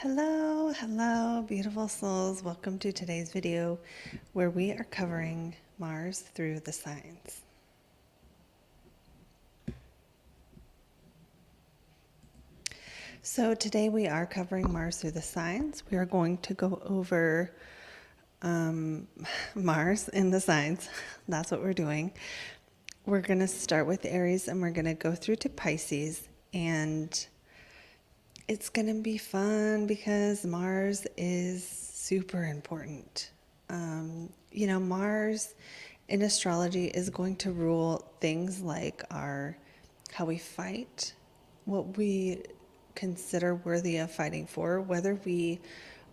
Hello, beautiful souls. Welcome to today's video where we are covering Mars through the signs. So today we are covering Mars through the signs. We are going to go over Mars in the signs. That's what we're doing. We're going to start with Aries and we're going to go through to Pisces, and it's going to be fun because Mars is super important. Mars in astrology is going to rule things like how we fight, what we consider worthy of fighting for, whether we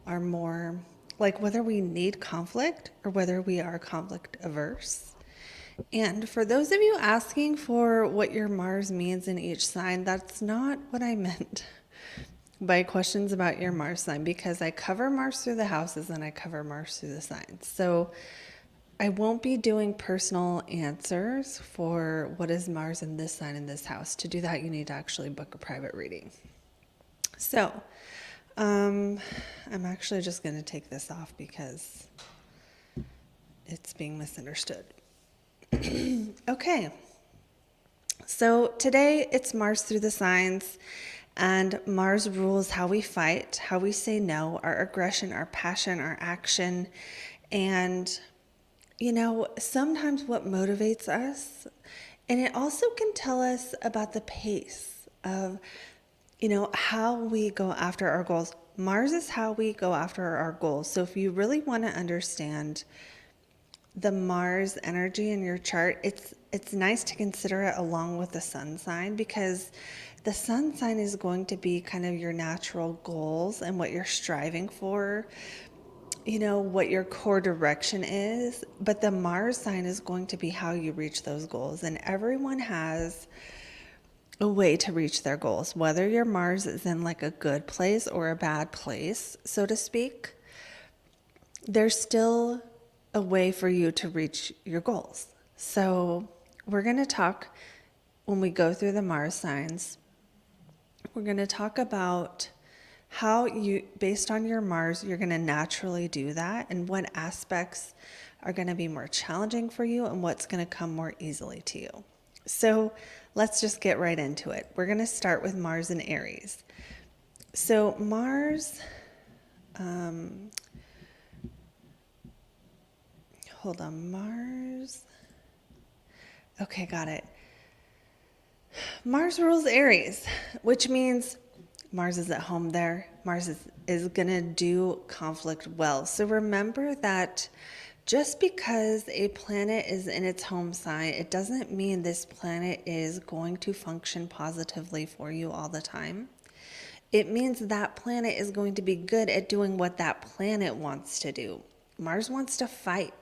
are more like whether we need conflict or whether we are conflict averse. And for those of you asking for what your Mars means in each sign, that's not what I meant by questions about your Mars sign, because I cover Mars through the houses and I cover Mars through the signs. So I won't be doing personal answers for what is Mars in this sign in this house. To do that, you need to actually book a private reading. So I'm actually just going to take this off because it's being misunderstood. Okay. So today it's Mars through the signs. And Mars rules how we fight, how we say no, our aggression, our passion, our action. And, sometimes what motivates us, and it also can tell us about the pace of, how we go after our goals. Mars is how we go after our goals. So if you really want to understand the Mars energy in your chart, it's nice to consider it along with the sun sign, because the sun sign is going to be kind of your natural goals and what you're striving for, what your core direction is. But the Mars sign is going to be how you reach those goals. And everyone has a way to reach their goals, whether your Mars is in like a good place or a bad place, so to speak. There's still a way for you to reach your goals. So we're going to talk, when we go through the Mars signs, we're going to talk about how you, based on your Mars, you're going to naturally do that, and what aspects are going to be more challenging for you and what's going to come more easily to you. So let's just get right into it. We're going to start with Mars and Aries. So Mars, hold on, Mars. Okay, got it. Mars rules Aries, which means Mars is at home there. Mars is going to do conflict well. So remember that just because a planet is in its home sign, it doesn't mean this planet is going to function positively for you all the time. It means that planet is going to be good at doing what that planet wants to do. Mars wants to fight.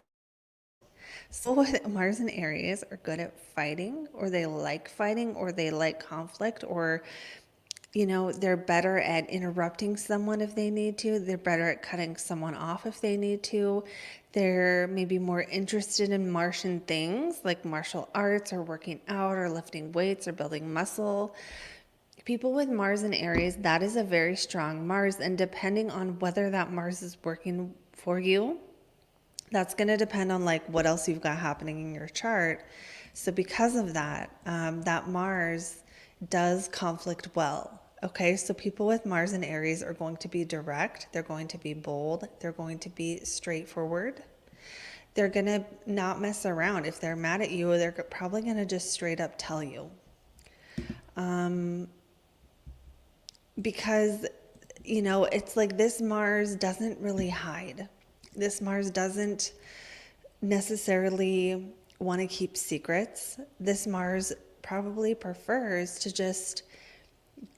So Mars and Aries are good at fighting, or they like fighting, or they like conflict, or, they're better at interrupting someone if they need to. They're better at cutting someone off if they need to. They're maybe more interested in Martian things like martial arts or working out or lifting weights or building muscle. People with Mars and Aries, that is a very strong Mars. And depending on whether that Mars is working for you, that's going to depend on like what else you've got happening in your chart. So because of that, that Mars does conflict well. Okay, so people with Mars and Aries are going to be direct. They're going to be bold. They're going to be straightforward. They're going to not mess around. If they're mad at you, they're probably going to just straight up tell you. Because, it's like this Mars doesn't really hide. This Mars doesn't necessarily want to keep secrets. This Mars probably prefers to just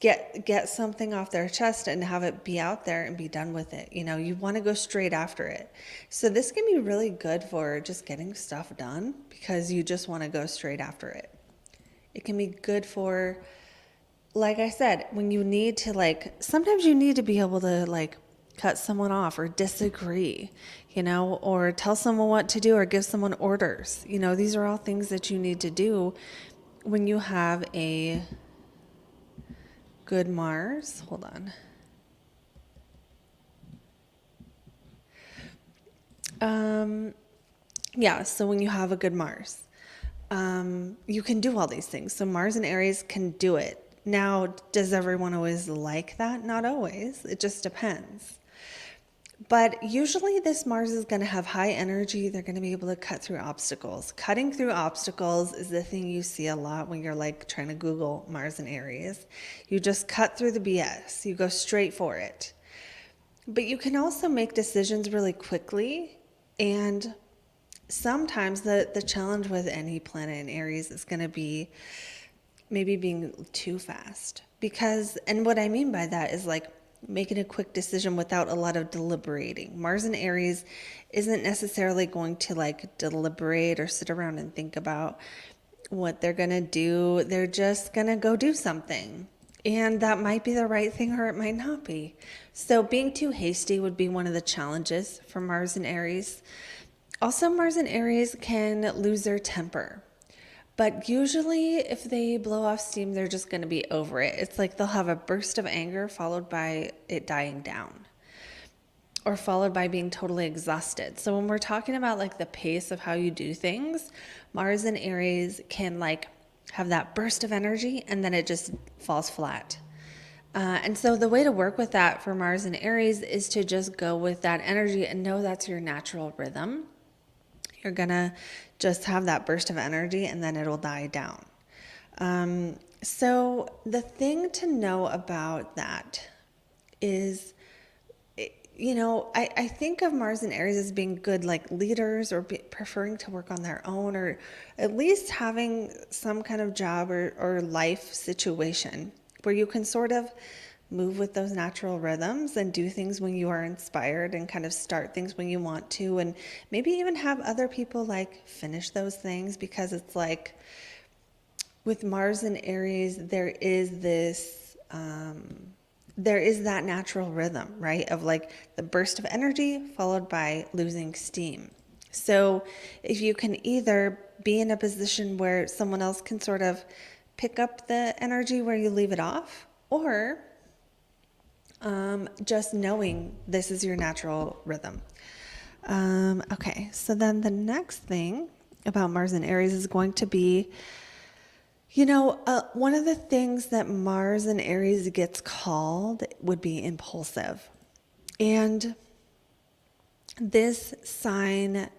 get something off their chest and have it be out there and be done with it. You want to go straight after it. So this can be really good for just getting stuff done because you just want to go straight after it. It can be good for, like I said, when you need to sometimes you need to be able to cut someone off or disagree, or tell someone what to do or give someone orders. These are all things that you need to do when you have a good Mars. Hold on. Yeah, so when you have a good Mars, you can do all these things. So Mars and Aries can do it. Now, does everyone always like that? Not always. It just depends. But usually this Mars is going to have high energy. They're going to be able to cut through obstacles. Cutting through obstacles is the thing you see a lot when you're like trying to Google Mars and Aries. You just cut through the BS. You go straight for it. But you can also make decisions really quickly. And sometimes the challenge with any planet in Aries is going to be maybe being too fast. Because, and what I mean by that is like making a quick decision without a lot of deliberating. Mars in Aries isn't necessarily going to like deliberate or sit around and think about what they're going to do. They're just going to go do something. And that might be the right thing or it might not be. So being too hasty would be one of the challenges for Mars in Aries. Also, Mars in Aries can lose their temper. But usually if they blow off steam, they're just going to be over it. It's like they'll have a burst of anger followed by it dying down or followed by being totally exhausted. So when we're talking about like the pace of how you do things, Mars and Aries can like have that burst of energy and then it just falls flat. And so the way to work with that for Mars and Aries is to just go with that energy and know that's your natural rhythm. You're going to just have that burst of energy and then it'll die down. So the thing to know about that is, you know, I think of Mars and Aries as being good like leaders or preferring to work on their own or at least having some kind of job or life situation where you can sort of move with those natural rhythms and do things when you are inspired and kind of start things when you want to, and maybe even have other people like finish those things, because it's like with Mars and Aries, there is that natural rhythm, right? Of like the burst of energy followed by losing steam. So if you can either be in a position where someone else can sort of pick up the energy where you leave it off, or just knowing this is your natural rhythm. Okay, so then the next thing about Mars and Aries is going to be, you know, one of the things that Mars and Aries gets called would be impulsive. And this sign,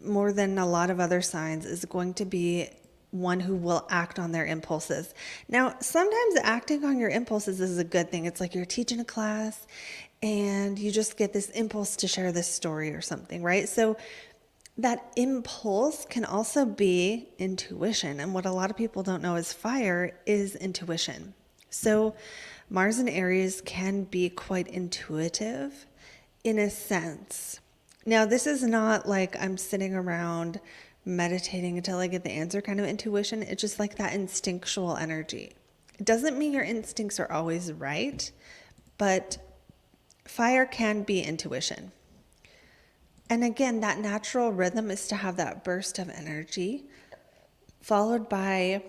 more than a lot of other signs, is going to be one who will act on their impulses. Now, sometimes acting on your impulses is a good thing. It's like you're teaching a class and you just get this impulse to share this story or something, right? So that impulse can also be intuition. And what a lot of people don't know is fire is intuition. So Mars and Aries can be quite intuitive in a sense. Now, this is not like I'm sitting around meditating until I get the answer kind of intuition. It's just like that instinctual energy. It doesn't mean your instincts are always right, but fire can be intuition. And again, that natural rhythm is to have that burst of energy followed by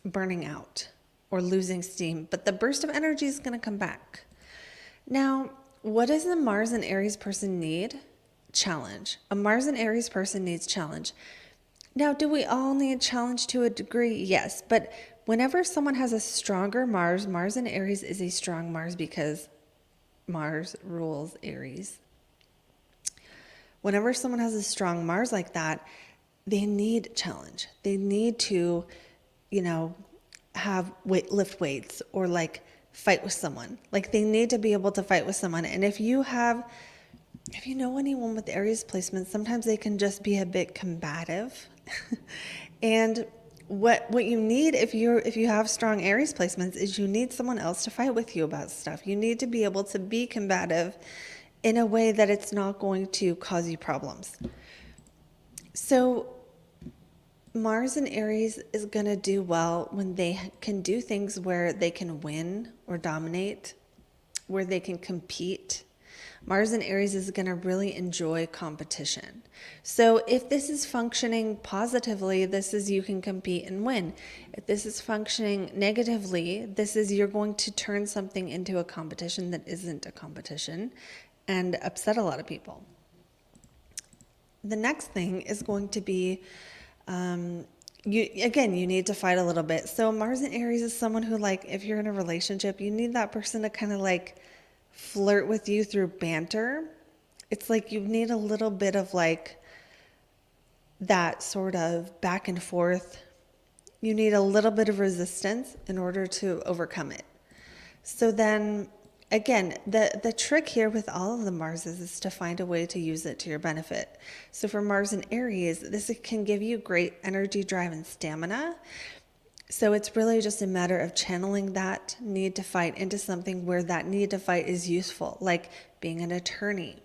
burning out or losing steam. But the burst of energy is going to come back. Now, what does the Mars and Aries person need? Challenge. A Mars and Aries person needs challenge. Now, do we all need challenge to a degree? Yes. But whenever someone has a stronger Mars, Mars and Aries is a strong Mars because Mars rules Aries. Whenever someone has a strong Mars like that, they need challenge. They need to, you know, lift weights or like fight with someone. Like they need to be able to fight with someone. And if you know anyone with Aries placements, sometimes they can just be a bit combative. And what you need if you have strong Aries placements is you need someone else to fight with you about stuff. You need to be able to be combative in a way that it's not going to cause you problems. So Mars in Aries is going to do well when they can do things where they can win or dominate, where they can compete. Mars in Aries is going to really enjoy competition. So if this is functioning positively, this is you can compete and win. If this is functioning negatively, this is you're going to turn something into a competition that isn't a competition and upset a lot of people. the next thing is going to be, you need to fight a little bit. So Mars in Aries is someone who, like, if you're in a relationship, you need that person to kind of like flirt with you through banter. It's like you need a little bit of like that sort of back and forth. You need a little bit of resistance in order to overcome it. So then again, the trick here with all of the Marses is to find a way to use it to your benefit. So for Mars in Aries, this can give you great energy, drive, and stamina. So it's really just a matter of channeling that need to fight into something where that need to fight is useful, like being an attorney,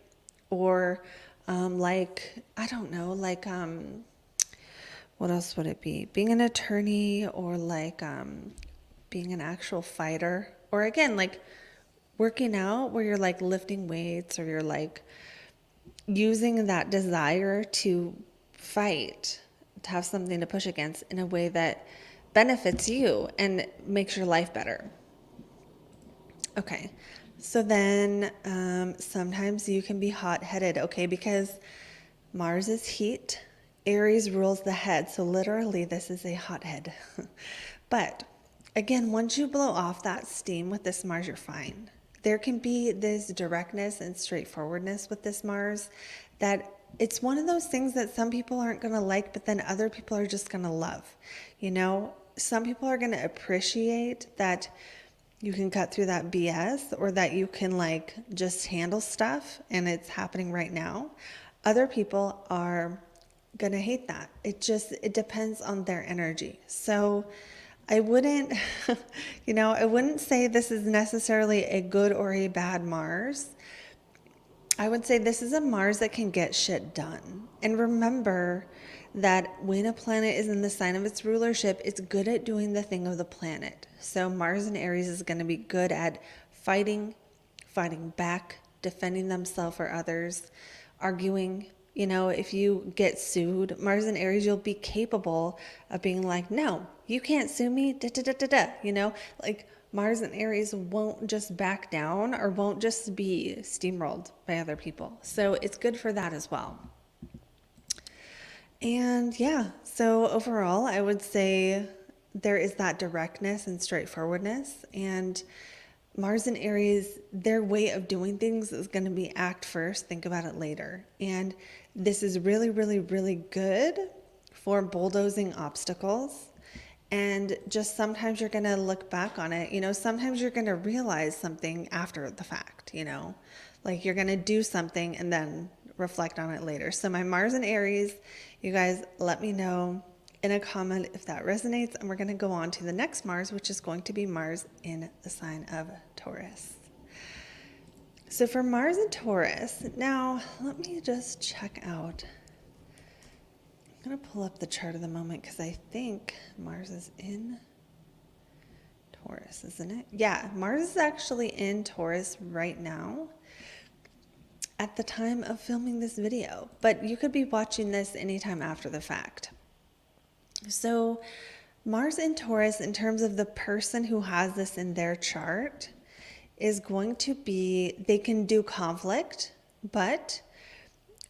or I don't know, what else would it be? Being an attorney, or being an actual fighter, or again, like working out where you're like lifting weights, or you're like using that desire to fight, to have something to push against in a way that benefits you and makes your life better. Okay, so then sometimes you can be hot-headed, okay, because Mars is heat, Aries rules the head, so literally this is a hothead. But again, once you blow off that steam with this Mars, you're fine. There can be this directness and straightforwardness with this Mars that it's one of those things that some people aren't going to like, but then other people are just going to love. You know, some people are going to appreciate that you can cut through that BS, or that you can like just handle stuff and it's happening right now. Other people are going to hate that. It depends on their energy. So I wouldn't, I wouldn't say this is necessarily a good or a bad Mars. I would say this is a Mars that can get shit done. And remember that when a planet is in the sign of its rulership, it's good at doing the thing of the planet. So Mars in Aries is going to be good at fighting back, defending themselves or others, arguing. You know, if you get sued, Mars in Aries, you'll be capable of being like, no, you can't sue me, you know, like Mars in Aries won't just back down, or won't just be steamrolled by other people. So it's good for that as well. And yeah, so overall, I would say there is that directness and straightforwardness, and Mars in Aries, their way of doing things is going to be act first, think about it later. And this is really, really, really good for bulldozing obstacles. And just sometimes you're going to look back on it, sometimes you're going to realize something after the fact, like you're going to do something and then reflect on it later. So my Mars in Aries, you guys let me know in a comment if that resonates, and we're going to go on to the next Mars, which is going to be Mars in the sign of Taurus. So for Mars in Taurus, now let me just check out. I'm going to pull up the chart of the moment because I think Mars is in Taurus, isn't it? Yeah, Mars is actually in Taurus right now at the time of filming this video, but you could be watching this anytime after the fact. So Mars in Taurus, in terms of the person who has this in their chart, is going to be, they can do conflict, but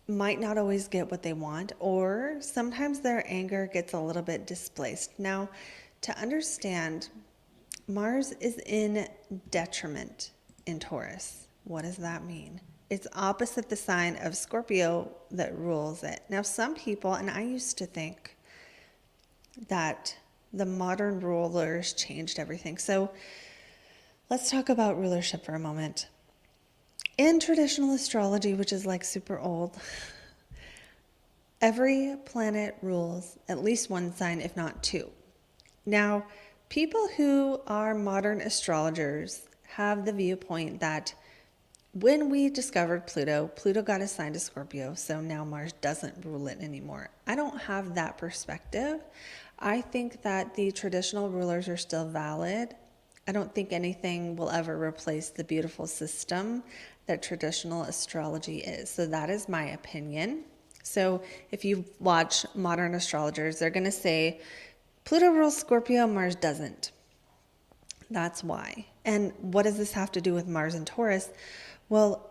might not always get what they want, or sometimes their anger gets a little bit displaced. Now, to understand, Mars is in detriment in Taurus. What does that mean? It's opposite the sign of Scorpio that rules it. Now, some people, and I used to think that the modern rulers changed everything. So let's talk about rulership for a moment. In traditional astrology, which is like super old, every planet rules at least one sign, if not two. Now, people who are modern astrologers have the viewpoint that when we discovered Pluto got assigned to Scorpio, so now Mars doesn't rule it anymore. I don't have that perspective. I think that the traditional rulers are still valid. I don't think anything will ever replace the beautiful system that traditional astrology is. So that is my opinion. So if you watch modern astrologers, they're going to say Pluto rules Scorpio, Mars doesn't. That's why. And what does this have to do with Mars and Taurus? Well,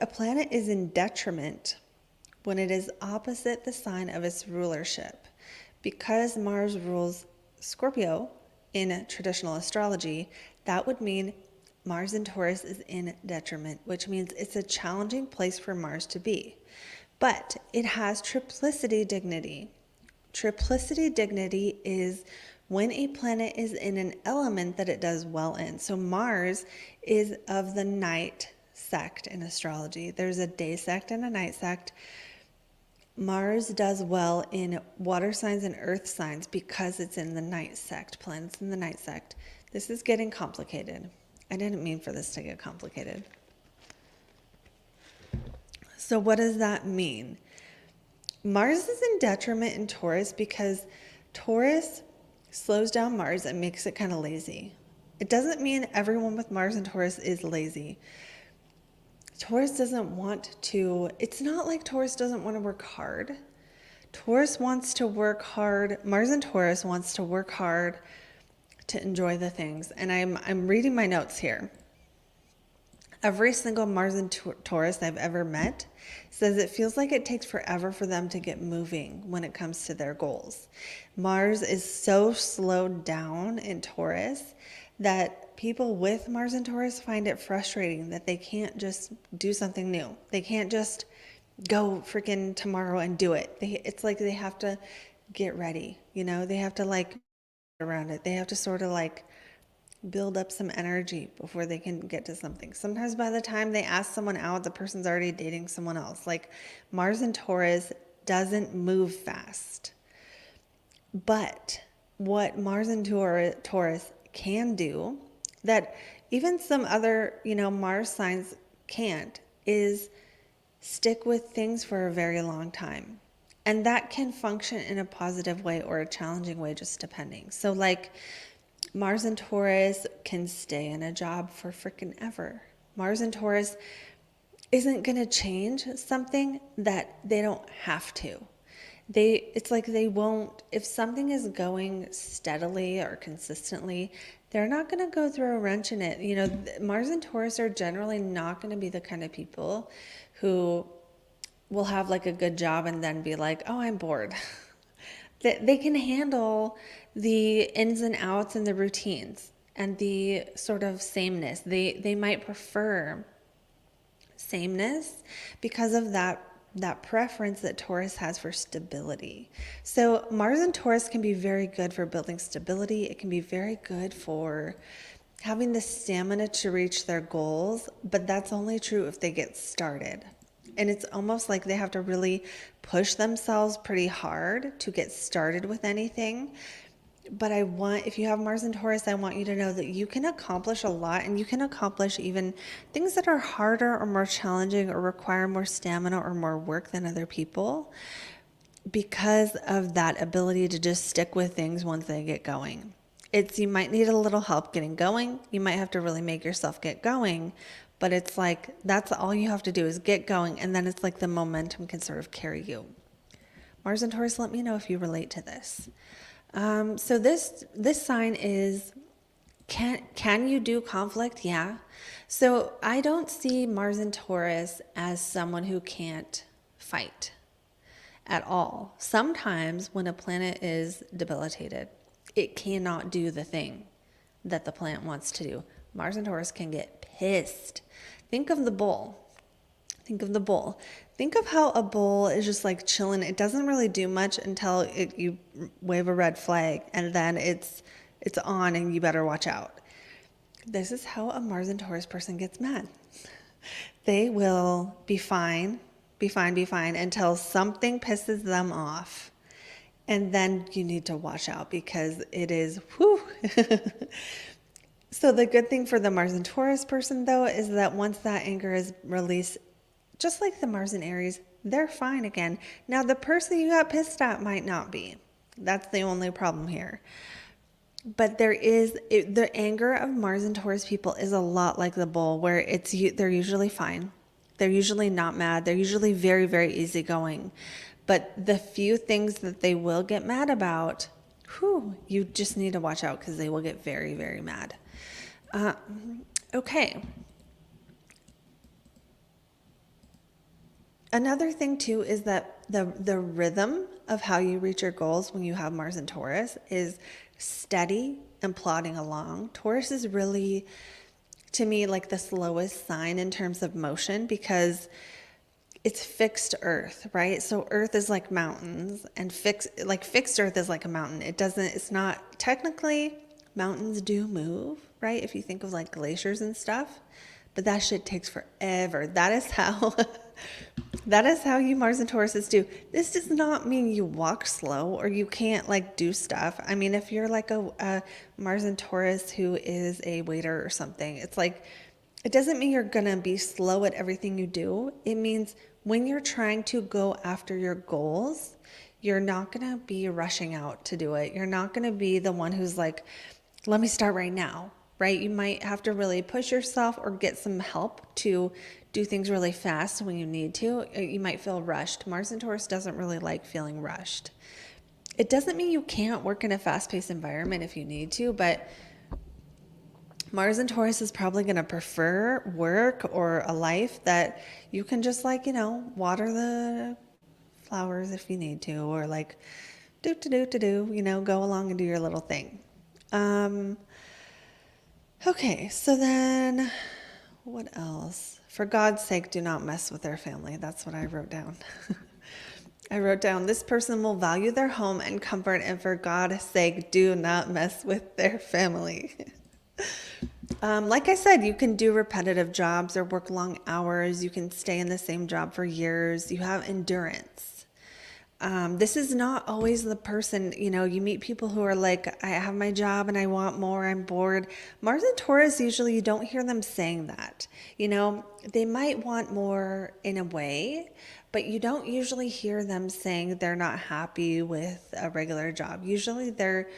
a planet is in detriment when it is opposite the sign of its rulership. Because Mars rules Scorpio in traditional astrology, that would mean Mars in Taurus is in detriment, which means it's a challenging place for Mars to be. But it has triplicity dignity. Triplicity dignity is when a planet is in an element that it does well in. So Mars is of the night sect in astrology. There's a day sect and a night sect. Mars does well in water signs and earth signs because it's in the night sect, planets in the night sect. This is getting complicated. I didn't mean for this to get complicated. So what does that mean? Mars is in detriment in Taurus because Taurus slows down Mars and makes it kind of lazy. It doesn't mean everyone with Mars and Taurus is lazy. Taurus doesn't want to, it's not like Taurus doesn't want to work hard. Taurus wants to work hard. Mars and Taurus wants to work hard to enjoy the things. And I'm reading my notes here. Every single Mars and Taurus I've ever met says it feels like it takes forever for them to get moving when it comes to their goals. Mars is so slowed down in Taurus that people with Mars and Taurus find it frustrating that they can't just do something new. They can't just go freaking tomorrow and do it. It's like they have to get ready, they have to like around it. They have to sort of like build up some energy before they can get to something. Sometimes by the time they ask someone out, the person's already dating someone else. Like Mars and Taurus doesn't move fast. But what Mars and Taurus can do that even some other, Mars signs can't is stick with things for a very long time. And that can function in a positive way or a challenging way, just depending. So like Mars and Taurus can stay in a job for freaking ever. Mars and Taurus isn't going to change something that they don't have to. It's like they won't, if something is going steadily or consistently, they're not going to go throw a wrench in it. Mars and Taurus are generally not going to be the kind of people who will have like a good job and then be like, oh, I'm bored. They can handle the ins and outs and the routines and the sort of sameness. They might prefer sameness because of that preference that Taurus has for stability. So Mars and Taurus can be very good for building stability. It can be very good for having the stamina to reach their goals, but that's only true if they get started. And it's almost like they have to really push themselves pretty hard to get started with anything. But if you have Mars and Taurus, I want you to know that you can accomplish a lot, and you can accomplish even things that are harder or more challenging or require more stamina or more work than other people because of that ability to just stick with things once they get going. You might need a little help getting going. You might have to really make yourself get going, but it's like that's all you have to do is get going, and then it's like the momentum can sort of carry you. Mars and Taurus, let me know if you relate to this. So this sign is, can you do conflict? Yeah. So I don't see Mars and Taurus as someone who can't fight at all. Sometimes when a planet is debilitated, it cannot do the thing that the planet wants to do. Mars and Taurus can get pissed. Think of the bull. Think of how a bull is just like chilling. It doesn't really do much until you wave a red flag, and then it's on and you better watch out. This is how a Mars and Taurus person gets mad. They will be fine until something pisses them off. And then you need to watch out because it is, whew. So the good thing for the Mars and Taurus person, though, is that once that anger is released, just like the Mars and Aries, they're fine again. Now, the person you got pissed at might not be. That's the only problem here. But the anger of Mars and Taurus people is a lot like the bull, where they're usually fine. They're usually not mad. They're usually very, very easygoing. But the few things that they will get mad about, you just need to watch out because they will get very, very mad. Okay. Another thing too is that the rhythm of how you reach your goals when you have Mars in Taurus is steady and plodding along. Taurus is really, to me, like the slowest sign in terms of motion because it's fixed earth, right? So earth is like mountains, and fixed earth is like a mountain. It's not technically, mountains do move, right? If you think of like glaciers and stuff, but that shit takes forever. That is how that is how you Mars and Tauruses do. This does not mean you walk slow or you can't like do stuff. I mean, if you're like a Mars and Taurus who is a waiter or something, it's like, it doesn't mean you're gonna be slow at everything you do. It means when you're trying to go after your goals, you're not gonna be rushing out to do it. You're not gonna be the one who's like, let me start right now, right? You might have to really push yourself or get some help to do things really fast when you need to. You might feel rushed. Mars and Taurus doesn't really like feeling rushed. It doesn't mean you can't work in a fast-paced environment if you need to, but Mars and Taurus is probably going to prefer work or a life that you can just like, water the flowers if you need to, or like go along and do your little thing. Okay, so then what else? For God's sake, do not mess with their family. That's what I wrote down. I wrote down, this person will value their home and comfort, and for God's sake, do not mess with their family. Like I said, you can do repetitive jobs or work long hours. You can stay in the same job for years. You have endurance. This is not always the person, you meet people who are like, I have my job and I want more, I'm bored. Mars and Taurus, usually you don't hear them saying that. They might want more in a way, but you don't usually hear them saying they're not happy with a regular job. Usually they're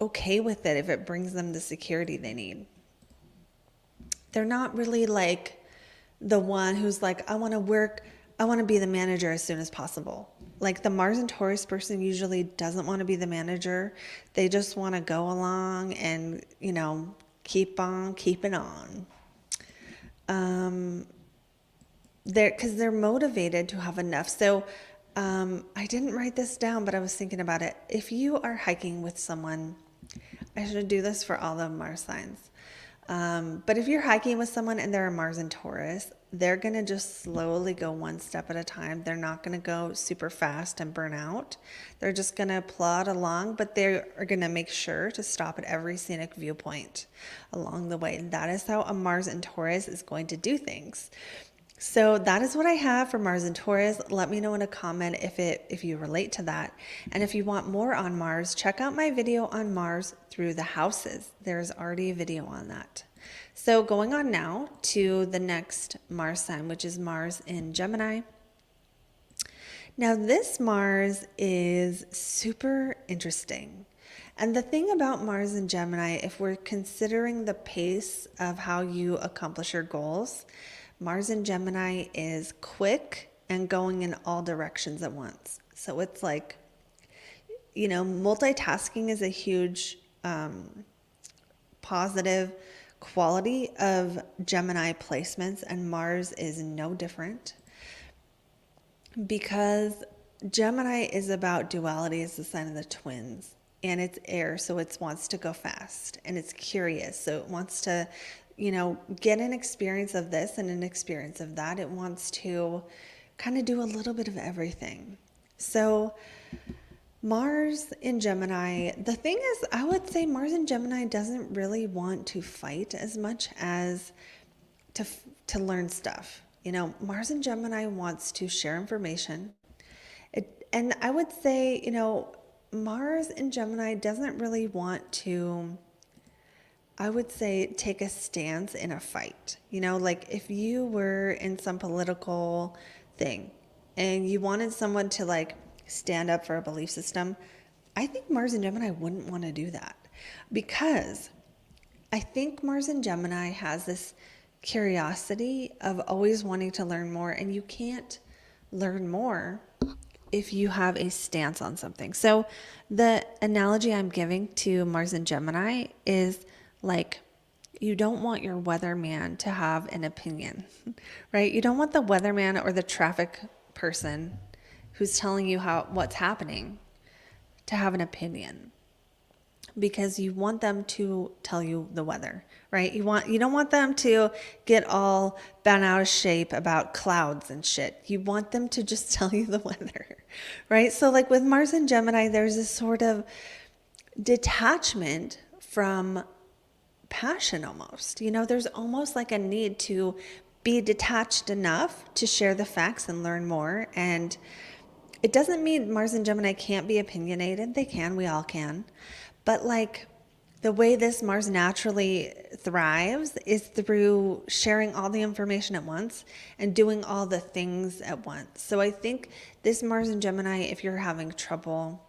okay with it if it brings them the security they need. They're not really like the one who's like, I want to be the manager as soon as possible. Like the Mars and Taurus person usually doesn't want to be the manager. They just want to go along and, keep on keeping on. Because they're motivated to have enough. So I didn't write this down, but I was thinking about it. If you are hiking with someone, I should do this for all the Mars signs. But if you're hiking with someone and they're a Mars and Taurus, they're going to just slowly go one step at a time. They're not going to go super fast and burn out. They're just going to plod along, but they are going to make sure to stop at every scenic viewpoint along the way. And that is how a Mars and Taurus is going to do things. So that is what I have for Mars and Taurus. Let me know in a comment if you relate to that. And if you want more on Mars, check out my video on Mars through the houses. There's already a video on that. So going on now to the next Mars sign, which is Mars in Gemini. Now this Mars is super interesting. And the thing about Mars in Gemini, if we're considering the pace of how you accomplish your goals, Mars in Gemini is quick and going in all directions at once. So it's like, multitasking is a huge positive quality of Gemini placements, and Mars is no different because Gemini is about duality. It's the sign of the twins, and it's air, so it wants to go fast, and it's curious, so it wants to get an experience of this and an experience of that. It wants to kind of do a little bit of everything. So Mars in Gemini, the thing is, I would say Mars in Gemini doesn't really want to fight as much as to learn stuff. Mars in Gemini wants to share information. And I would say, Mars in Gemini doesn't really want to, I would say, take a stance in a fight. Like if you were in some political thing and you wanted someone to like stand up for a belief system, I think Mars in Gemini wouldn't want to do that, because I think Mars in Gemini has this curiosity of always wanting to learn more, and you can't learn more if you have a stance on something. So the analogy I'm giving to Mars in Gemini is like you don't want your weatherman to have an opinion, right? You don't want the weatherman or the traffic person who's telling you what's happening to have an opinion, because you want them to tell you the weather, right? You don't want them to get all bent out of shape about clouds and shit. You want them to just tell you the weather, right? So like with Mars and Gemini, there's this sort of detachment from passion almost. There's almost like a need to be detached enough to share the facts and learn more. And it doesn't mean Mars and Gemini can't be opinionated. They can, we all can. But like the way this Mars naturally thrives is through sharing all the information at once and doing all the things at once. So I think this Mars and Gemini, if you're having trouble,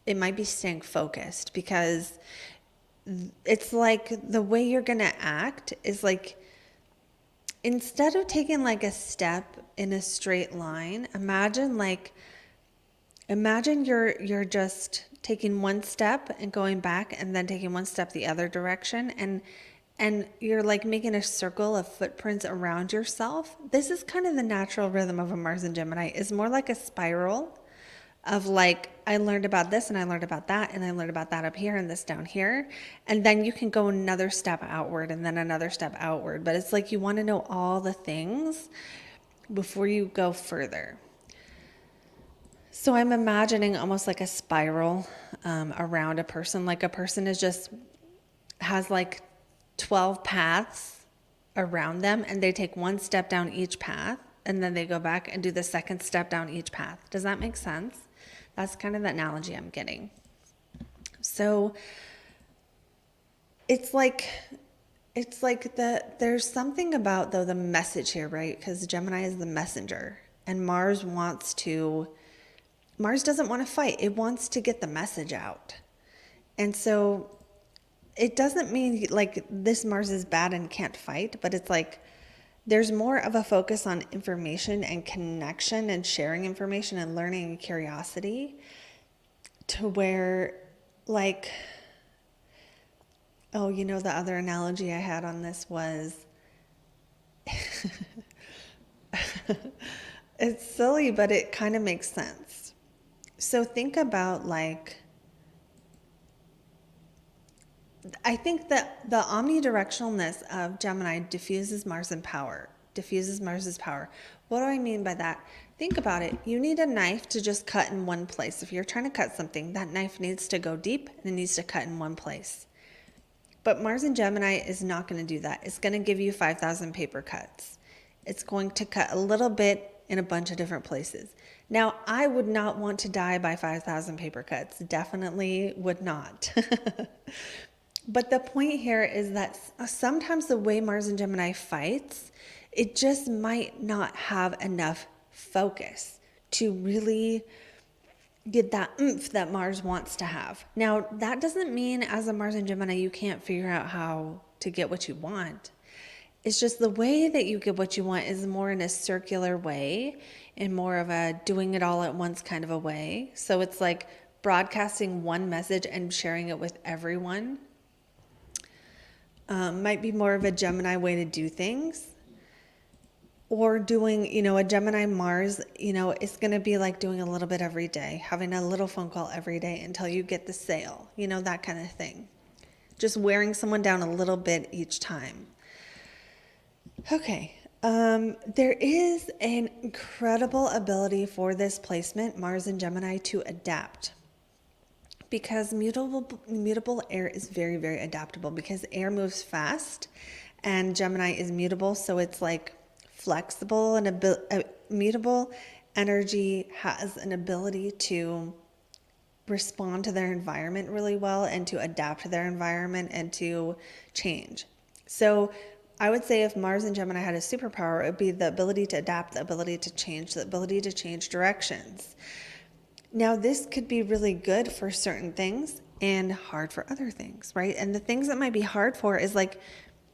it might be staying focused, because it's like the way you're going to act is like, instead of taking like a step in a straight line, imagine you're just taking one step and going back, and then taking one step the other direction, and you're like making a circle of footprints around yourself. This is kind of the natural rhythm of a Mars and Gemini. Is more like a spiral of like, I learned about this and I learned about that and I learned about that up here and this down here. And then you can go another step outward and then another step outward. But it's like you want to know all the things before you go further. So I'm imagining almost like a spiral around a person. Like a person has like 12 paths around them, and they take one step down each path, and then they go back and do the second step down each path. Does that make sense? That's kind of the analogy I'm getting. So it's like there's something about though the message here, right? Because Gemini is the messenger, and Mars doesn't want to fight. It wants to get the message out. And so it doesn't mean like this Mars is bad and can't fight, but it's like there's more of a focus on information and connection and sharing information and learning and curiosity, to where like, oh, the other analogy I had on this was, it's silly, but it kind of makes sense. So think about like, I think that the omnidirectionalness of Gemini diffuses Mars's power. What do I mean by that? Think about it. You need a knife to just cut in one place. If you're trying to cut something, that knife needs to go deep and it needs to cut in one place. But Mars and Gemini is not going to do that. It's going to give you 5,000 paper cuts. It's going to cut a little bit in a bunch of different places. Now, I would not want to die by 5,000 paper cuts. Definitely would not. But the point here is that sometimes the way Mars and Gemini fights, it just might not have enough focus to really get that oomph that Mars wants to have. Now, that doesn't mean as a Mars and Gemini, you can't figure out how to get what you want. It's just the way that you get what you want is more in a circular way and more of a doing it all at once kind of a way. So it's like broadcasting one message and sharing it with everyone. Might be more of a Gemini way to do things, or doing, a Gemini Mars, it's going to be like doing a little bit every day, having a little phone call every day until you get the sale, that kind of thing. Just wearing someone down a little bit each time. Okay. There is an incredible ability for this placement, Mars and Gemini, to adapt. Because mutable air is very, very adaptable, because air moves fast and Gemini is mutable. So it's like flexible, and mutable energy has an ability to respond to their environment really well and to adapt to their environment and to change. So I would say if Mars and Gemini had a superpower, it would be the ability to adapt, the ability to change, the ability to change directions. Now, this could be really good for certain things and hard for other things, right? And the things that might be hard for is like,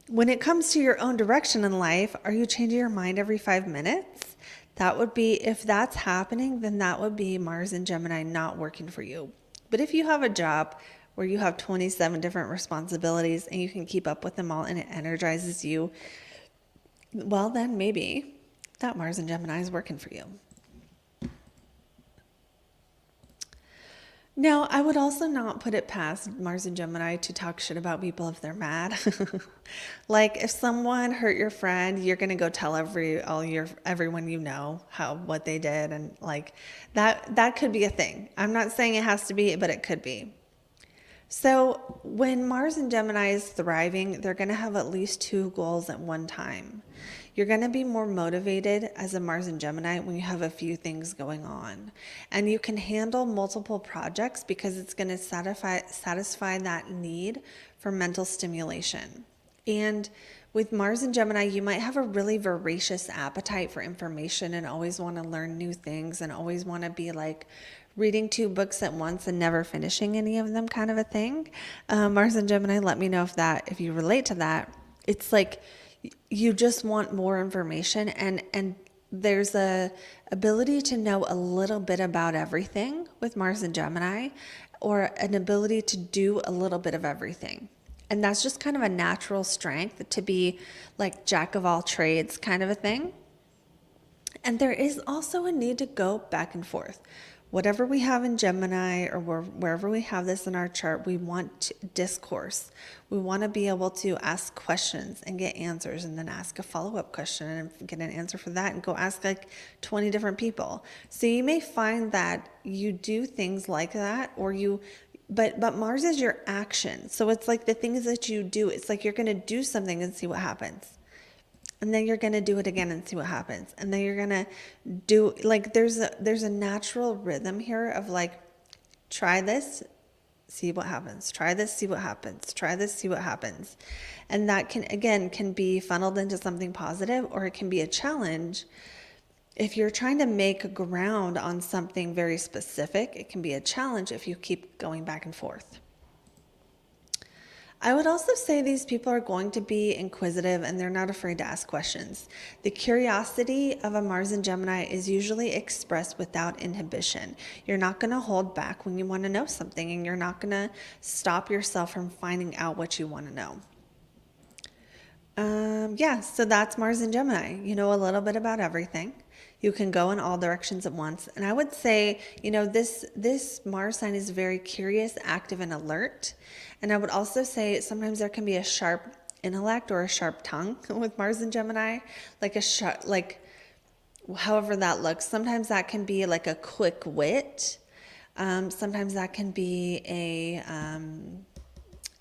when it comes to your own direction in life, are you changing your mind every 5 minutes? That would be, if that's happening, then that would be Mars and Gemini not working for you. But if you have a job where you have 27 different responsibilities and you can keep up with them all and it energizes you, well, then maybe that Mars in Gemini is working for you. Now, I would also not put it past Mars and Gemini to talk shit about people if they're mad. Like if someone hurt your friend, you're gonna go tell everyone you know what they did, and like that could be a thing. I'm not saying it has to be, but it could be. So when Mars in Gemini is thriving, they're going to have at least 2 goals at one time. You're going to be more motivated as a Mars in Gemini when you have a few things going on. And you can handle multiple projects because it's going to satisfy that need for mental stimulation. And with Mars in Gemini, you might have a really voracious appetite for information and always want to learn new things and always want to be like reading 2 books at once and never finishing any of them kind of a thing. Mars and Gemini, let me know if you relate to that. It's like you just want more information, and there's a ability to know a little bit about everything with Mars and Gemini, or an ability to do a little bit of everything. And that's just kind of a natural strength to be like jack of all trades kind of a thing. And there is also a need to go back and forth. Whatever we have in Gemini or wherever we have this in our chart, we want discourse. We want to be able to ask questions and get answers, and then ask a follow-up question and get an answer for that, and go ask like 20 different people. So you may find that you do things like that, but Mars is your action. So it's like the things that you do, it's like you're going to do something and see what happens. And then you're going to do it again and see what happens. And then you're going to do, like, there's a natural rhythm here of like, try this, see what happens. Try this, see what happens. Try this, see what happens. And that can be funneled into something positive, or it can be a challenge. If you're trying to make ground on something very specific, it can be a challenge if you keep going back and forth. I would also say these people are going to be inquisitive, and they're not afraid to ask questions. The curiosity of a Mars in Gemini is usually expressed without inhibition. You're not going to hold back when you want to know something, and you're not going to stop yourself from finding out what you want to know. So that's Mars in Gemini. You know a little bit about everything. You can go in all directions at once. And I would say, this Mars sign is very curious, active, and alert. And I would also say sometimes there can be a sharp intellect or a sharp tongue with Mars and Gemini, however that looks. Sometimes that can be like a quick wit. Sometimes that can be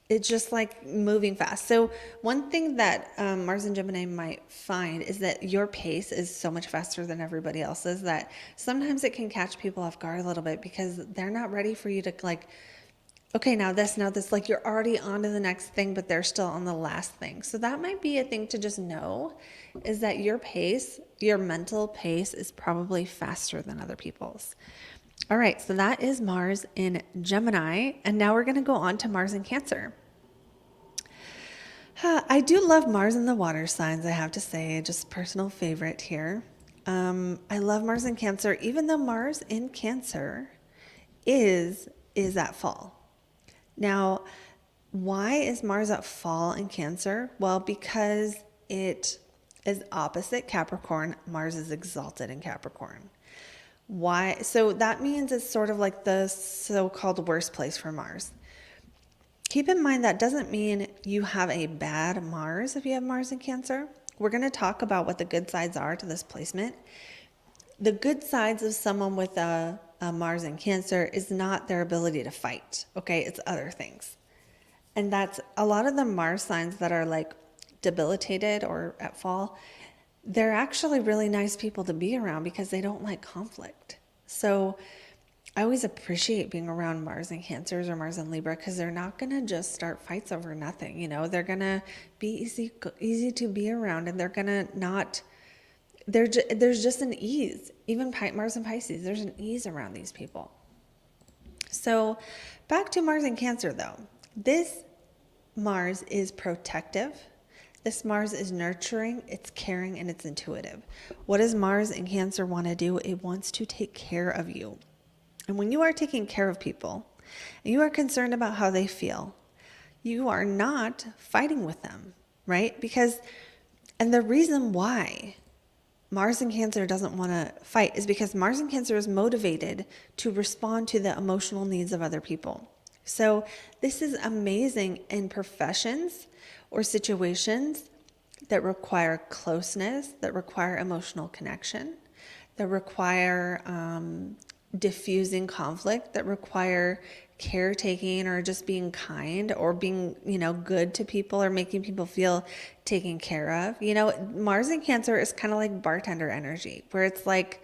it's just like moving fast. So one thing that Mars and Gemini might find is that your pace is so much faster than everybody else's that sometimes it can catch people off guard a little bit, because they're not ready for you to like, okay, now this, like you're already on to the next thing, but they're still on the last thing. So that might be a thing to just know, is that your pace, your mental pace, is probably faster than other people's. All right, so that is Mars in Gemini, and now we're going to go on to Mars in Cancer. I do love Mars in the water signs, I have to say, just personal favorite here. I love Mars in Cancer, even though Mars in Cancer is at fall. Now, why is Mars at fall in Cancer? Well, because it is opposite Capricorn. Mars is exalted in Capricorn. Why? So that means it's sort of like the so-called worst place for Mars. Keep in mind that doesn't mean you have a bad Mars if you have Mars in Cancer. We're going to talk about what the good sides are to this placement. The good sides of someone with a Mars in Cancer is not their ability to fight, okay? It's other things. And that's a lot of the Mars signs that are like debilitated or at fall. They're actually really nice people to be around because they don't like conflict. So I always appreciate being around Mars in Cancers or Mars in Libra, because they're not going to just start fights over nothing. They're going to be easy to be around, and they're going to not, there's just an ease. Even Mars and Pisces, there's an ease around these people. So back to Mars in Cancer though. This Mars is protective. This Mars is nurturing, it's caring, and it's intuitive. What does Mars in Cancer want to do? It wants to take care of you. And when you are taking care of people, You are concerned about how they feel. You are not fighting with them, right? And the reason why Mars in Cancer doesn't want to fight is because Mars in Cancer is motivated to respond to the emotional needs of other people. So this is amazing in professions or situations that require closeness, that require emotional connection, that require diffusing conflict, that require caretaking or just being kind or being, good to people or making people feel taken care of. Mars in Cancer is kind of like bartender energy, where it's like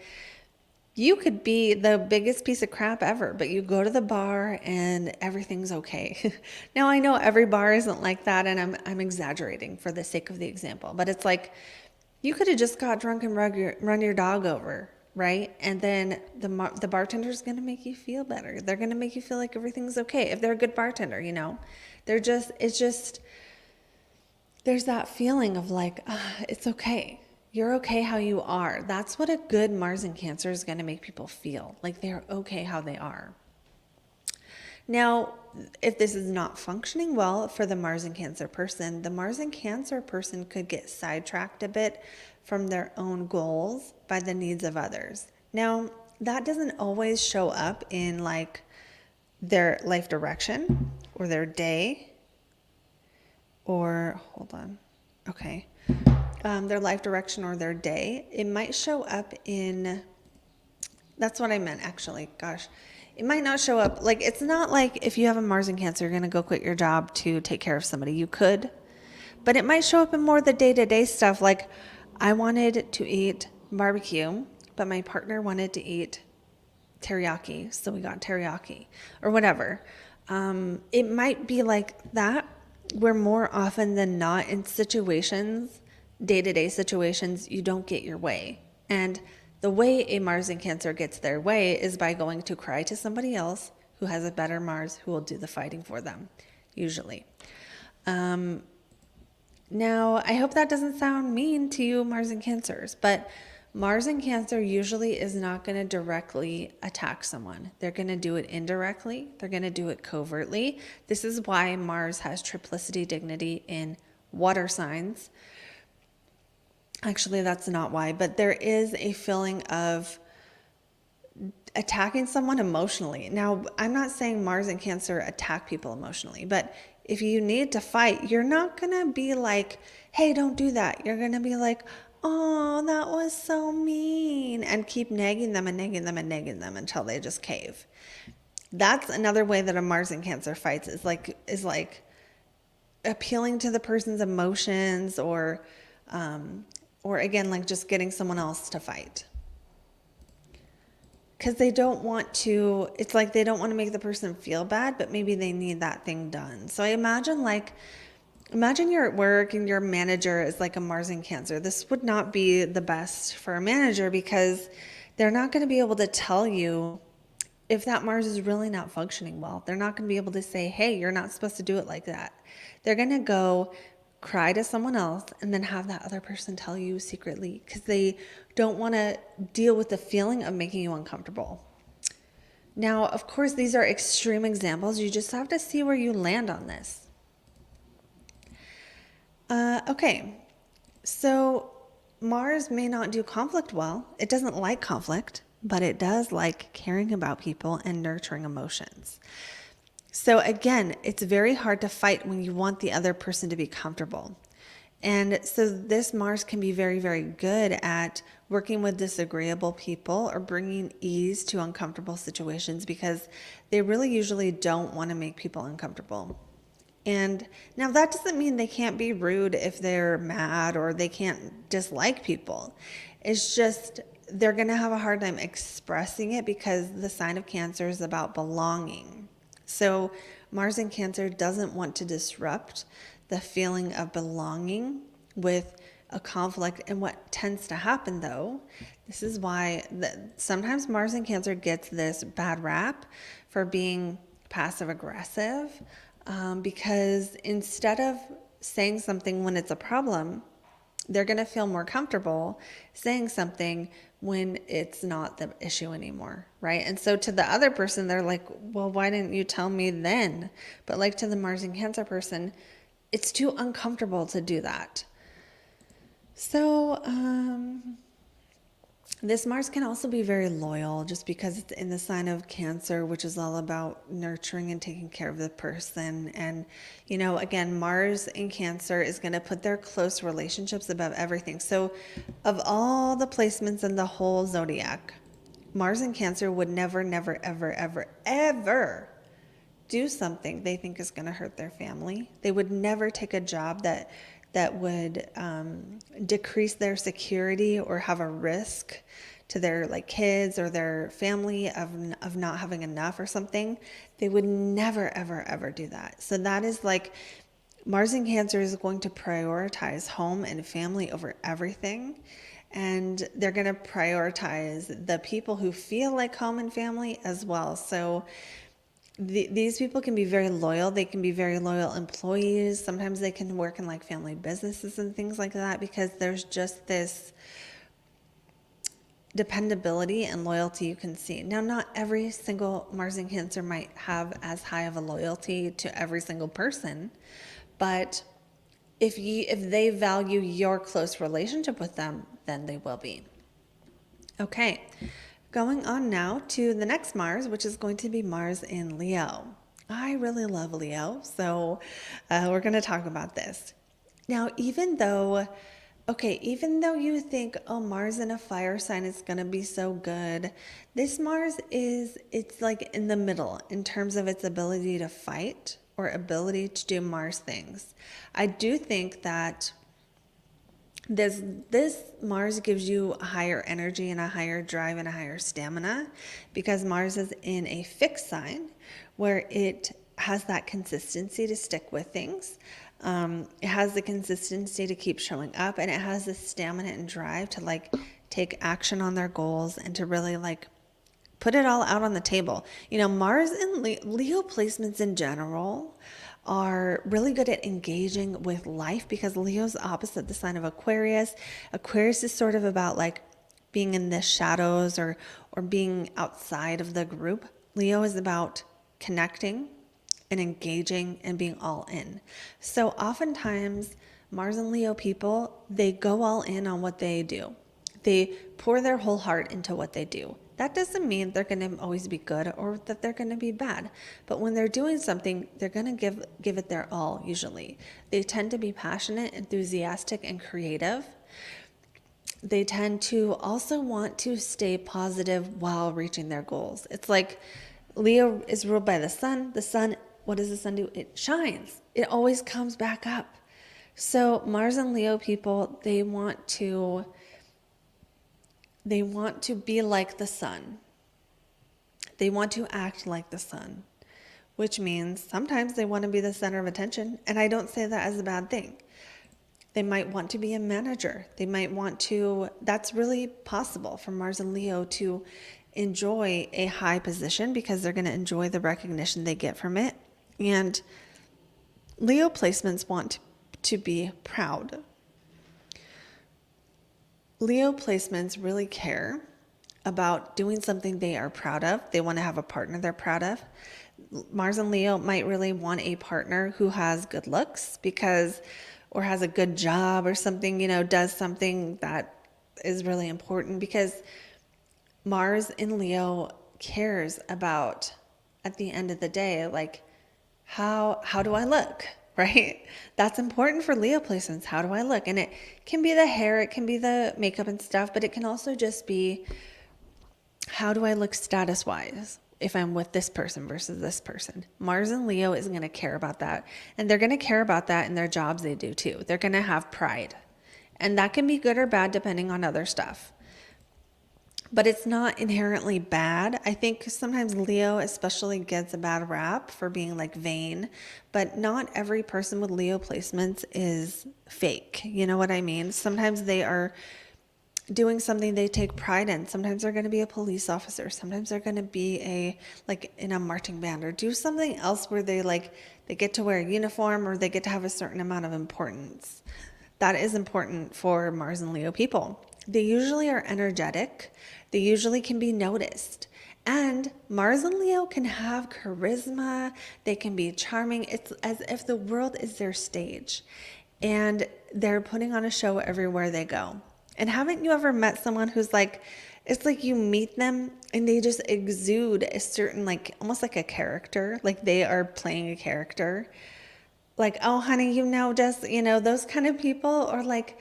you could be the biggest piece of crap ever, but you go to the bar and everything's okay. Now, I know every bar isn't like that, and I'm exaggerating for the sake of the example, but it's like you could have just got drunk and run your dog over, right? And then the bartender's going to make you feel better. They're going to make you feel like everything's okay. If they're a good bartender, there's that feeling of like, it's okay. You're okay how you are. That's what a good Mars in Cancer is going to make people feel, like they're okay how they are. Now, if this is not functioning well for the Mars in Cancer person, the Mars in Cancer person could get sidetracked a bit from their own goals by the needs of others. Now, that doesn't always show up in like their life direction or their day or, their life direction or their day. It might show up in, that's what I meant actually, gosh. It might not show up, like it's not like if you have a Mars in Cancer, you're going to go quit your job to take care of somebody. You could, but it might show up in more the day-to-day stuff. Like I wanted to eat barbecue, but my partner wanted to eat teriyaki, so we got teriyaki or whatever. It might be like that, where more often than not in situations, day-to-day situations, you don't get your way. And the way a Mars in Cancer gets their way is by going to cry to somebody else who has a better Mars who will do the fighting for them, usually. Now, I hope that doesn't sound mean to you, Mars in Cancers, but Mars in Cancer usually is not going to directly attack someone. They're going to do it indirectly. They're going to do it covertly. This is why Mars has triplicity dignity in water signs. Actually, that's not why, but there is a feeling of attacking someone emotionally. Now, I'm not saying Mars in Cancer attack people emotionally, but if you need to fight, you're not going to be like, hey, don't do that. You're going to be like, oh, that was so mean, and keep nagging them and nagging them and nagging them until they just cave. That's another way that a Mars in Cancer fights, is like appealing to the person's emotions or again, like just getting someone else to fight. Because they don't want to, it's like they don't want to make the person feel bad, but maybe they need that thing done. So I imagine you're at work and your manager is like a Mars in Cancer. This would not be the best for a manager, because they're not going to be able to tell you if that Mars is really not functioning well. They're not going to be able to say, hey, you're not supposed to do it like that. They're going to go cry to someone else and then have that other person tell you secretly, because they don't want to deal with the feeling of making you uncomfortable. Now, of course, these are extreme examples. You just have to see where you land on this. Okay, so Mars may not do conflict well. It doesn't like conflict, but it does like caring about people and nurturing emotions. So again, it's very hard to fight when you want the other person to be comfortable. And so this Mars can be very, very good at working with disagreeable people or bringing ease to uncomfortable situations, because they really usually don't want to make people uncomfortable. And now that doesn't mean they can't be rude if they're mad or they can't dislike people. It's just they're going to have a hard time expressing it, because the sign of Cancer is about belonging. So Mars in Cancer doesn't want to disrupt the feeling of belonging with a conflict. And what tends to happen, though, this is why sometimes Mars in Cancer gets this bad rap for being passive aggressive, because instead of saying something when it's a problem, they're going to feel more comfortable saying something when it's not the issue anymore, right? And so to the other person, they're like, well, why didn't you tell me then? But like to the Mars and Cancer person, it's too uncomfortable to do that. So this Mars can also be very loyal just because it's in the sign of Cancer, which is all about nurturing and taking care of the person. And, you know, again, Mars in Cancer is going to put their close relationships above everything. So of all the placements in the whole zodiac, Mars in Cancer would never, ever, ever, ever do something they think is going to hurt their family. They would never take a job that would decrease their security or have a risk to their like kids or their family of not having enough or something. They would never, ever, ever do that. So that is like Mars in Cancer is going to prioritize home and family over everything. And they're going to prioritize the people who feel like home and family as well. So these people can be very loyal. They can be very loyal employees. Sometimes they can work in like family businesses and things like that because there's just this dependability and loyalty you can see. Now, not every single Mars in Cancer might have as high of a loyalty to every single person, but if they value your close relationship with them, then they will be. Okay. Going on now to the next Mars, which is going to be Mars in Leo. I really love Leo, so we're going to talk about this. Now, even though you think, oh, Mars in a fire sign is going to be so good, this Mars it's like in the middle in terms of its ability to fight or ability to do Mars things. I do think that this Mars gives you a higher energy and a higher drive and a higher stamina because Mars is in a fixed sign where it has that consistency to stick with things. It has the consistency to keep showing up, and it has the stamina and drive to like take action on their goals and to really like put it all out on the table. You know, Mars and Leo placements in general are really good at engaging with life because Leo's opposite the sign of Aquarius. Aquarius is sort of about like being in the shadows or being outside of the group. Leo is about connecting and engaging and being all in. So oftentimes Mars and Leo people, they go all in on what they do. They pour their whole heart into what they do. That doesn't mean they're going to always be good or that they're going to be bad. But when they're doing something, they're going to give it their all, usually. They tend to be passionate, enthusiastic, and creative. They tend to also want to stay positive while reaching their goals. It's like Leo is ruled by the sun. The sun, what does the sun do? It shines. It always comes back up. So Mars and Leo people, they want to be like the sun. They want to act like the sun, which means sometimes they want to be the center of attention. And I don't say that as a bad thing. They might want to be a manager. They might want to, that's really possible for Mars and Leo to enjoy a high position because they're going to enjoy the recognition they get from it. And Leo placements want to be proud. Leo placements really care about doing something they are proud of. They want to have a partner they're proud of. Mars and Leo might really want a partner who has good looks or has a good job or something, does something that is really important because Mars in Leo cares about, at the end of the day, like, how do I look? Right? That's important for Leo placements. How do I look? And it can be the hair, it can be the makeup and stuff, but it can also just be, how do I look status wise if I'm with this person versus this person? Mars and Leo is going to care about that. And they're going to care about that in their jobs they do too. They're going to have pride. And that can be good or bad depending on other stuff. But it's not inherently bad. I think sometimes Leo especially gets a bad rap for being like vain, but not every person with Leo placements is fake. You know what I mean? Sometimes they are doing something they take pride in. Sometimes they're going to be a police officer. Sometimes they're going to be in a marching band or do something else where they get to wear a uniform or they get to have a certain amount of importance. That is important for Mars and Leo people. They usually are energetic. They usually can be noticed. And Mars and Leo can have charisma. They can be charming. It's as if the world is their stage. And they're putting on a show everywhere they go. And haven't you ever met someone who's like, it's like you meet them and they just exude a certain, like, almost like a character, like they are playing a character. Like, oh, honey, just, those kind of people, or like,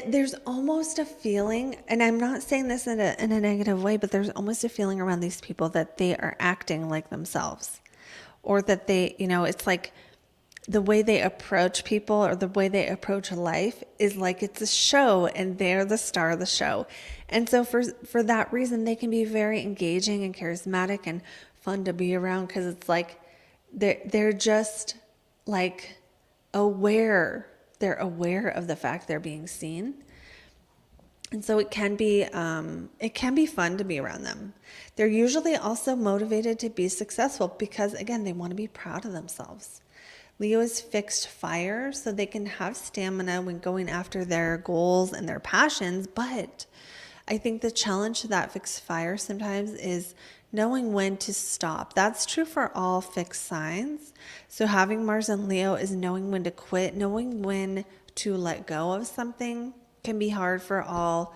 there's almost a feeling, and I'm not saying this in a negative way, but there's almost a feeling around these people that they are acting like themselves, or that they, it's like the way they approach people or the way they approach life is like it's a show and they're the star of the show. And so for that reason, they can be very engaging and charismatic and fun to be around, because it's like they're just like aware. They're aware of the fact they're being seen. And so it can be fun to be around them. They're usually also motivated to be successful because, again, they want to be proud of themselves. Leo is fixed fire, so they can have stamina when going after their goals and their passions. But I think the challenge to that fixed fire sometimes is knowing when to stop. That's true for all fixed signs. So having Mars and Leo is knowing when to quit, knowing when to let go of something can be hard for all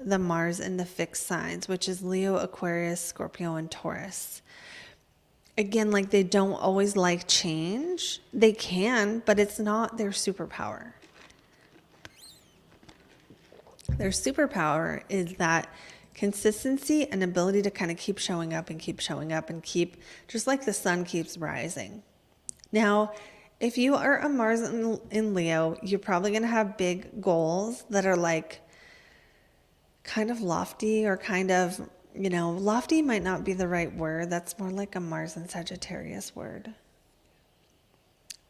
the Mars and the fixed signs, which is Leo, Aquarius, Scorpio, and Taurus. Again, like, they don't always like change. They can, but it's not their superpower. Their superpower is that consistency and ability to kind of keep showing up and keep showing up and keep, just like the sun keeps rising. Now, if you are a Mars in Leo, you're probably going to have big goals that are like kind of lofty, or kind of, lofty might not be the right word. That's more like a Mars and Sagittarius word.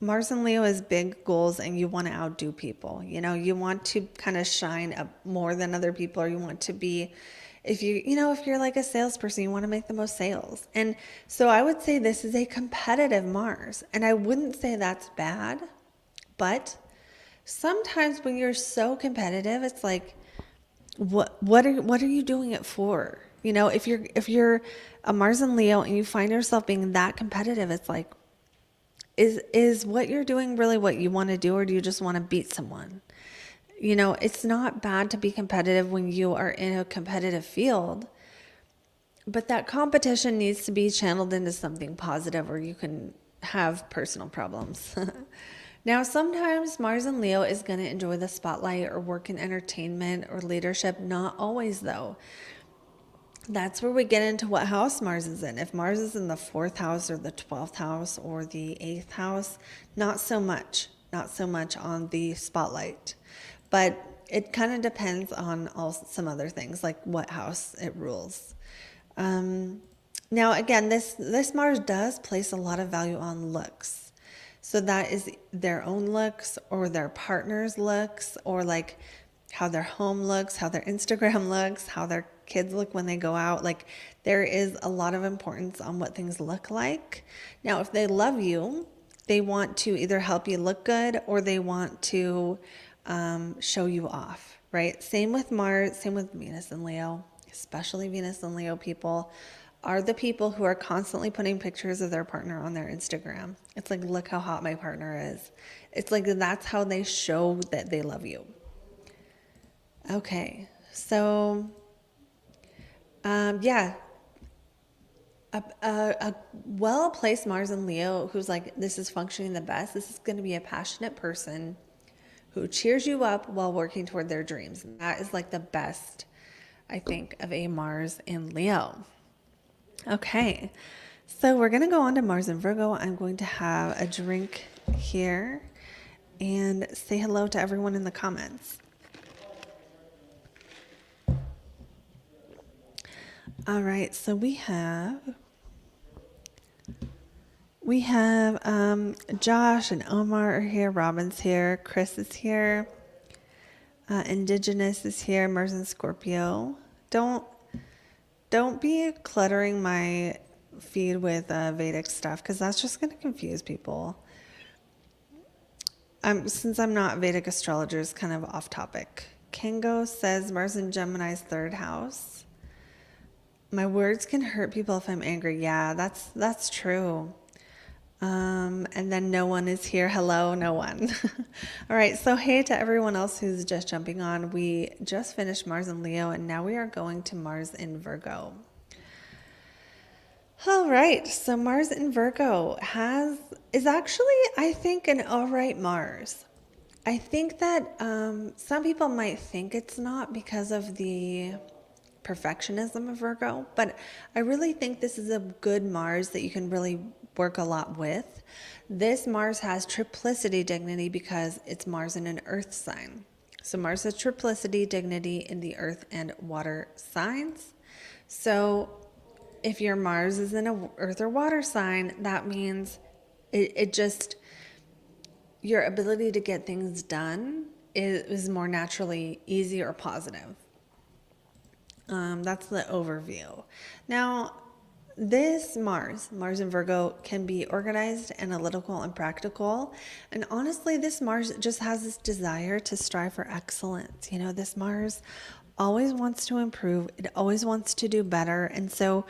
Mars and Leo is big goals, and you want to outdo people. You want to kind of shine up more than other people, or you want to be, if you're like a salesperson, you want to make the most sales. And so I would say this is a competitive Mars, and I wouldn't say that's bad, but sometimes when you're so competitive, it's like, what are you doing it for? If you're a Mars and Leo and you find yourself being that competitive, it's like, is what you're doing really what you want to do, or do you just want to beat someone? It's not bad to be competitive when you are in a competitive field, but that competition needs to be channeled into something positive, or you can have personal problems. Now, sometimes Mars and Leo is going to enjoy the spotlight or work in entertainment or leadership. Not always, though. That's where we get into what house Mars is in. If Mars is in the 4th house or the 12th house or the 8th house, not so much on the spotlight. But it kind of depends on some other things, like what house it rules. Now, again, this Mars does place a lot of value on looks. So that is their own looks, or their partner's looks, or like how their home looks, how their Instagram looks, how their kids look when they go out. Like, there is a lot of importance on what things look like. Now, if they love you, they want to either help you look good, or they want to show you off, right? Same with Mars, same with Venus and Leo, especially Venus and Leo people are the people who are constantly putting pictures of their partner on their Instagram. It's like, look how hot my partner is. It's like, that's how they show that they love you. Okay, so a well-placed Mars and Leo who's like, this is functioning the best. This is going to be a passionate person who cheers you up while working toward their dreams. And that is like the best, I think, of a Mars in Leo. Okay, so we're going to go on to Mars and Virgo. I'm going to have a drink here and say hello to everyone in the comments. All right, so we have Josh and Omar are here, Robin's here, Chris is here, Indigenous is here, Mars and Scorpio. Don't be cluttering my feed with Vedic stuff, because that's just going to confuse people. Since I'm not Vedic astrologer, it's kind of off topic. Kango says Mars in Gemini's third house. My words can hurt people if I'm angry. Yeah, that's true. And then no one is here. Hello, no one. All right. So hey to everyone else who's just jumping on. We just finished Mars in Leo, and now we are going to Mars in Virgo. All right. So Mars in Virgo is actually, I think, an all right Mars. I think that some people might think it's not because of the perfectionism of Virgo, but I really think this is a good Mars that you can really work a lot with. This Mars has triplicity dignity because it's Mars in an earth sign. So Mars has triplicity dignity in the earth and water signs. So if your Mars is in a earth or water sign, that means it just, your ability to get things done is more naturally easy or positive. That's the overview. Now, this Mars in Virgo, can be organized, analytical, and practical. And honestly, this Mars just has this desire to strive for excellence. You know, this Mars always wants to improve. It always wants to do better. And so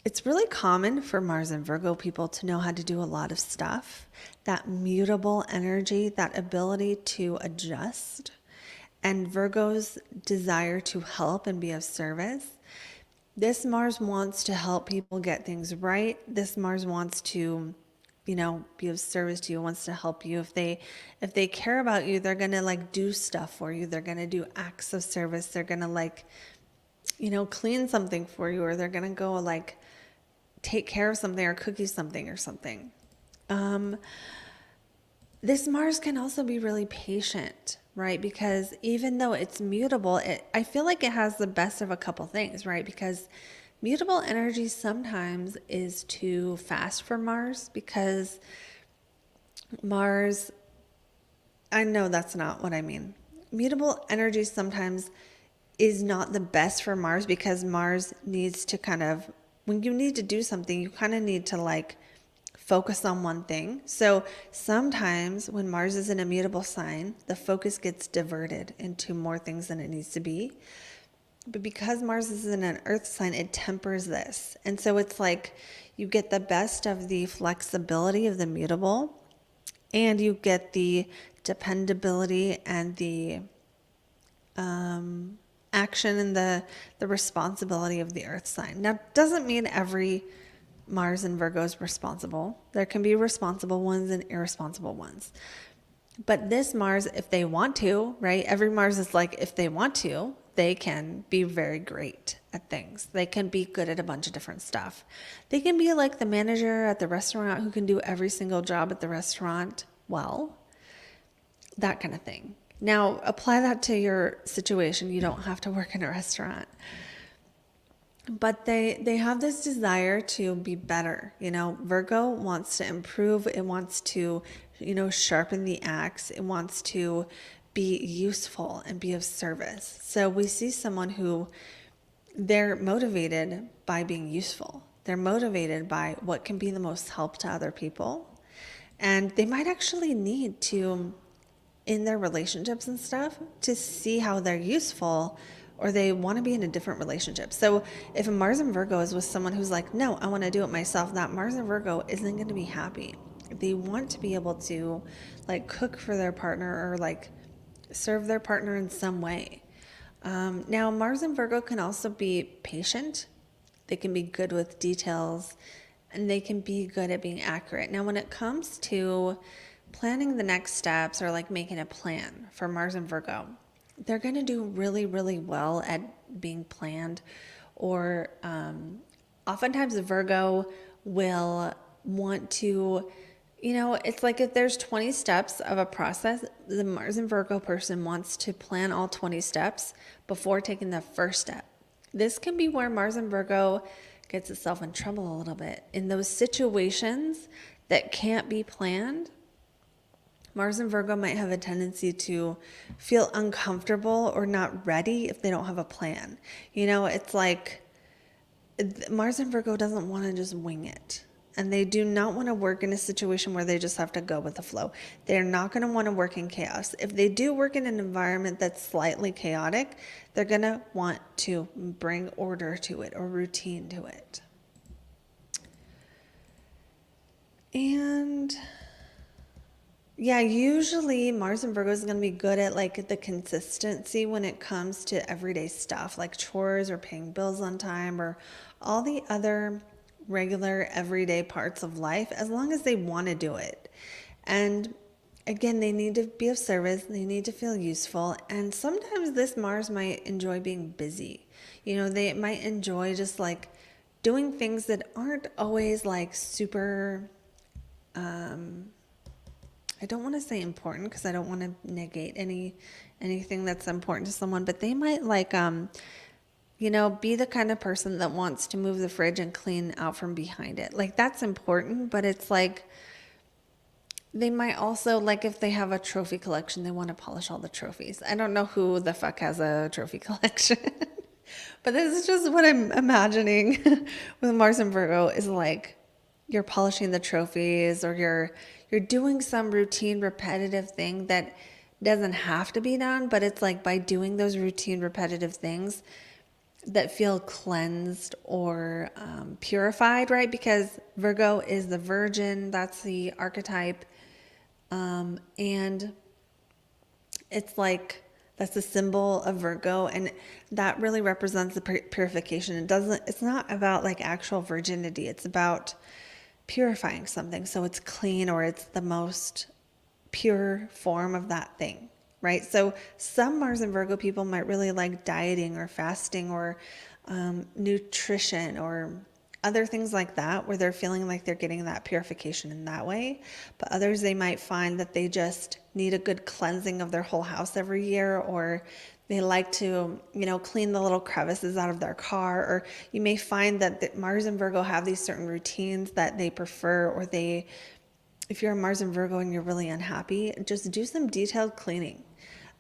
it's really common for Mars and Virgo people to know how to do a lot of stuff. That mutable energy, that ability to adjust, and Virgo's desire to help and be of service. This Mars wants to help people get things right. This Mars wants to, be of service to you, wants to help you. If they care about you, they're going to do stuff for you. They're going to do acts of service. They're going to clean something for you, or they're going to go take care of something or cook you something or something. This Mars can also be really patient, right? Because even though it's mutable, I feel like it has the best of a couple things, right? Because mutable energy sometimes is too fast for Mars, because Mars, I know that's not what I mean. Mutable energy sometimes is not the best for Mars, because Mars needs to when you need to do something, you kind of need to focus on one thing. So sometimes when Mars is in a mutable sign, the focus gets diverted into more things than it needs to be. But because Mars is in an earth sign, it tempers this. And so it's you get the best of the flexibility of the mutable, and you get the dependability and the action and the responsibility of the earth sign. Now, it doesn't mean every Mars in Virgo is responsible. There can be responsible ones and irresponsible ones. But this Mars, if they want to, right? Every Mars is if they want to, they can be very great at things. They can be good at a bunch of different stuff. They can be like the manager at the restaurant who can do every single job at the restaurant well. That kind of thing. Now, apply that to your situation. You don't have to work in a restaurant. But they have this desire to be better. Virgo wants to improve. It wants to, sharpen the axe. It wants to be useful and be of service. So we see someone who, they're motivated by being useful. They're motivated by what can be the most help to other people. And they might actually need to, in their relationships and stuff, to see how they're useful, or they want to be in a different relationship. So if a Mars in Virgo is with someone who's no, I want to do it myself, that Mars in Virgo isn't going to be happy. They want to be able to cook for their partner, or serve their partner in some way. Now, Mars in Virgo can also be patient. They can be good with details, and they can be good at being accurate. Now, when it comes to planning the next steps, or making a plan for Mars in Virgo, they're going to do really, really well at being planned. Or oftentimes a Virgo will want to, it's if there's 20 steps of a process, the Mars and Virgo person wants to plan all 20 steps before taking the first step. This can be where Mars and Virgo gets itself in trouble a little bit. In those situations that can't be planned, Mars and Virgo might have a tendency to feel uncomfortable or not ready if they don't have a plan. It's Mars and Virgo doesn't want to just wing it. and they do not want to work in a situation where they just have to go with the flow. They're not going to want to work in chaos. If they do work in an environment that's slightly chaotic, they're going to want to bring order to it or routine to it. And yeah, usually Mars and Virgo is going to be good at like the consistency when it comes to everyday stuff like chores or paying bills on time or all the other regular everyday parts of life, as long as they want to do it. And again, they need to be of service. They need to feel useful. And sometimes this Mars might enjoy being busy. They might enjoy just like doing things that aren't always like super, I don't want to say important because I don't want to negate anything that's important to someone, but they might like, be the kind of person that wants to move the fridge and clean out from behind it. Like that's important, but it's like, they might also, like if they have a trophy collection, they want to polish all the trophies. I don't know who the fuck has a trophy collection, but this is just what I'm imagining with Mars and Virgo is like, you're polishing the trophies or you're doing some routine repetitive thing that doesn't have to be done, but it's like by doing those routine repetitive things that feel cleansed or purified, right? Because Virgo is the virgin, that's the archetype, and it's like that's the symbol of Virgo, and that really represents the purification. It's not about like actual virginity, it's about purifying something so it's clean or it's the most pure form of that thing, right? So some Mars and Virgo people might really like dieting or fasting or nutrition or other things like that, where they're feeling like they're getting that purification in that way. But others, they might find that they just need a good cleansing of their whole house every year, or they like to, clean the little crevices out of their car. Or you may find that Mars and Virgo have these certain routines that they prefer, or if you're a Mars and Virgo and you're really unhappy, just do some detailed cleaning.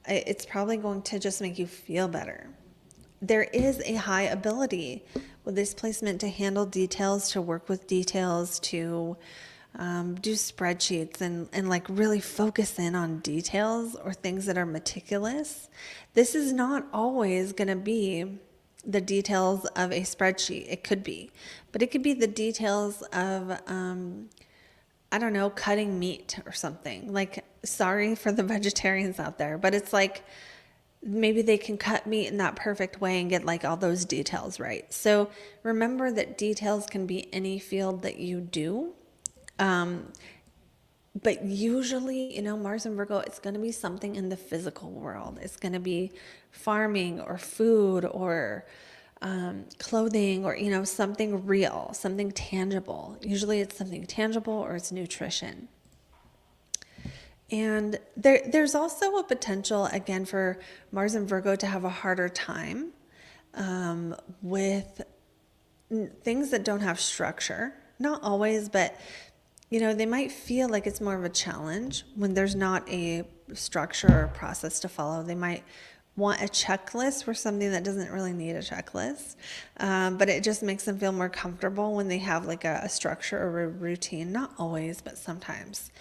It's probably going to just make you feel better. There is a high ability with this placement to handle details, to work with details, to do spreadsheets and like really focus in on details or things that are meticulous. This is not always going to be the details of a spreadsheet. It could be, but it could be the details of, cutting meat or something. Like, sorry for the vegetarians out there, but it's like, maybe they can cut meat in that perfect way and get like all those details right. So remember that details can be any field that you do. But usually, Mars and Virgo, it's going to be something in the physical world. It's going to be farming or food or clothing or, something real, something tangible. Usually it's something tangible or it's nutrition. And there's also a potential, again, for Mars and Virgo to have a harder time with things that don't have structure. Not always, but they might feel like it's more of a challenge when there's not a structure or process to follow. They might want a checklist for something that doesn't really need a checklist, but it just makes them feel more comfortable when they have like a structure or a routine. Not always, but sometimes.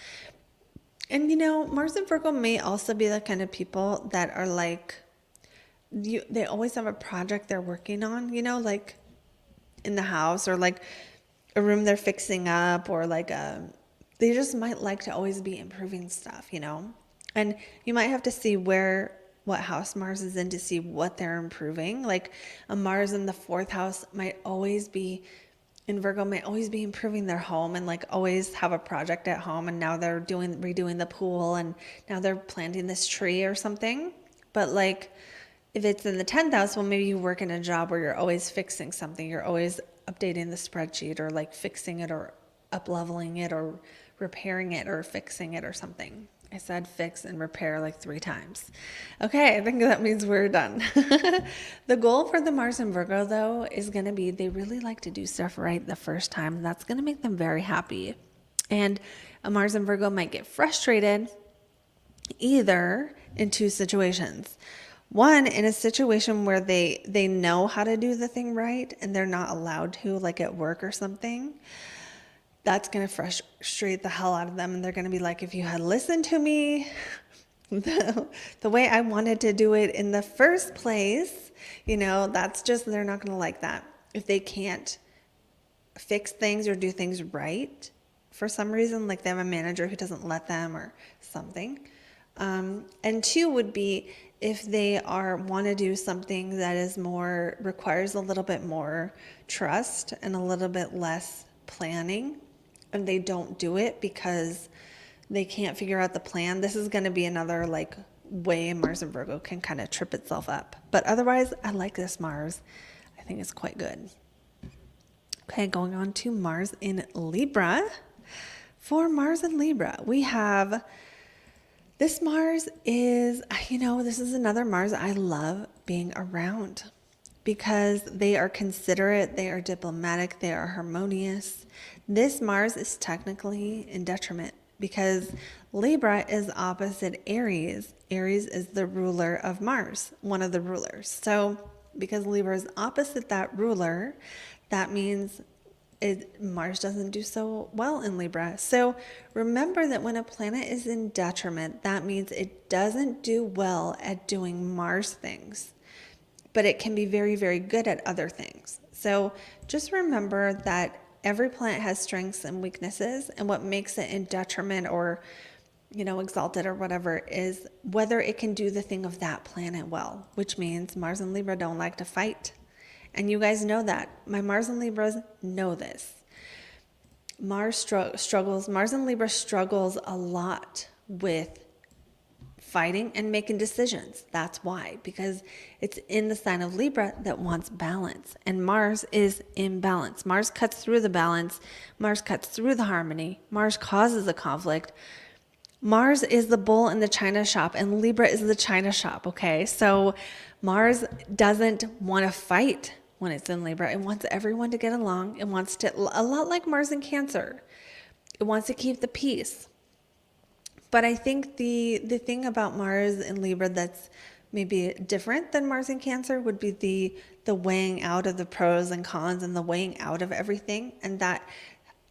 And Mars and Virgo may also be the kind of people that are like, they always have a project they're working on, like in the house or like a room they're fixing up, or like they just might like to always be improving stuff, and you might have to see what house Mars is in to see what they're improving. Like a Mars in the 4th house might always be in Virgo, might always be improving their home and like always have a project at home, and now they're redoing the pool, and now they're planting this tree or something. But like if it's in the 10th house, well, maybe you work in a job where you're always fixing something, you're always updating the spreadsheet or like fixing it or up-leveling it or repairing it or fixing it or something. I said fix and repair like 3 times. Okay, I think that means we're done. The goal for the Mars and Virgo, though, is going to be they really like to do stuff right the first time. That's going to make them very happy. And a Mars and Virgo might get frustrated either in 2 situations. One, in a situation where they know how to do the thing right and they're not allowed to, like at work or something. that's going to frustrate the hell out of them. And they're going to be like, if you had listened to me the way I wanted to do it in the first place, that's just, they're not going to like that. If they can't fix things or do things right for some reason, like they have a manager who doesn't let them or something. And 2 would be if they want to do something that is requires a little bit more trust and a little bit less planning, and they don't do it because they can't figure out the plan. This is going to be another way Mars and Virgo can kind of trip itself up. But otherwise, I like this Mars. I think it's quite good. Okay, going on to Mars in Libra. For Mars in Libra, we have this Mars is, this is another Mars I love being around because they are considerate, they are diplomatic, they are harmonious. This Mars is technically in detriment because Libra is opposite Aries. Aries is the ruler of Mars, one of the rulers. So because Libra is opposite that ruler, that means Mars doesn't do so well in Libra. So remember that when a planet is in detriment, that means it doesn't do well at doing Mars things, but it can be very, very good at other things. So just remember that every planet has strengths and weaknesses, and what makes it in detriment or, exalted or whatever is whether it can do the thing of that planet well, which means Mars and Libra don't like to fight. And you guys know that. My Mars and Libras know this. Mars and Libra struggles a lot with fighting and making decisions. That's why, because it's in the sign of Libra that wants balance. And Mars is imbalance. Mars cuts through the balance. Mars cuts through the harmony. Mars causes a conflict. Mars is the bull in the china shop and Libra is the china shop, okay? So Mars doesn't want to fight when it's in Libra. It wants everyone to get along. It wants to, a lot like Mars in Cancer. It wants to keep the peace. But I think the thing about Mars in Libra that's maybe different than Mars in Cancer would be the weighing out of the pros and cons and the weighing out of everything, and that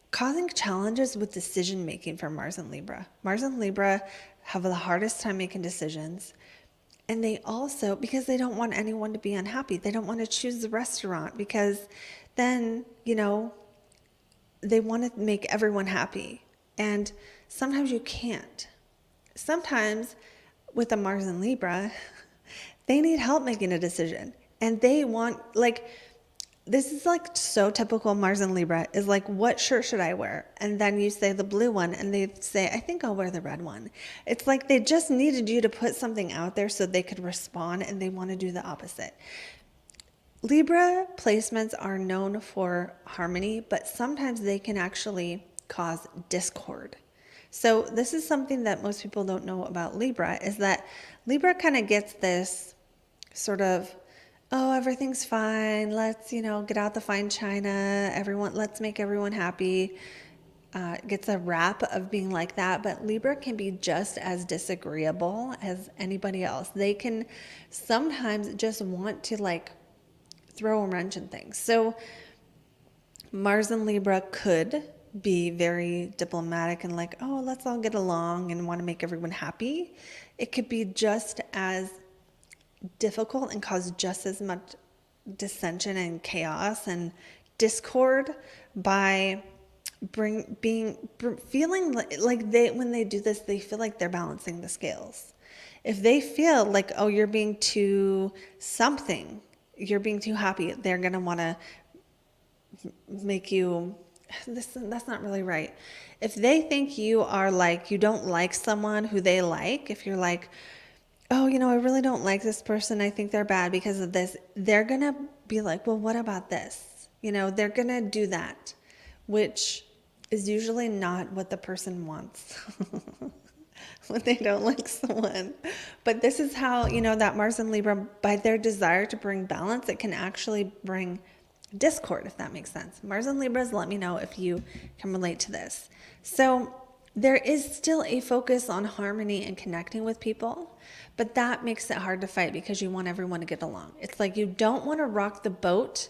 causing challenges with decision making for Mars and Libra. Mars and Libra have the hardest time making decisions. And they also, because they don't want anyone to be unhappy, they don't want to choose the restaurant because then, they want to make everyone happy. And sometimes you can't. Sometimes with a Mars and Libra, they need help making a decision. And they want, this is so typical Mars and Libra is what shirt should I wear? And then you say the blue one and they say, I think I'll wear the red one. It's like they just needed you to put something out there so they could respond, and they want to do the opposite. Libra placements are known for harmony, but sometimes they can actually cause discord. So this is something that most people don't know about Libra, is that Libra kind of gets this sort of, oh, everything's fine. Let's, get out the fine china. Let's make everyone happy. Gets a rap of being like that. But Libra can be just as disagreeable as anybody else. They can sometimes just want to throw a wrench in things. So Mars and Libra could be very diplomatic and oh, let's all get along and want to make everyone happy. It could be just as difficult and cause just as much dissension and chaos and discord by feeling like when they do this, they feel like they're balancing the scales. If they feel like, oh, you're being too something, you're being too happy, they're going to want to make you, that's not really right. If they think you are you don't like someone who they like, if you're oh, I really don't like this person, I think they're bad because of this, they're going to be well, what about this? They're going to do that, which is usually not what the person wants when they don't like someone. But this is how, that Mars and Libra, by their desire to bring balance, it can actually bring discord, if that makes sense. Mars and Libras, let me know if you can relate to this. So there is still a focus on harmony and connecting with people, but that makes it hard to fight because you want everyone to get along. It's you don't want to rock the boat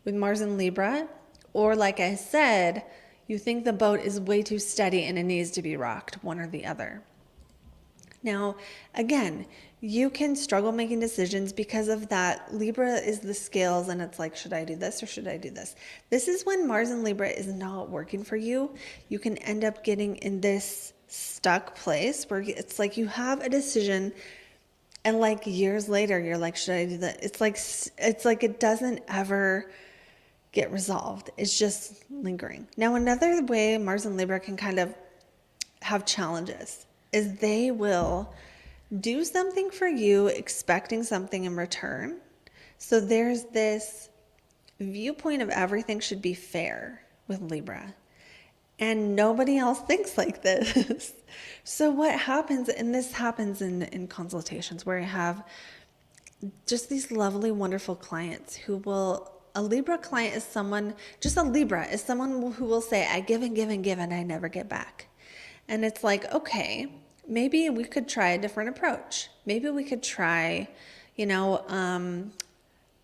with Mars and Libra, or like I said, You think the boat is way too steady and it needs to be rocked, one or the other. Now, again, you can struggle making decisions because of that. Libra is the scales, and it's like, should I do this or should I do this? This is when Mars in Libra is not working for you. You can end up getting in this stuck place where it's like you have a decision, and like years later, you're like, should I do that? It's like it doesn't ever get resolved. It's just lingering. Now, another way Mars in Libra can kind of have challenges is they will do something for you expecting something in return. So there's this viewpoint of everything should be fair with Libra, and nobody else thinks like this. So what happens, and this happens in consultations where I have just these lovely, wonderful clients who will, a Libra client is someone, just a Libra is someone who will say, I give and give and give and I never get back. And it's like, okay, maybe we could try a different approach. Maybe we could try,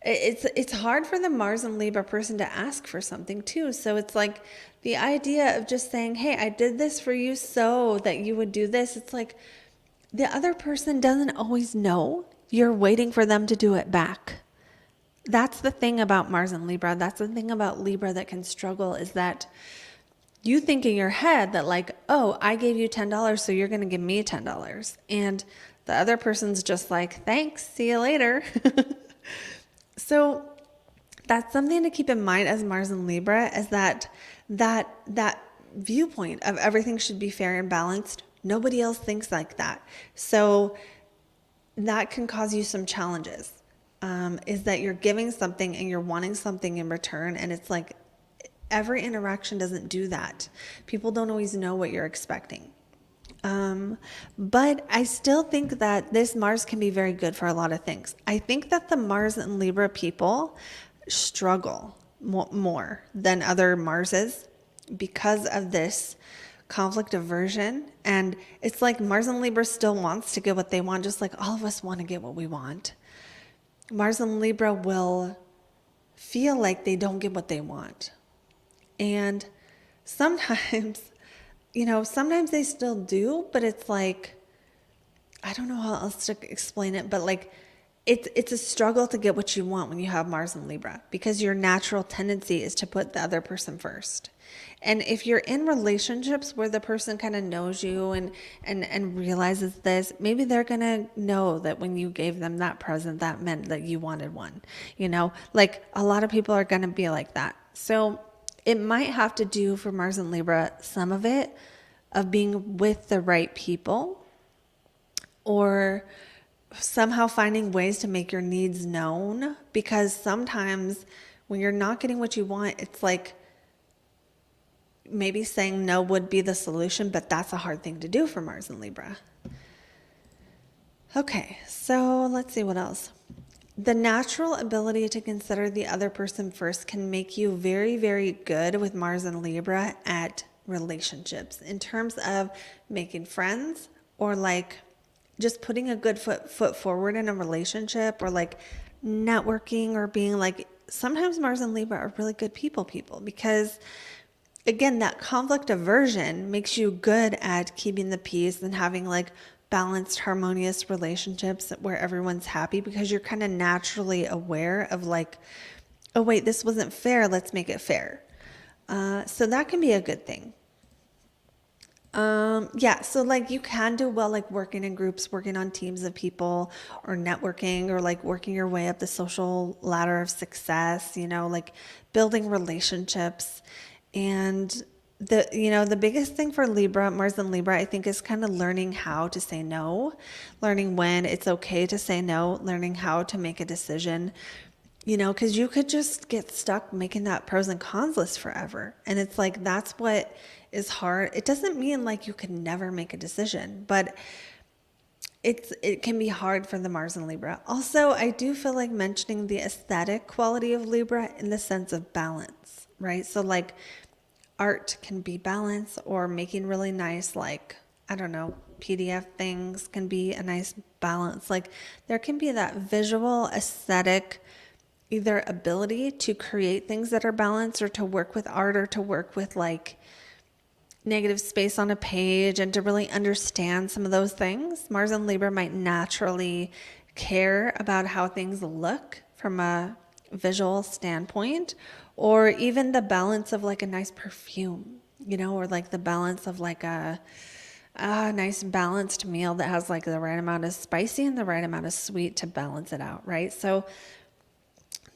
it's hard for the Mars and Libra person to ask for something too. So it's like the idea of just saying, hey, I did this for you so that you would do this. It's like the other person doesn't always know you're waiting for them to do it back. That's the thing about Mars and Libra. That's the thing about Libra that can struggle, is that you think in your head that like, oh, I gave you $10, so you're going to give me $10. And the other person's just like, thanks, see you later. So that's something to keep in mind as Mars and Libra, is that viewpoint of everything should be fair and balanced. Nobody else thinks like that. So that can cause you some challenges, is that you're giving something and you're wanting something in return. And it's like, every interaction doesn't do that. People don't always know what you're expecting. But I still think that this Mars can be very good for a lot of things. I think that the Mars and Libra people struggle more than other Marses because of this conflict aversion. And it's like Mars and Libra still wants to get what they want, just like all of us want to get what we want. Mars and Libra will feel like they don't get what they want. And sometimes, sometimes they still do, but it's like, I don't know how else to explain it, but like it's a struggle to get what you want when you have Mars and Libra, because your natural tendency is to put the other person first. And if you're in relationships where the person kind of knows you and realizes this, maybe they're going to know that when you gave them that present, that meant that you wanted one, like a lot of people are going to be like that. So it might have to do for Mars and Libra, some of it, of being with the right people, or somehow finding ways to make your needs known. Because sometimes when you're not getting what you want, it's like maybe saying no would be the solution, but that's a hard thing to do for Mars and Libra. Okay, so let's see what else. The natural ability to consider the other person first can make you very, very good with Mars and Libra at relationships, in terms of making friends, or like just putting a good foot forward in a relationship, or like networking, or being like, sometimes Mars and Libra are really good people, because again, that conflict aversion makes you good at keeping the peace and having like balanced, harmonious relationships where everyone's happy, because you're kind of naturally aware of like, oh wait, this wasn't fair, let's make it fair. So that can be a good thing. So like you can do well like working in groups, working on teams of people, or networking, or like working your way up the social ladder of success, like building relationships. And the biggest thing for Libra, Mars and Libra, I think, is kind of learning how to say no, learning when it's okay to say no, learning how to make a decision, because you could just get stuck making that pros and cons list forever. And it's like, that's what is hard. It doesn't mean like you can never make a decision, but it can be hard for the Mars and Libra. Also, I do feel like mentioning the aesthetic quality of Libra in the sense of balance, right? So like art can be balance, or making really nice, like, I don't know, PDF things can be a nice balance. Like there can be that visual aesthetic, either ability to create things that are balanced, or to work with art, or to work with like negative space on a page, and to really understand some of those things. Mars in Libra might naturally care about how things look from a visual standpoint, or even the balance of like a nice perfume, or like the balance of like a nice balanced meal that has like the right amount of spicy and the right amount of sweet to balance it out, right? So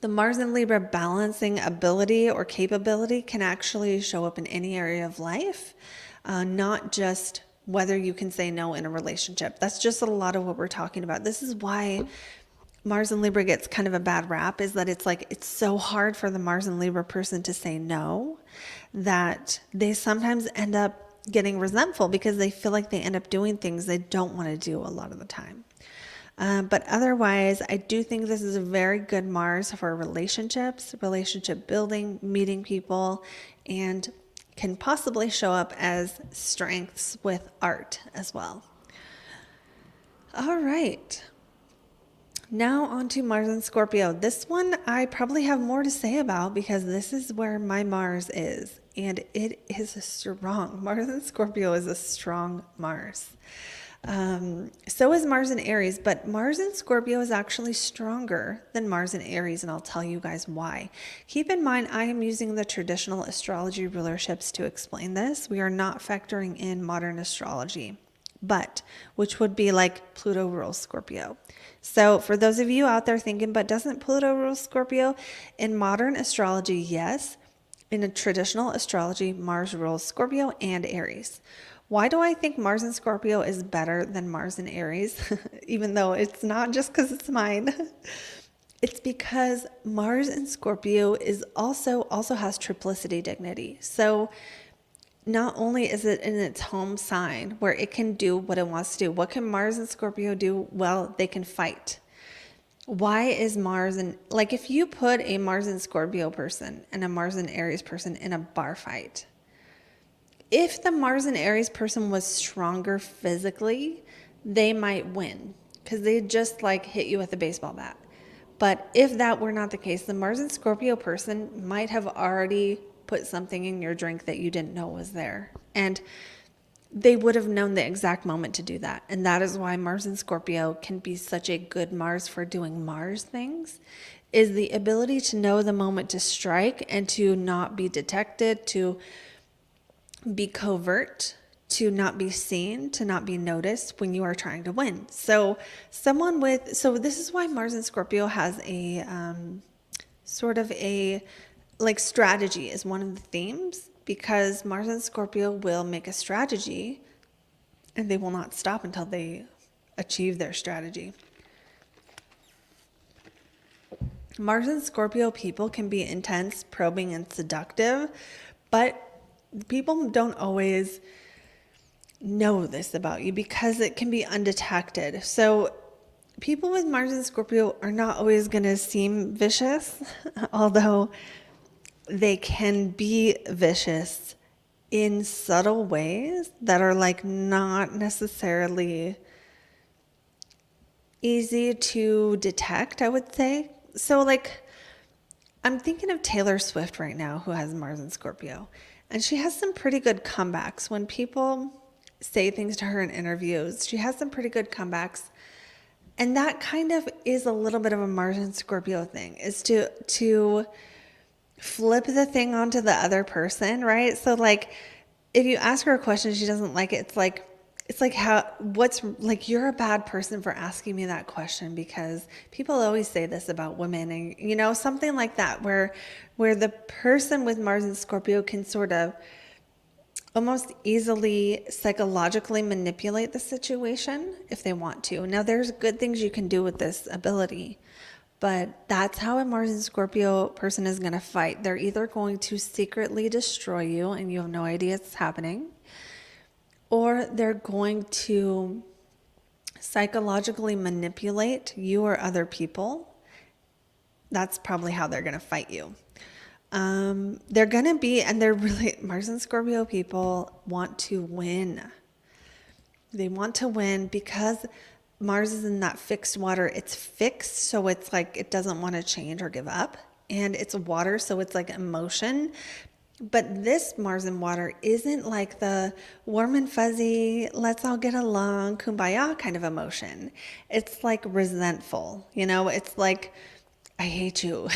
the Mars in Libra balancing ability or capability can actually show up in any area of life, not just whether you can say no in a relationship. That's just a lot of what we're talking about. This is why Mars in Libra gets kind of a bad rap, is that it's so hard for the Mars in Libra person to say no, that they sometimes end up getting resentful because they feel like they end up doing things they don't want to do a lot of the time. But otherwise, I do think this is a very good Mars for relationships, relationship building, meeting people, and can possibly show up as strengths with art as well. All right. Now on to Mars and Scorpio. This one I probably have more to say about because this is where my Mars is. And it is strong. Mars and Scorpio is a strong Mars. So is Mars in Aries, but Mars in Scorpio is actually stronger than Mars in Aries, and I'll tell you guys why. Keep in mind, I am using the traditional astrology rulerships to explain this. We are not factoring in modern astrology, which would be like Pluto rules Scorpio. So for those of you out there thinking, but doesn't Pluto rule Scorpio? In modern astrology, yes. In a traditional astrology, Mars rules Scorpio and Aries. Why do I think Mars in Scorpio is better than Mars in Aries? Even though it's not just because it's mine. It's because Mars in Scorpio is also has triplicity dignity. So not only is it in its home sign where it can do what it wants to do. What can Mars in Scorpio do? Well, they can fight. Why is Mars like if you put a Mars in Scorpio person and a Mars in Aries person in a bar fight, if the Mars and Aries person was stronger physically, they might win because they just like hit you with a baseball bat. But if that were not the case, the Mars and Scorpio person might have already put something in your drink that you didn't know was there. And they would have known the exact moment to do that. And that is why Mars and Scorpio can be such a good Mars for doing Mars things, is the ability to know the moment to strike and to not be detected, to be covert, to not be seen, to not be noticed when you are trying to win. So this is why Mars and Scorpio has a sort of a like strategy is one of the themes, because Mars and Scorpio will make a strategy and they will not stop until they achieve their strategy. Mars and Scorpio people can be intense, probing, and seductive, but people don't always know this about you because it can be undetected. So people with Mars and Scorpio are not always going to seem vicious, although they can be vicious in subtle ways that are like not necessarily easy to detect, I would say. So like I'm thinking of Taylor Swift right now, who has Mars and Scorpio. And she has some pretty good comebacks. When people say things to her in interviews, she has some pretty good comebacks. And that kind of is a little bit of a Mars and Scorpio thing, is to flip the thing onto the other person, right? So like if you ask her a question, she doesn't like it. It's like you're a bad person for asking me that question, because people always say this about women, and something like that, where the person with Mars and Scorpio can sort of almost easily psychologically manipulate the situation if they want to. Now there's good things you can do with this ability, but that's how a Mars and Scorpio person is going to fight. They're either going to secretly destroy you and you have no idea it's happening, or they're going to psychologically manipulate you or other people. That's probably how they're going to fight you. They're going to be, and they're really, Mars and Scorpio people want to win. They want to win because Mars is in that fixed water. It's fixed, so it's like it doesn't want to change or give up. And it's water, so it's like emotion. But this Mars in water isn't like the warm and fuzzy, let's all get along, kumbaya kind of emotion. It's like resentful, it's like, I hate you.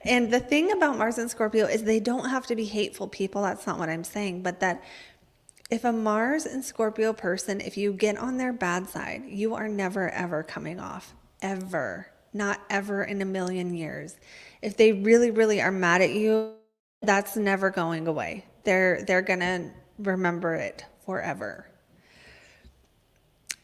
And the thing about Mars and Scorpio is they don't have to be hateful people. That's not what I'm saying. But that if a Mars and Scorpio person, if you get on their bad side, you are never, ever coming off. Ever. Not ever in a million years. If they really, really are mad at you, that's never going away. They're going to remember it forever.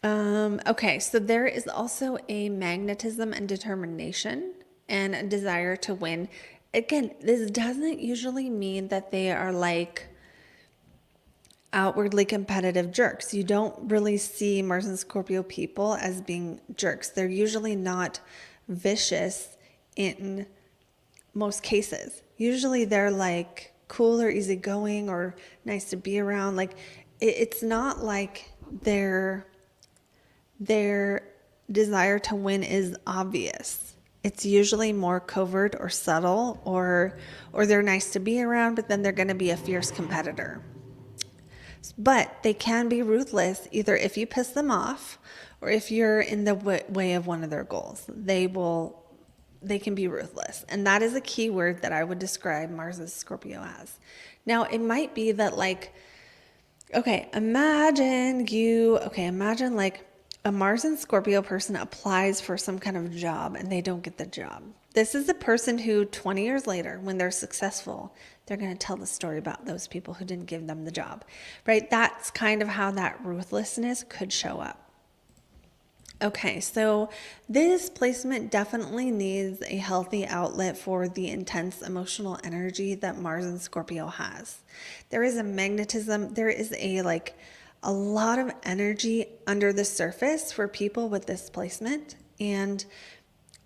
Okay, so there is also a magnetism and determination and a desire to win. Again, this doesn't usually mean that they are like outwardly competitive jerks. You don't really see Mars and Scorpio people as being jerks. They're usually not vicious in most cases. Usually they're like cool or easygoing or nice to be around. Like it's not like their desire to win is obvious. It's usually more covert or subtle, or they're nice to be around, but then they're going to be a fierce competitor. But they can be ruthless either if you piss them off or if you're in the way of one of their goals. They can be ruthless. And that is a key word that I would describe Mars as Scorpio as. Now, it might be that like, imagine like a Mars and Scorpio person applies for some kind of job and they don't get the job. This is the person who 20 years later, when they're successful, they're going to tell the story about those people who didn't give them the job, right? That's kind of how that ruthlessness could show up. Okay, so this placement definitely needs a healthy outlet for the intense emotional energy that Mars and Scorpio has. There is a magnetism, there is a lot of energy under the surface for people with this placement. And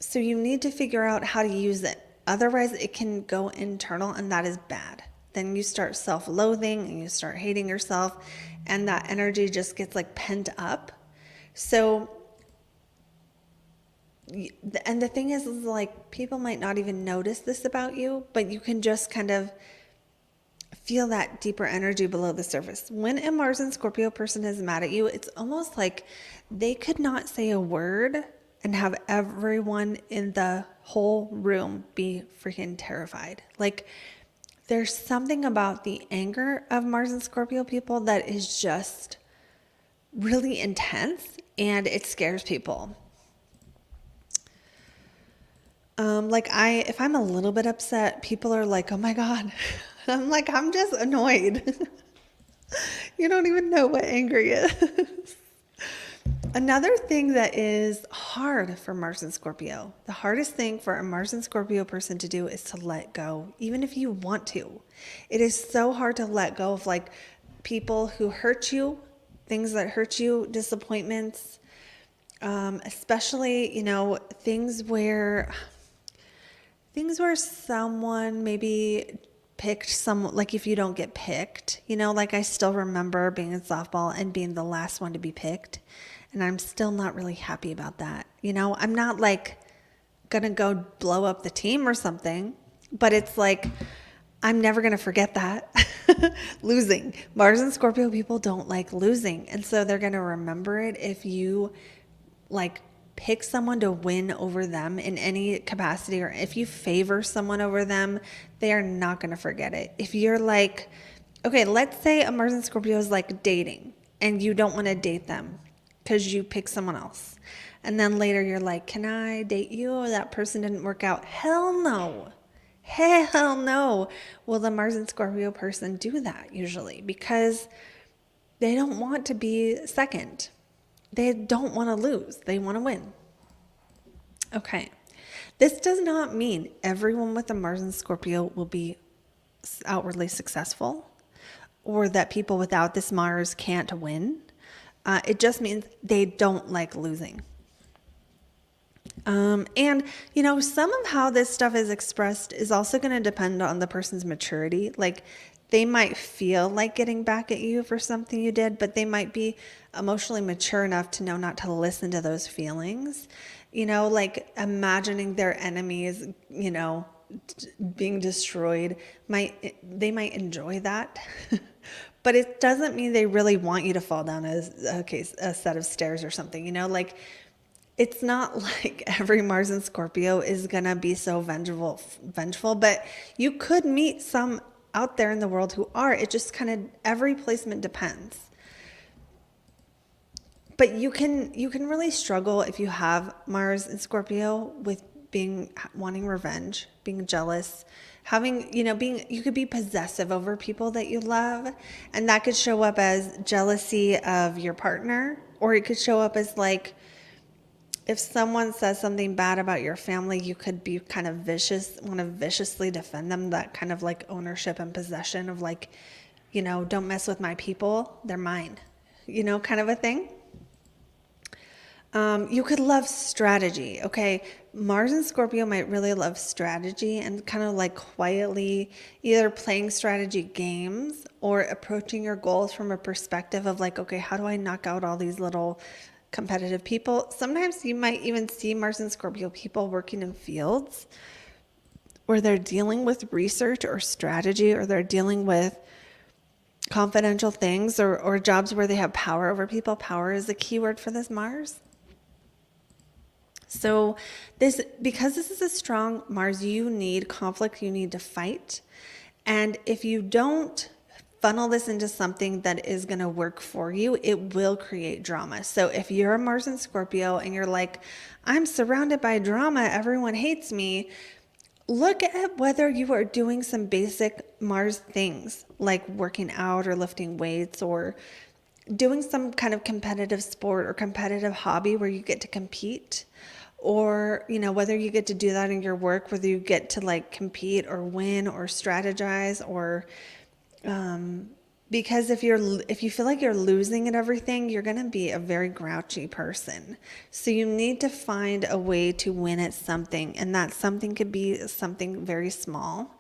so you need to figure out how to use it. Otherwise, it can go internal, and that is bad. Then you start self-loathing and you start hating yourself, and that energy just gets like pent up. So, and the thing is like people might not even notice this about you, but you can just kind of feel that deeper energy below the surface. When a Mars and Scorpio person is mad at you, it's almost like they could not say a word and have everyone in the whole room be freaking terrified. Like there's something about the anger of Mars and Scorpio people that is just really intense, and it scares people. If I'm a little bit upset, people are like, oh my God. I'm like, I'm just annoyed. You don't even know what angry is. Another thing that is hard for Mars and Scorpio, the hardest thing for a Mars and Scorpio person to do is to let go, even if you want to. It is so hard to let go of like people who hurt you, things that hurt you, disappointments, especially, things where someone maybe picked someone, like if you don't get picked, like I still remember being in softball and being the last one to be picked. And I'm still not really happy about that. I'm not like going to go blow up the team or something, but it's like, I'm never going to forget that. Losing. Mars and Scorpio people don't like losing. And so they're going to remember it if you like pick someone to win over them in any capacity, or if you favor someone over them, they are not going to forget it. If you're like, okay, let's say a Mars and Scorpio is like dating and you don't want to date them because you pick someone else. And then later you're like, can I date you? Or that person didn't work out. Hell no. Hell no. Will the Mars and Scorpio person do that usually? Because they don't want to be second. They don't want to lose. They want to win. Okay. This does not mean everyone with a Mars and Scorpio will be outwardly successful, or that people without this Mars can't win. It just means they don't like losing. And some of how this stuff is expressed is also going to depend on the person's maturity. Like they might feel like getting back at you for something you did, but they might be emotionally mature enough to know not to listen to those feelings. Like imagining their enemies, being destroyed, they might enjoy that. But it doesn't mean they really want you to fall down a set of stairs or something, like it's not like every Mars in Scorpio is going to be so vengeful, but you could meet some out there in the world who are. It just kind of, every placement depends. But you can really struggle if you have Mars in Scorpio with wanting revenge, being jealous, you could be possessive over people that you love. And that could show up as jealousy of your partner, or it could show up as like, if someone says something bad about your family, you could be kind of want to viciously defend them, that kind of like ownership and possession of like, don't mess with my people, they're mine, kind of a thing. You could love strategy. Okay. Mars and Scorpio might really love strategy and kind of like quietly either playing strategy games or approaching your goals from a perspective of like, okay, how do I knock out all these little competitive people? Sometimes you might even see Mars and Scorpio people working in fields where they're dealing with research or strategy, or they're dealing with confidential things, or jobs where they have power over people. Power is a key word for this Mars. So because this is a strong Mars, you need conflict, you need to fight. And if you don't funnel this into something that is going to work for you, it will create drama. So if you're a Mars in Scorpio and you're like, I'm surrounded by drama, everyone hates me, look at whether you are doing some basic Mars things like working out or lifting weights or doing some kind of competitive sport or competitive hobby where you get to compete, or, whether you get to do that in your work, whether you get to like compete or win or strategize, or, because if you feel like you're losing at everything, you're going to be a very grouchy person. So you need to find a way to win at something. And that something could be something very small.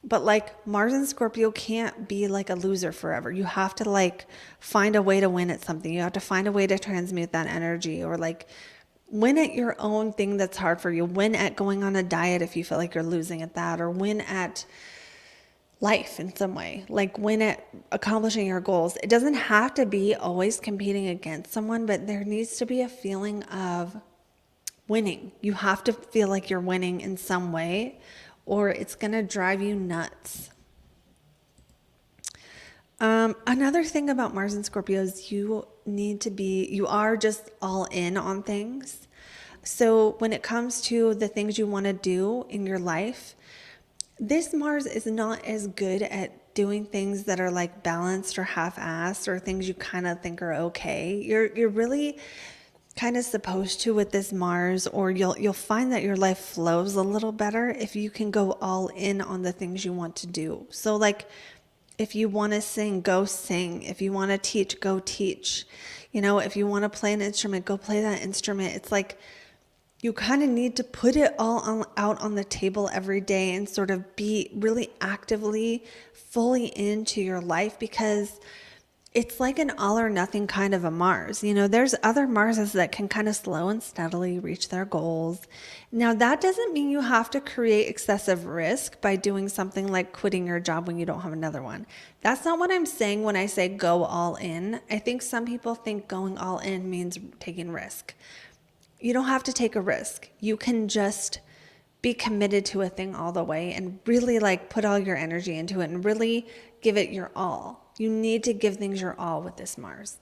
But like Mars and Scorpio can't be like a loser forever. You have to like find a way to win at something. You have to find a way to transmute that energy, or like win at your own thing that's hard for you. Win at going on a diet if you feel like you're losing at that, or win at life in some way, like win at accomplishing your goals. It doesn't have to be always competing against someone, but there needs to be a feeling of winning. You have to feel like you're winning in some way, or it's going to drive you nuts. Another thing about Mars and Scorpio is you are just all in on things. So when it comes to the things you want to do in your life, this Mars is not as good at doing things that are like balanced or half-assed, or things you kind of think are okay. You're really kind of supposed to with this Mars, or you'll find that your life flows a little better if you can go all in on the things you want to do. So like, if you want to sing, go sing. If you want to teach, go teach. If you want to play an instrument, go play that instrument. It's like you kind of need to put it all out on the table every day and sort of be really actively, fully into your life, because it's like an all or nothing kind of a Mars. There's other Marses that can kind of slow and steadily reach their goals. Now, that doesn't mean you have to create excessive risk by doing something like quitting your job when you don't have another one. That's not what I'm saying when I say go all in. I think some people think going all in means taking risk. You don't have to take a risk. You can just be committed to a thing all the way and really like put all your energy into it and really give it your all. You need to give things your all with this Mars.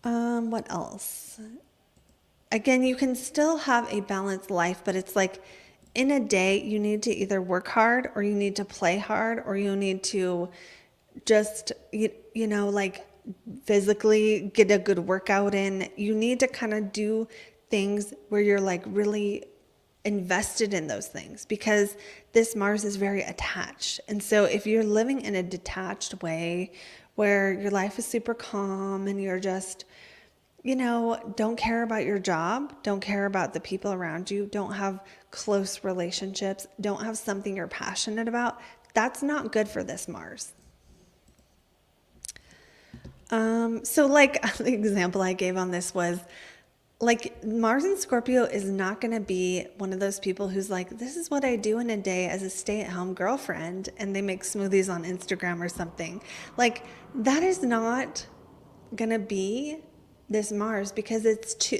What else? Again, you can still have a balanced life, but it's like in a day, you need to either work hard, or you need to play hard, or you need to just, like physically get a good workout in. You need to kind of do things where you're like really invested in those things, because this Mars is very attached. And so if you're living in a detached way where your life is super calm and you're just, don't care about your job, don't care about the people around you, don't have close relationships, don't have something you're passionate about, that's not good for this Mars. So like the example I gave on this was like Mars in Scorpio is not going to be one of those people who's like, this is what I do in a day as a stay-at-home girlfriend, and they make smoothies on Instagram or something. Like that is not going to be this Mars, because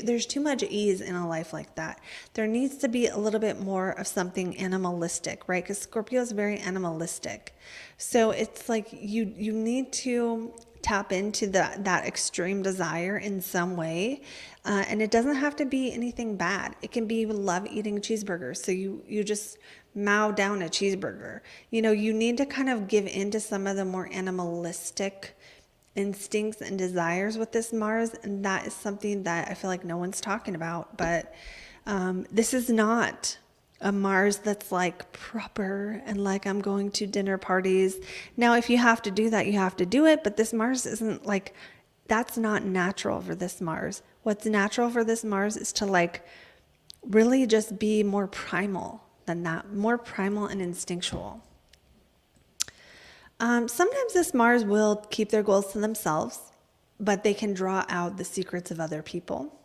there's too much ease in a life like that. There needs to be a little bit more of something animalistic, right? Because Scorpio is very animalistic. So it's like you need to tap into that extreme desire in some way. And it doesn't have to be anything bad. It can be love eating cheeseburgers. So you just mow down a cheeseburger. You know, you need to kind of give in to some of the more animalistic instincts and desires with this Mars, and that is something that I feel like no one's talking about. But this is not a Mars that's like proper and like I'm going to dinner parties. Now, if you have to do that, you have to do it, but this Mars isn't like, that's not natural for this Mars. What's natural for this Mars is to like really just be more primal than that, more primal and instinctual. Sometimes this Mars will keep their goals to themselves, but they can draw out the secrets of other people.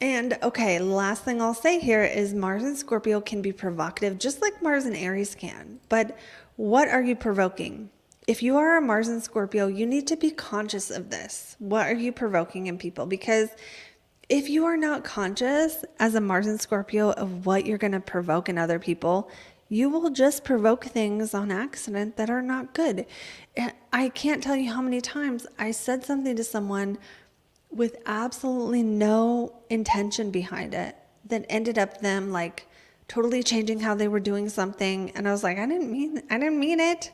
And okay, last thing I'll say here is Mars in Scorpio can be provocative, just like Mars in Aries can. But what are you provoking? If you are a Mars in Scorpio, you need to be conscious of this. What are you provoking in people? Because if you are not conscious as a Mars in Scorpio of what you're going to provoke in other people, you will just provoke things on accident that are not good. I can't tell you how many times I said something to someone with absolutely no intention behind it that ended up them like totally changing how they were doing something. And I was like, I didn't mean it.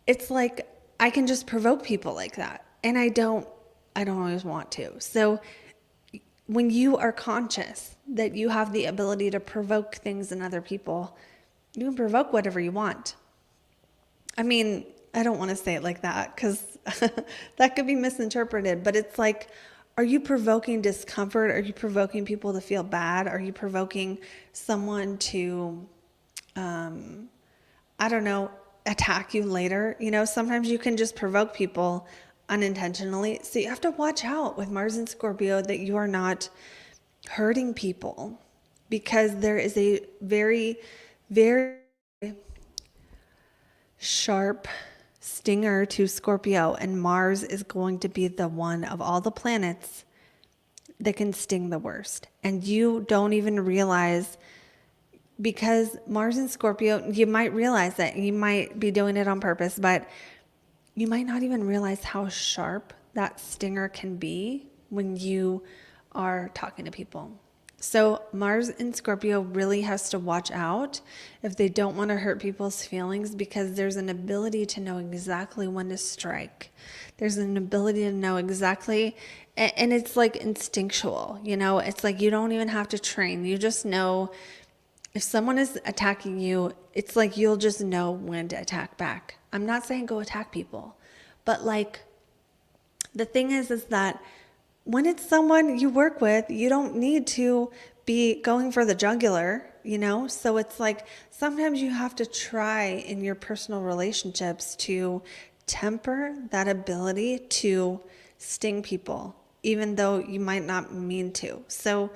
It's like, I can just provoke people like that. And I don't always want to. So when you are conscious that you have the ability to provoke things in other people, you can provoke whatever you want. I mean, I don't want to say it like that because that could be misinterpreted, but it's like, are you provoking discomfort? Are you provoking people to feel bad? Are you provoking someone to, attack you later? You know, sometimes you can just provoke people unintentionally. So you have to watch out with Mars and Scorpio that you are not hurting people, because there is a very, very sharp stinger to Scorpio, and Mars is going to be the one of all the planets that can sting the worst. And you don't even realize, because Mars in Scorpio, you might realize that you might be doing it on purpose, but you might not even realize how sharp that stinger can be when you are talking to people. So Mars in Scorpio really has to watch out if they don't want to hurt people's feelings, because there's an ability to know exactly when to strike. There's an ability to know exactly, and it's like instinctual, you know, it's like you don't even have to train. You just know if someone is attacking you, it's like you'll just know when to attack back. I'm not saying go attack people, but like the thing is that when it's someone you work with, you don't need to be going for the jugular, you know? So it's like sometimes you have to try in your personal relationships to temper that ability to sting people, even though you might not mean to. So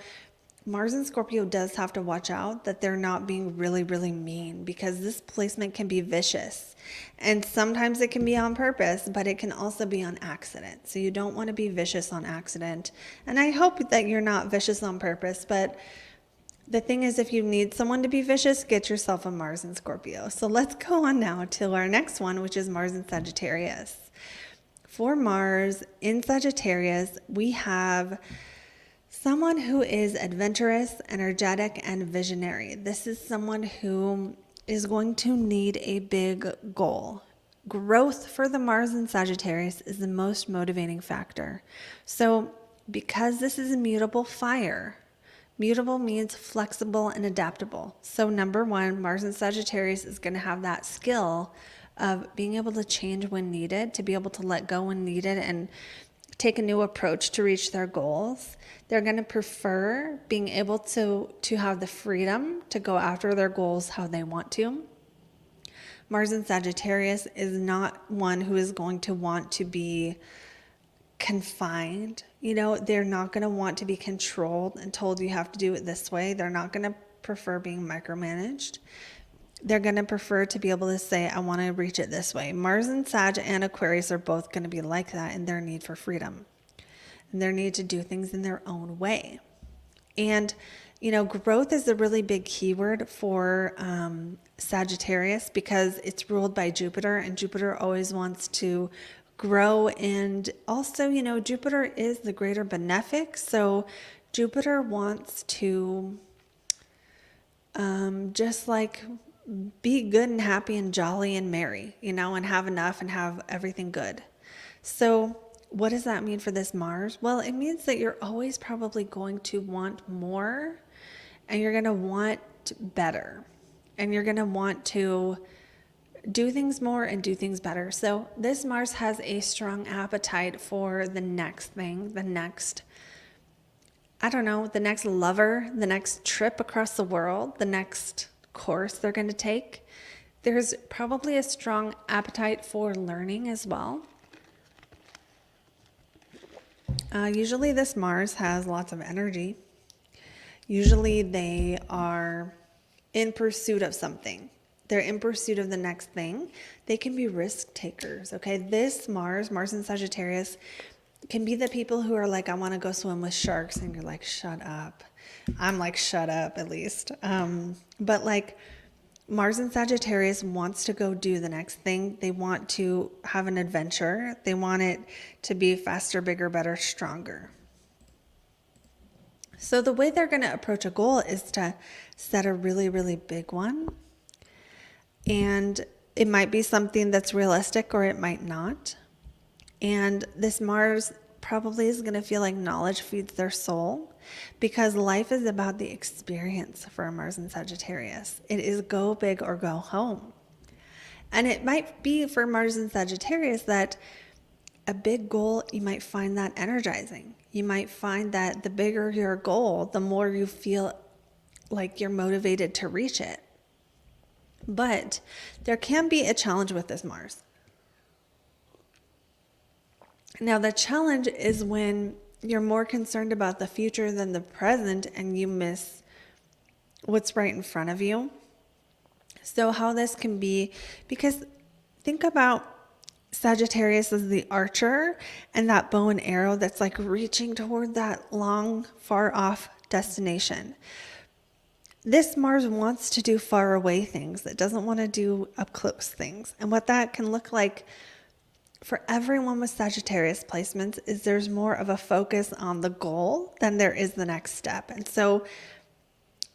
Mars and Scorpio does have to watch out that they're not being really, really mean, because this placement can be vicious. And sometimes it can be on purpose, but it can also be on accident. So you don't want to be vicious on accident. And I hope that you're not vicious on purpose, but the thing is, if you need someone to be vicious, get yourself a Mars in Scorpio. So let's go on now to our next one, which is Mars in Sagittarius. For Mars in Sagittarius, we have someone who is adventurous, energetic, and visionary. This is someone who is going to need a big goal. Growth for the Mars in Sagittarius is the most motivating factor. So because this is a mutable fire, mutable means flexible and adaptable. So number one, Mars in Sagittarius is going to have that skill of being able to change when needed, to be able to let go when needed, and take a new approach to reach their goals. They're going to prefer being able to have the freedom to go after their goals how they want to. Mars in Sagittarius is not one who is going to want to be confined. They're not going to want to be controlled and told you have to do it this way. They're not going to prefer being micromanaged. They're going to prefer to be able to say, I want to reach it this way. Mars and Sag and Aquarius are both going to be like that in their need for freedom and their need to do things in their own way. And, growth is a really big keyword for Sagittarius because it's ruled by Jupiter, and Jupiter always wants to grow. And also, Jupiter is the greater benefic. So Jupiter wants to just like be good and happy and jolly and merry, and have enough and have everything good. So what does that mean for this Mars? Well, it means that you're always probably going to want more, and you're going to want better, and you're going to want to do things more and do things better. So this Mars has a strong appetite for the next thing, the next lover, the next trip across the world, the next course they're going to take. There's probably a strong appetite for learning as well. Usually this Mars has lots of energy. Usually they are in pursuit of something. They're in pursuit of the next thing. They can be risk takers, okay? This Mars in Sagittarius, can be the people who are like, I want to go swim with sharks. And you're like, shut up. I'm like, shut up at least. But like Mars in Sagittarius wants to go do the next thing. They want to have an adventure. They want it to be faster, bigger, better, stronger. So the way they're going to approach a goal is to set a really, really big one. And it might be something that's realistic or it might not. And this Mars probably is going to feel like knowledge feeds their soul, because life is about the experience for Mars in Sagittarius. It is go big or go home. And it might be for Mars in Sagittarius that a big goal, you might find that energizing. You might find that the bigger your goal, the more you feel like you're motivated to reach it. But there can be a challenge with this Mars. Now, the challenge is when you're more concerned about the future than the present and you miss what's right in front of you. So how this can be, because think about Sagittarius as the archer and that bow and arrow that's like reaching toward that long, far off destination. This Mars wants to do far away things. It doesn't want to do up close things. And what that can look like for everyone with Sagittarius placements is there's more of a focus on the goal than there is the next step. And so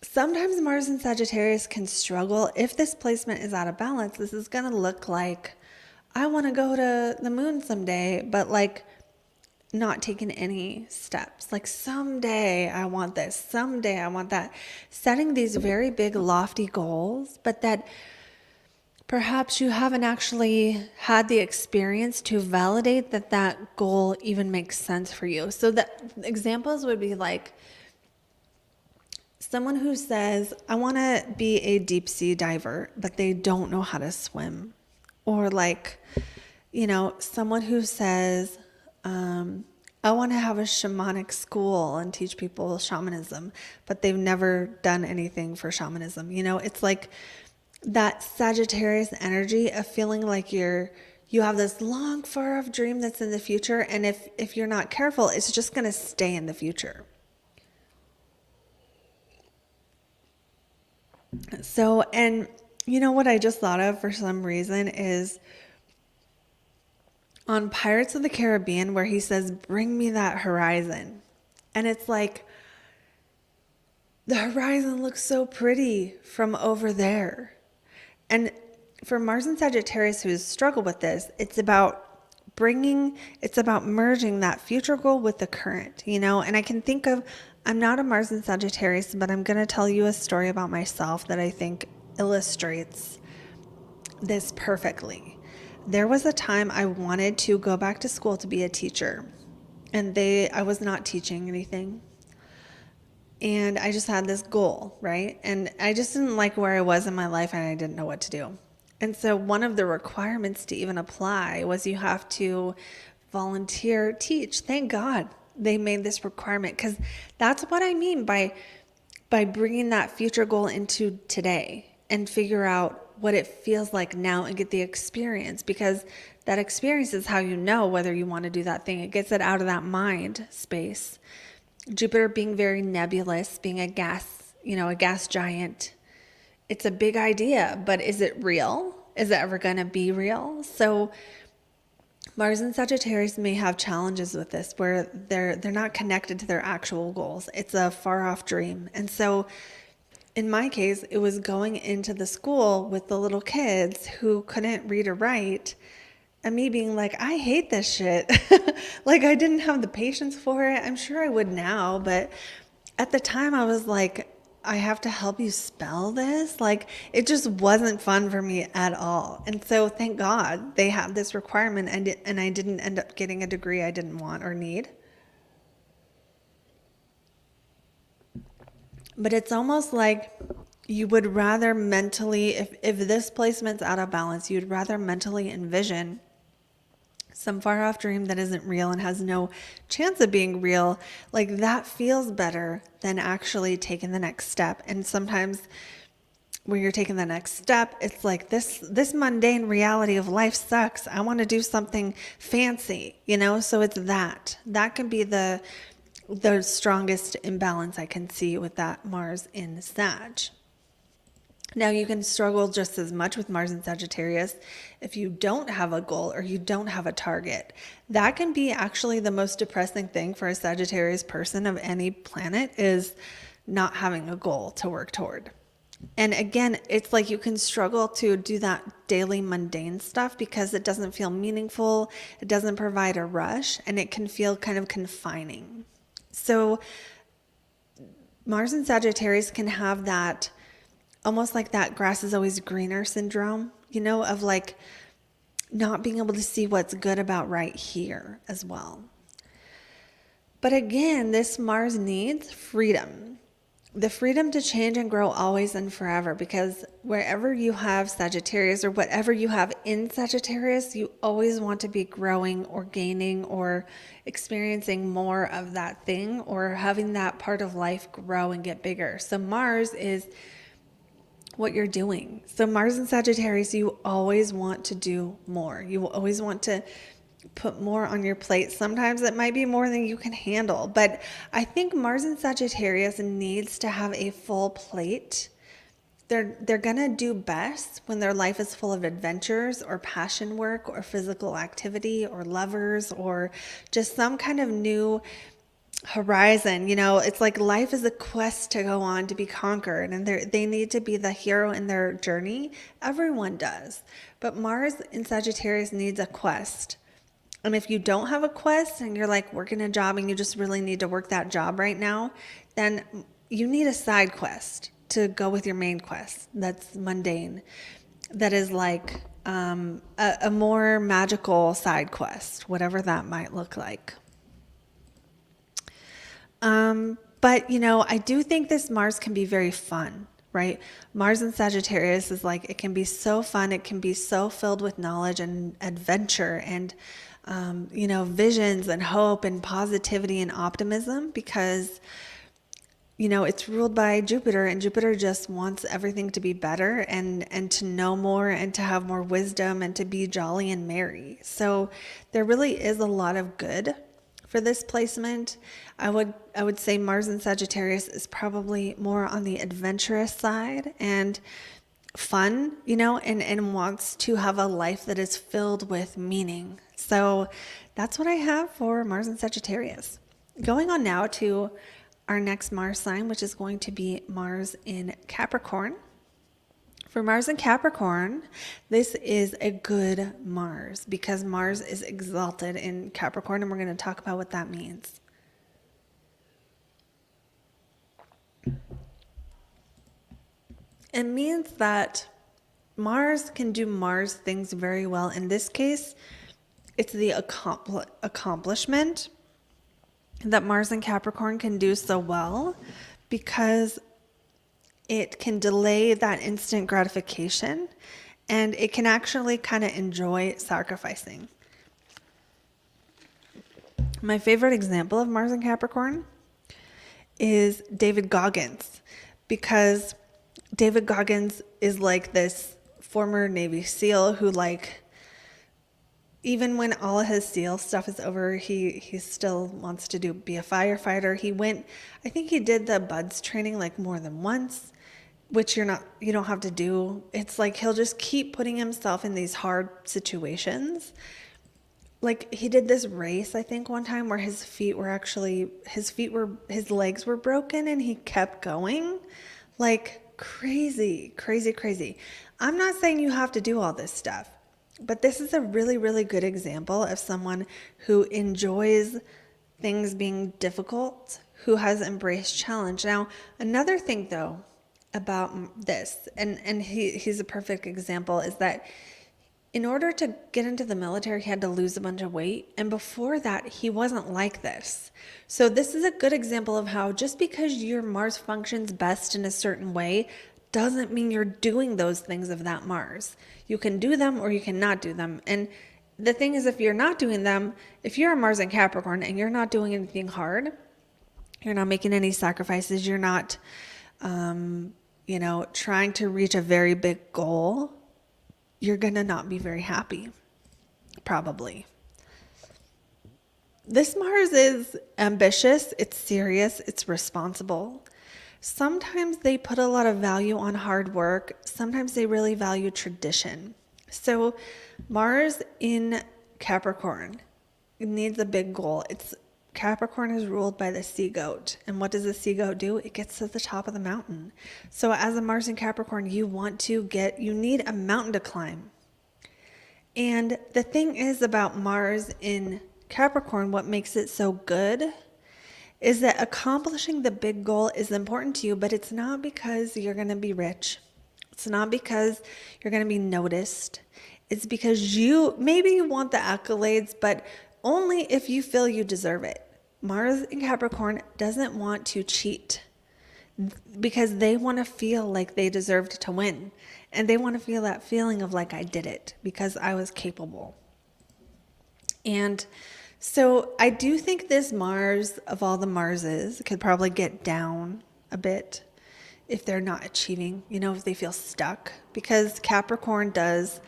sometimes Mars and Sagittarius can struggle. If this placement is out of balance, this is going to look like, I want to go to the moon someday, but like not taking any steps. Like someday I want this, someday I want that. Setting these very big lofty goals, but that perhaps you haven't actually had the experience to validate that that goal even makes sense for you. So the examples would be like someone who says, I want to be a deep sea diver, but they don't know how to swim. Or like, someone who says, I want to have a shamanic school and teach people shamanism, but they've never done anything for shamanism. It's like that Sagittarius energy of feeling like you have this long, far off dream that's in the future. And if you're not careful, it's just going to stay in the future. So, and what I just thought of for some reason is on Pirates of the Caribbean, where he says, bring me that horizon. And it's like, the horizon looks so pretty from over there. And for Mars and Sagittarius who struggle with this, it's about merging that future goal with the current, and I can think of, I'm not a Mars and Sagittarius, but I'm going to tell you a story about myself that I think illustrates this perfectly. There was a time I wanted to go back to school to be a teacher, and I was not teaching anything. And I just had this goal, right? And I just didn't like where I was in my life, and I didn't know what to do. And so one of the requirements to even apply was you have to volunteer teach. Thank God they made this requirement, because that's what I mean by bringing that future goal into today and figure out what it feels like now and get the experience, because that experience is how you know whether you want to do that thing. It gets it out of that mind space. Jupiter being very nebulous, being a gas giant. It's a big idea, but is it real? Is it ever going to be real? So Mars and Sagittarius may have challenges with this where they're not connected to their actual goals. It's a far off dream. And so in my case, it was going into the school with the little kids who couldn't read or write, and me being like, I hate this shit. Like, I didn't have the patience for it. I'm sure I would now, but at the time I was like, I have to help you spell this. Like, it just wasn't fun for me at all. And so thank God they had this requirement, and I didn't end up getting a degree I didn't want or need. But it's almost like you would rather mentally, if this placement's out of balance, you'd rather mentally envision some far off dream that isn't real and has no chance of being real. Like, that feels better than actually taking the next step. And sometimes when you're taking the next step, it's like this mundane reality of life sucks. I want to do something fancy, So it's that can be the strongest imbalance I can see with that Mars in Sag. Now, you can struggle just as much with Mars and Sagittarius if you don't have a goal or you don't have a target. That can be actually the most depressing thing for a Sagittarius person of any planet, is not having a goal to work toward. And again, it's like you can struggle to do that daily mundane stuff because it doesn't feel meaningful, it doesn't provide a rush, and it can feel kind of confining. So Mars and Sagittarius can have that, almost like that grass is always greener syndrome, of like not being able to see what's good about right here as well. But again, this Mars needs freedom. The freedom to change and grow always and forever, because wherever you have Sagittarius or whatever you have in Sagittarius, you always want to be growing or gaining or experiencing more of that thing or having that part of life grow and get bigger. So Mars is what you're doing. So Mars and Sagittarius, you always want to do more. You always want to put more on your plate. Sometimes it might be more than you can handle, but I think Mars and Sagittarius needs to have a full plate. They're going to do best when their life is full of adventures or passion work or physical activity or lovers or just some kind of new horizon. It's like life is a quest to go on, to be conquered, and they need to be the hero in their journey. Everyone does. But Mars in Sagittarius needs a quest. And if you don't have a quest and you're like working a job and you just really need to work that job right now, then you need a side quest to go with your main quest that's mundane, that is like a more magical side quest, whatever that might look like. But I do think this Mars can be very fun, right? Mars in Sagittarius is like, it can be so fun. It can be so filled with knowledge and adventure and, visions and hope and positivity and optimism, because, it's ruled by Jupiter, and Jupiter just wants everything to be better and to know more and to have more wisdom and to be jolly and merry. So there really is a lot of good for this placement. I would say Mars in Sagittarius is probably more on the adventurous side and fun, and wants to have a life that is filled with meaning. So that's what I have for Mars in Sagittarius. Going on now to our next Mars sign, which is going to be Mars in Capricorn. For Mars in Capricorn, this is a good Mars because Mars is exalted in Capricorn, and we're going to talk about what that means. It means that Mars can do Mars things very well. In this case, it's the accomplishment that Mars in Capricorn can do so well, because it can delay that instant gratification and it can actually kind of enjoy sacrificing. My favorite example of Mars in Capricorn is David Goggins, because David Goggins is like this former Navy SEAL who, like, even when all of his SEAL stuff is over, he still wants to be a firefighter. I think he did the BUDS training like more than once, which you don't have to do. It's like he'll just keep putting himself in these hard situations. Like, he did this race, I think, one time where his legs were broken and he kept going. Like, crazy, crazy, crazy. I'm not saying you have to do all this stuff, but this is a really, really good example of someone who enjoys things being difficult, who has embraced challenge. Now, another thing, though, about this, and he's a perfect example, is that in order to get into the military, he had to lose a bunch of weight. And before that, he wasn't like this. So this is a good example of how just because your Mars functions best in a certain way doesn't mean you're doing those things of that Mars. You can do them or you cannot do them. And the thing is, if you're not doing them, if you're a Mars in Capricorn and you're not doing anything hard, you're not making any sacrifices, you're not, trying to reach a very big goal, you're going to not be very happy, probably. This Mars is ambitious, it's serious, it's responsible. Sometimes they put a lot of value on hard work. Sometimes they really value tradition. So Mars in Capricorn needs a big goal. Capricorn is ruled by the sea goat. And what does the sea goat do? It gets to the top of the mountain. So as a Mars in Capricorn, you need a mountain to climb. And the thing is about Mars in Capricorn, what makes it so good is that accomplishing the big goal is important to you, but it's not because you're going to be rich. It's not because you're going to be noticed. It's because you want the accolades, but only if you feel you deserve it. Mars in Capricorn doesn't want to cheat because they want to feel like they deserved to win. And they want to feel that feeling of like, I did it because I was capable. And so I do think this Mars, of all the Marses, could probably get down a bit if they're not achieving, if they feel stuck, because Capricorn does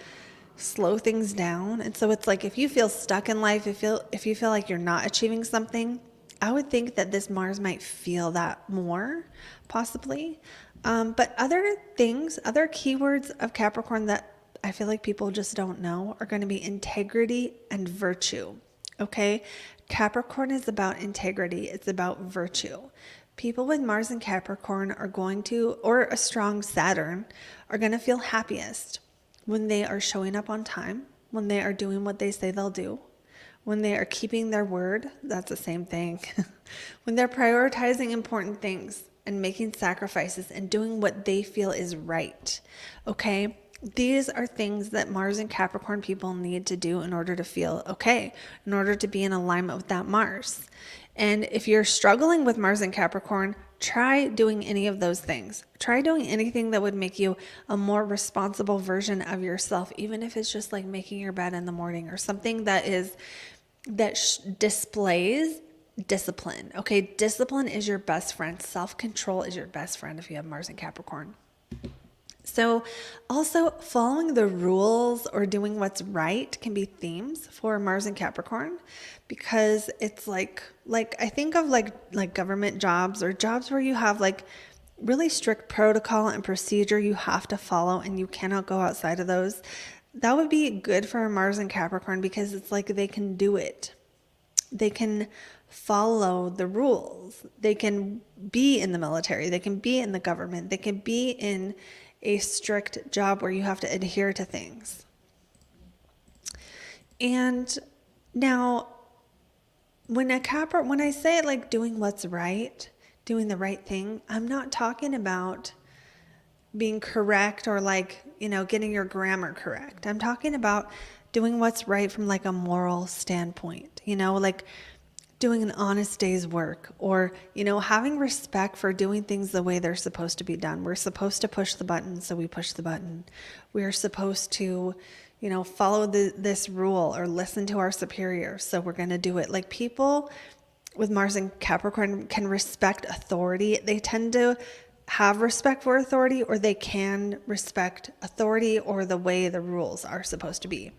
slow things down. And so it's like, if you feel stuck in life, if you feel like you're not achieving something, I would think that this Mars might feel that more, possibly. But other keywords of Capricorn that I feel like people just don't know are going to be integrity and virtue. Okay? Capricorn is about integrity. It's about virtue. People with Mars in Capricorn or a strong Saturn, are going to feel happiest when they are showing up on time, when they are doing what they say they'll do, when they are keeping their word. That's the same thing. When they're prioritizing important things and making sacrifices and doing what they feel is right. Okay? These are things that Mars and Capricorn people need to do in order to feel okay, in order to be in alignment with that Mars. And if you're struggling with Mars and Capricorn, try doing any of those things. Try doing anything that would make you a more responsible version of yourself, even if it's just like making your bed in the morning or something that displays discipline. Okay, discipline is your best friend. Self-control is your best friend if you have Mars and Capricorn. So also following the rules or doing what's right can be themes for Mars and Capricorn, because it's like I think of like government jobs or jobs where you have like really strict protocol and procedure you have to follow and you cannot go outside of those. That would be good for Mars and Capricorn because it's like they can do it. They can follow the rules. They can be in the military. They can be in the government. They can be in a strict job where you have to adhere to things. And now, when I say like doing what's right, doing the right thing, I'm not talking about being correct or getting your grammar correct. I'm talking about doing what's right from like a moral standpoint, like doing an honest day's work, or, having respect for doing things the way they're supposed to be done. We're supposed to push the button, so we push the button. We're supposed to, follow this rule or listen to our superior, so we're going to do it. Like, people with Mars and Capricorn can respect authority. They tend to have respect for authority, or they can respect authority or the way the rules are supposed to be.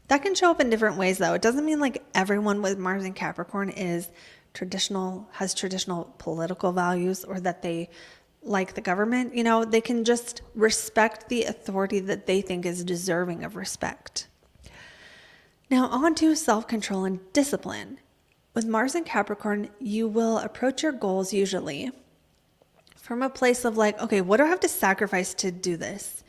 That can show up in different ways, though. It doesn't mean like everyone with Mars and Capricorn has traditional political values, or that they like the government. They can just respect the authority that they think is deserving of respect. Now, on to self-control and discipline. With Mars and Capricorn, you will approach your goals usually from a place of like, okay, what do I have to sacrifice to do this?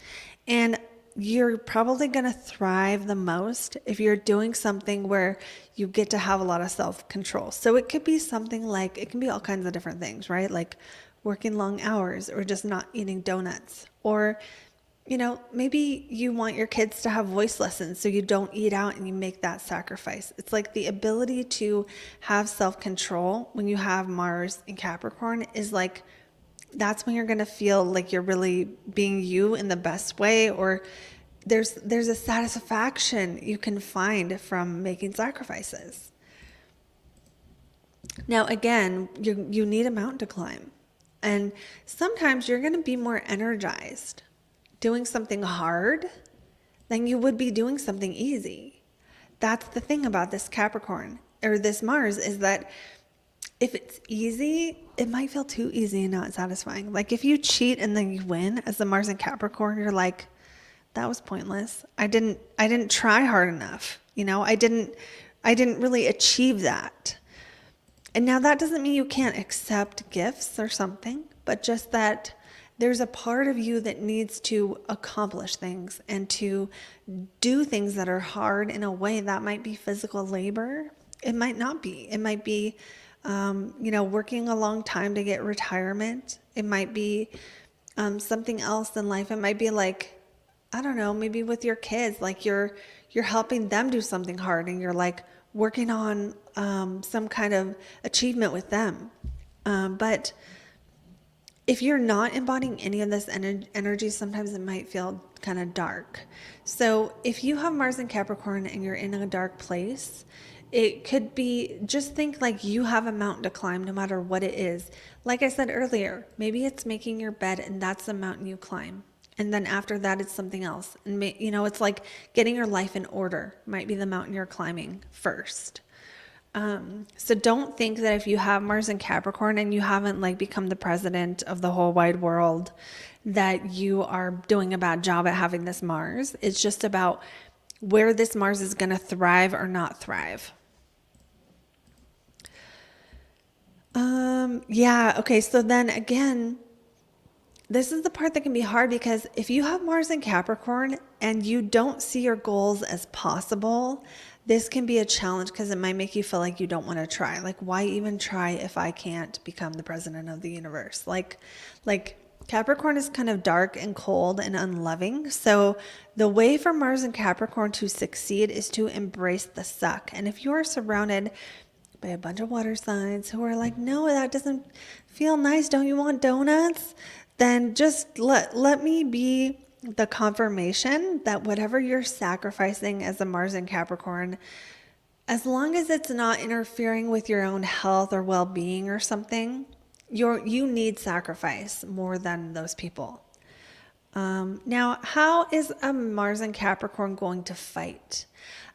And you're probably going to thrive the most if you're doing something where you get to have a lot of self-control. So it could be something like, it can be all kinds of different things, right? Like working long hours, or just not eating donuts, or, maybe you want your kids to have voice lessons, so you don't eat out and you make that sacrifice. It's like the ability to have self-control when you have Mars in Capricorn is like, that's when you're going to feel like you're really being you in the best way, or there's a satisfaction you can find from making sacrifices. Now, again, you need a mountain to climb, and sometimes you're going to be more energized doing something hard than you would be doing something easy. That's the thing about this Capricorn or this Mars, is that if it's easy, it might feel too easy and not satisfying. Like if you cheat and then you win as the Mars and Capricorn, you're like, that was pointless. I didn't try hard enough. I didn't really achieve that. And now that doesn't mean you can't accept gifts or something, but just that there's a part of you that needs to accomplish things and to do things that are hard in a way that might be physical labor. It might not be. It might be working a long time to get retirement. It might be something else in life. It might be like, I don't know, maybe with your kids, like you're helping them do something hard, and you're like working on some kind of achievement with them. But if you're not embodying any of this energy, sometimes it might feel kind of dark. So if you have Mars in Capricorn and you're in a dark place, it could be, just think like you have a mountain to climb no matter what it is. Like I said earlier, maybe it's making your bed and that's the mountain you climb. And then after that, it's something else. And it's like getting your life in order might be the mountain you're climbing first. So don't think that if you have Mars in Capricorn and you haven't like become the president of the whole wide world, that you are doing a bad job at having this Mars. It's just about where this Mars is going to thrive or not thrive. Okay. So then again, this is the part that can be hard, because if you have Mars in Capricorn and you don't see your goals as possible, this can be a challenge, because it might make you feel like you don't want to try. Like, why even try if I can't become the president of the universe? Like Capricorn is kind of dark and cold and unloving. So the way for Mars and Capricorn to succeed is to embrace the suck. And if you are surrounded by a bunch of water signs who are like, no, that doesn't feel nice, don't you want donuts? Then just let me be the confirmation that whatever you're sacrificing as a Mars in Capricorn, as long as it's not interfering with your own health or well-being or something, you need sacrifice more than those people. Now, how is a Mars in Capricorn going to fight?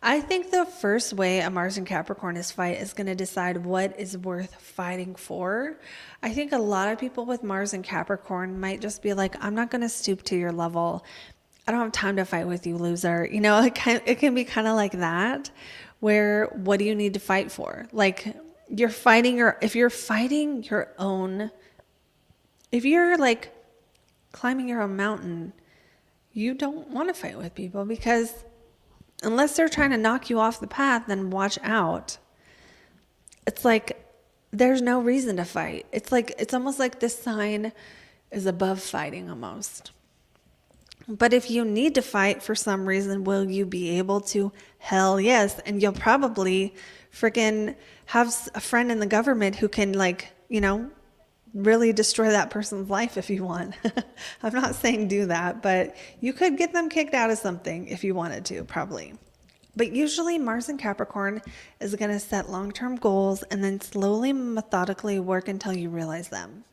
I think the first way a Mars in Capricorn is going to decide what is worth fighting for. I think a lot of people with Mars in Capricorn might just be like, I'm not going to stoop to your level. I don't have time to fight with you, loser. It can be kind of like that, where what do you need to fight for? Like if you're like climbing your own mountain, you don't want to fight with people, because unless they're trying to knock you off the path, then watch out. It's like there's no reason to fight. It's almost like this sign is above fighting almost. But if you need to fight for some reason, will you be able to? Hell yes. And you'll probably freaking have a friend in the government who can, like, really destroy that person's life if you want. I'm not saying do that, but you could get them kicked out of something if you wanted to, probably. But usually Mars in Capricorn is going to set long-term goals and then slowly, methodically work until you realize them.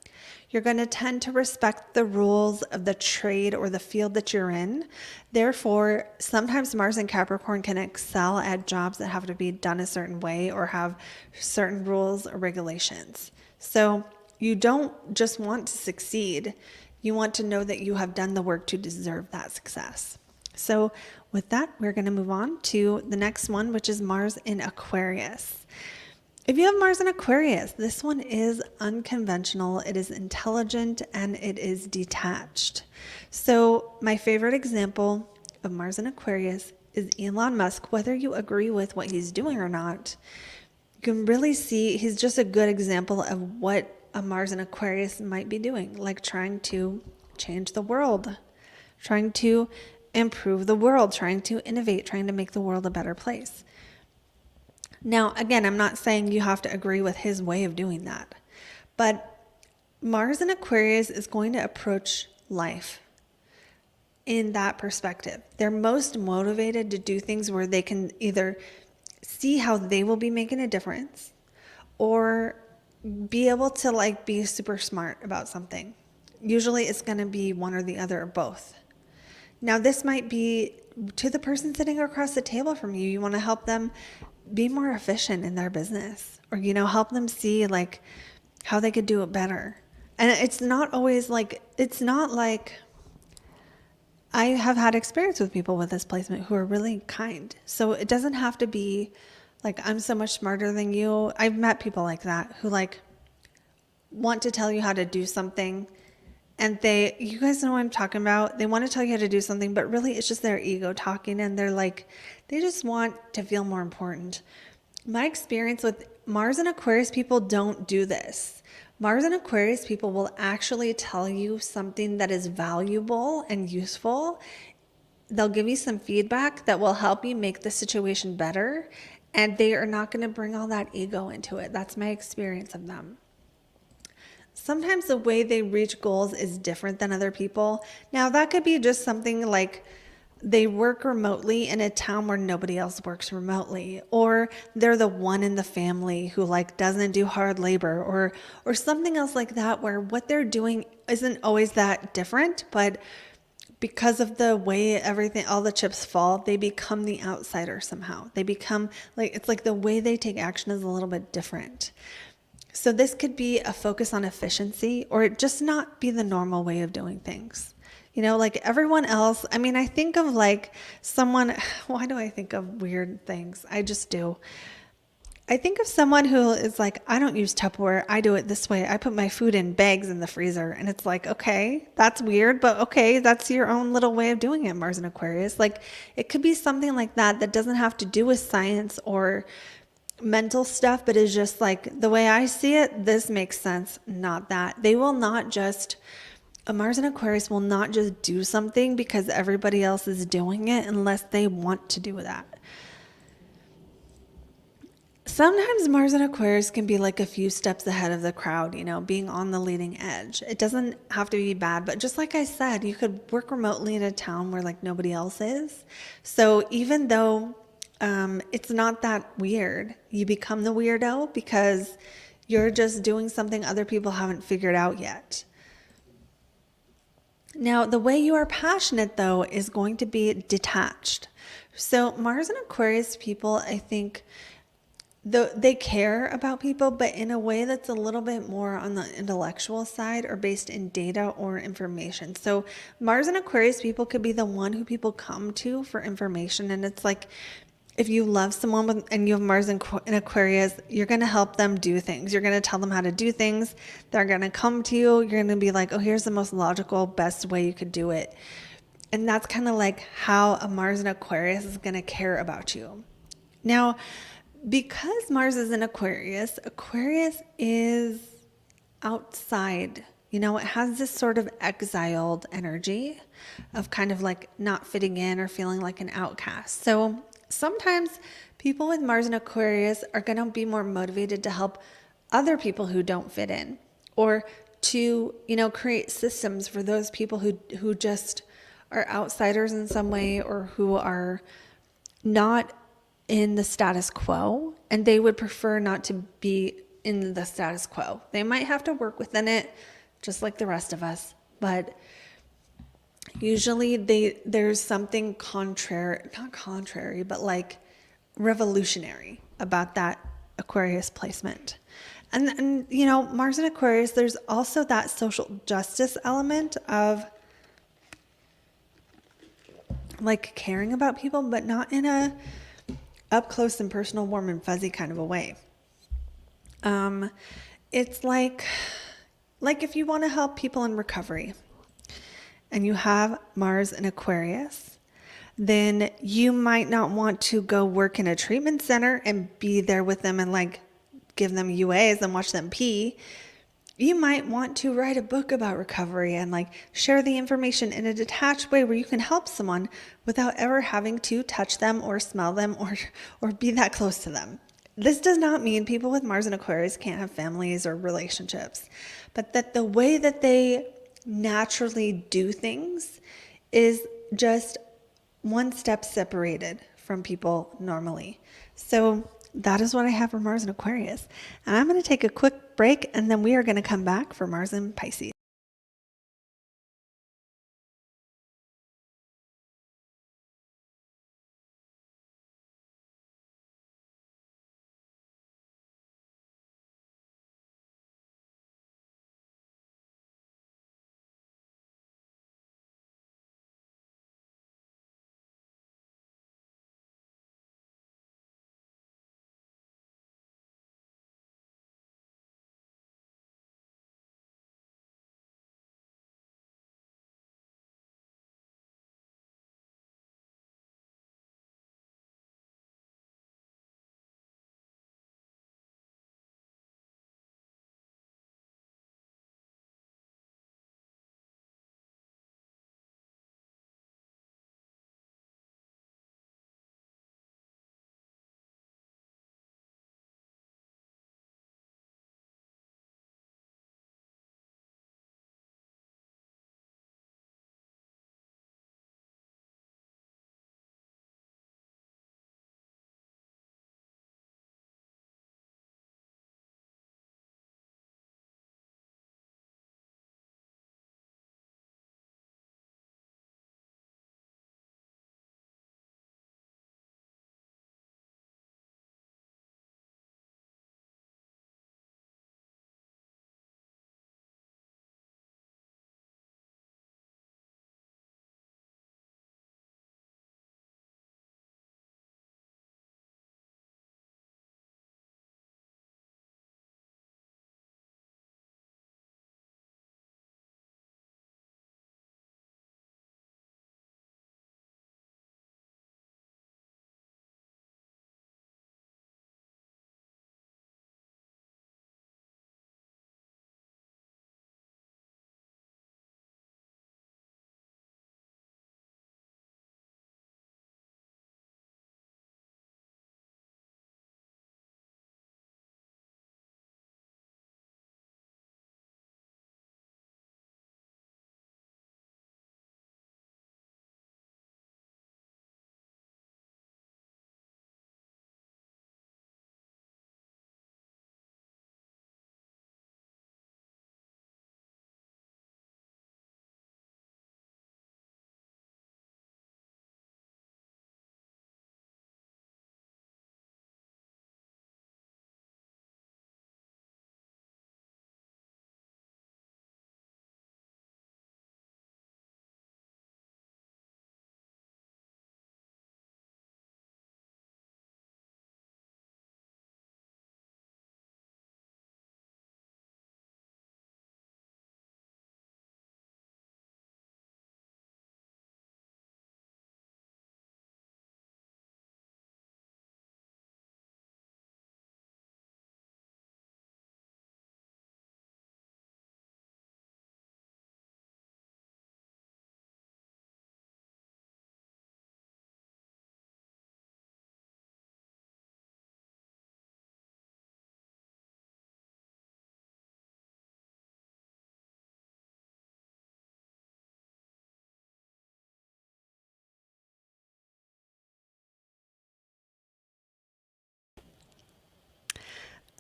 You're going to tend to respect the rules of the trade or the field that you're in. Therefore, sometimes Mars in Capricorn can excel at jobs that have to be done a certain way or have certain rules or regulations. So you don't just want to succeed. You want to know that you have done the work to deserve that success. So with that, we're going to move on to the next one, which is Mars in Aquarius. If you have Mars in Aquarius, this one is unconventional, it is intelligent, and it is detached. So my favorite example of Mars in Aquarius is Elon Musk. Whether you agree with what he's doing or not, you can really see he's just a good example of what a Mars in Aquarius might be doing, like trying to change the world, trying to improve the world, trying to innovate, trying to make the world a better place. Now, again, I'm not saying you have to agree with his way of doing that, but Mars in Aquarius is going to approach life in that perspective. They're most motivated to do things where they can either see how they will be making a difference or be able to be super smart about something. Usually it's going to be one or the other or both. Now, this might be to the person sitting across the table from you. You want to help them be more efficient in their business, or, help them see how they could do it better. And it's not always it's not like I have had experience with people with this placement who are really kind. So it doesn't have to be I'm so much smarter than you. I've met people like that who want to tell you how to do something. And you guys know what I'm talking about. They want to tell you how to do something, but really it's just their ego talking, and they just want to feel more important. My experience with Mars and Aquarius people don't do this. Mars and Aquarius people will actually tell you something that is valuable and useful. They'll give you some feedback that will help you make the situation better, and they are not going to bring all that ego into it. That's my experience of them. Sometimes the way they reach goals is different than other people. Now, that could be just something like they work remotely in a town where nobody else works remotely, or they're the one in the family who doesn't do hard labor, or something else like that, where what they're doing isn't always that different, but because of the way all the chips fall, they become the outsider somehow. They become it's the way they take action is a little bit different. So this could be a focus on efficiency, or just not be the normal way of doing things. Everyone else. I mean, I think of someone, why do I think of weird things? I just do. I think of someone who is I don't use Tupperware. I do it this way. I put my food in bags in the freezer, and it's okay, that's weird, but okay, that's your own little way of doing it, Mars and Aquarius. It could be something like that doesn't have to do with science or mental stuff, but is just the way I see it, this makes sense, not that. They will not just, a Mars and Aquarius will not just do something because everybody else is doing it unless they want to do that. Sometimes Mars and Aquarius can be a few steps ahead of the crowd, being on the leading edge. It doesn't have to be bad, but just like I said, you could work remotely in a town where nobody else is. So even though it's not that weird, you become the weirdo because you're just doing something other people haven't figured out yet. Now, the way you are passionate, though, is going to be detached. So Mars and Aquarius people, I think, they care about people, but in a way that's a little bit more on the intellectual side or based in data or information. So Mars and Aquarius people could be the one who people come to for information, and it's if you love someone and you have Mars in Aquarius, you're going to help them do things. You're going to tell them how to do things. They're going to come to you. You're going to be oh, here's the most logical, best way you could do it. And that's kind of how a Mars in Aquarius is going to care about you. Now, because Mars is in Aquarius, Aquarius is outside You know, it has this sort of exiled energy of kind of like not fitting in or feeling like an outcast. So sometimes people with Mars and Aquarius are going to be more motivated to help other people who don't fit in, or to, you know, create systems for those people who just are outsiders in some way, or who are not in the status quo, and they would prefer not to be in the status quo. They might have to work within it just like the rest of us, but usually there's something contrary, not contrary, but like revolutionary about that Aquarius placement. And you know, Mars and Aquarius, there's also that social justice element of like caring about people, but not in a up close and personal, warm and fuzzy kind of a way. It's like if you want to help people in recovery and you have Mars in Aquarius, then you might not want to go work in a treatment center and be there with them and like give them UAs and watch them pee. You might want to write a book about recovery and like share the information in a detached way where you can help someone without ever having to touch them or smell them or be that close to them. This does not mean people with Mars and Aquarius can't have families or relationships, but that the way that they naturally do things is just one step separated from people normally. So that is what I have for Mars and Aquarius. And I'm going to take a quick break, and then we are going to come back for Mars and Pisces.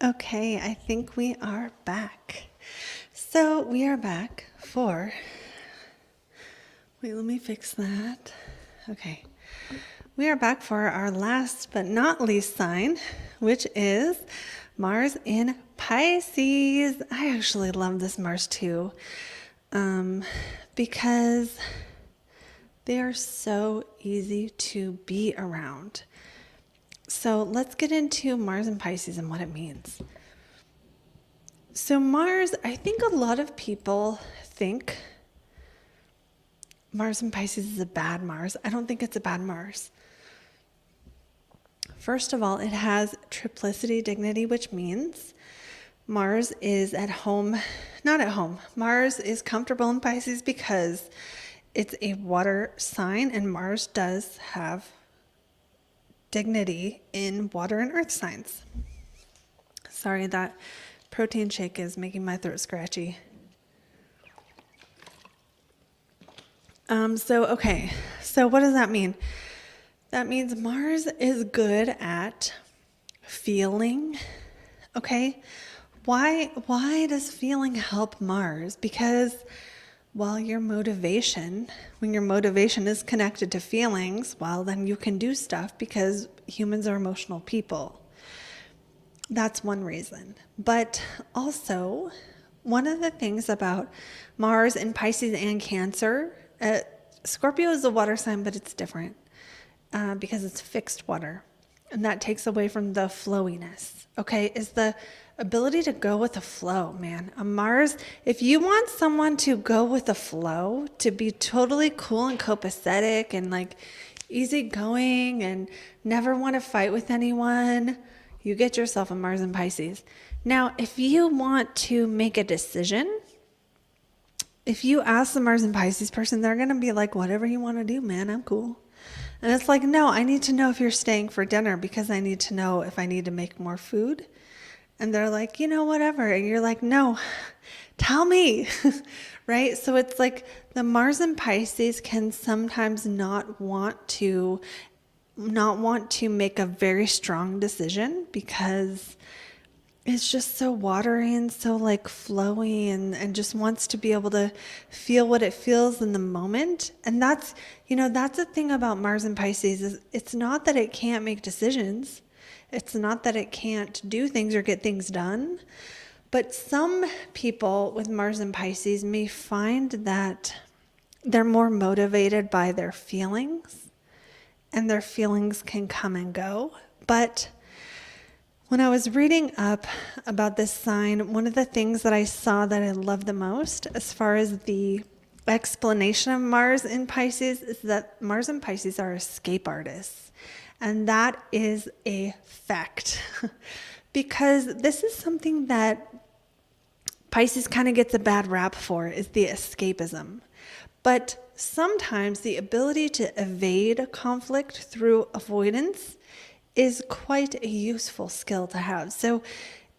Okay, I think we are back. So we are back for, wait, let me fix that. Okay. We are back for our last but not least sign, which is Mars in Pisces. I actually love this Mars too, because they are so easy to be around. So let's get into Mars and Pisces and what it means. So Mars, I think a lot of people think Mars and Pisces is a bad Mars. I don't think it's a bad Mars. First of all, it has triplicity dignity, which means Mars is at home, not at home. Mars is comfortable in Pisces because it's a water sign, and Mars does have dignity in water and earth signs. Sorry, that protein shake is making my throat scratchy. So what does that mean? That means Mars is good at feeling, okay? Why does feeling help Mars? Because when your motivation is connected to feelings, well, then you can do stuff because humans are emotional people. That's one reason. But also, one of the things about Mars in Pisces and Cancer, Scorpio is a water sign, but it's different because it's fixed water. And that takes away from the flowiness, okay? Is the ability to go with the flow, man. A Mars, if you want someone to go with the flow, to be totally cool and copacetic and like easygoing and never want to fight with anyone, you get yourself a Mars in Pisces. Now, if you want to make a decision, if you ask the Mars in Pisces person, they're going to be like, whatever you want to do, man, I'm cool. And it's like, no, I need to know if you're staying for dinner because I need to know if I need to make more food. And they're like, whatever. And you're like, no, tell me, right? So it's like the Mars in Pisces can sometimes not want to make a very strong decision because it's just so watery and so like flowy and just wants to be able to feel what it feels in the moment. And that's the thing about Mars and Pisces is it's not that it can't make decisions. It's not that it can't do things or get things done. But some people with Mars and Pisces may find that they're more motivated by their feelings, and their feelings can come and go. But when I was reading up about this sign, one of the things that I saw that I love the most as far as the explanation of Mars in Pisces is that Mars and Pisces are escape artists. And that is a fact because this is something that Pisces kind of gets a bad rap for, is the escapism. But sometimes the ability to evade conflict through avoidance is quite a useful skill to have. So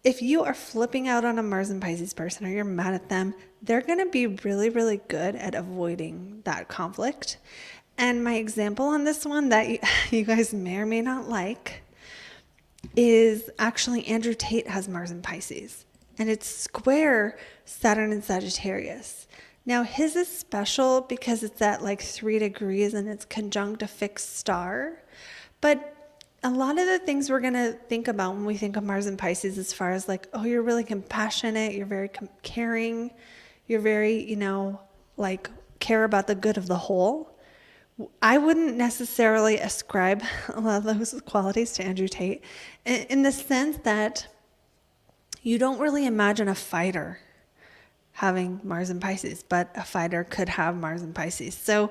if you are flipping out on a Mars and Pisces person or you're mad at them, they're going to be really, really good at avoiding that conflict. And my example on this one that you guys may or may not like is actually Andrew Tate has Mars in Pisces. And it's square Saturn and Sagittarius. Now his is special because it's at like 3 degrees and it's conjunct a fixed star. But a lot of the things we're going to think about when we think of Mars and Pisces as far as like, oh, you're really compassionate, you're very caring, you're very, like care about the good of the whole. I wouldn't necessarily ascribe a lot of those qualities to Andrew Tate in the sense that you don't really imagine a fighter having Mars and Pisces, but a fighter could have Mars and Pisces. So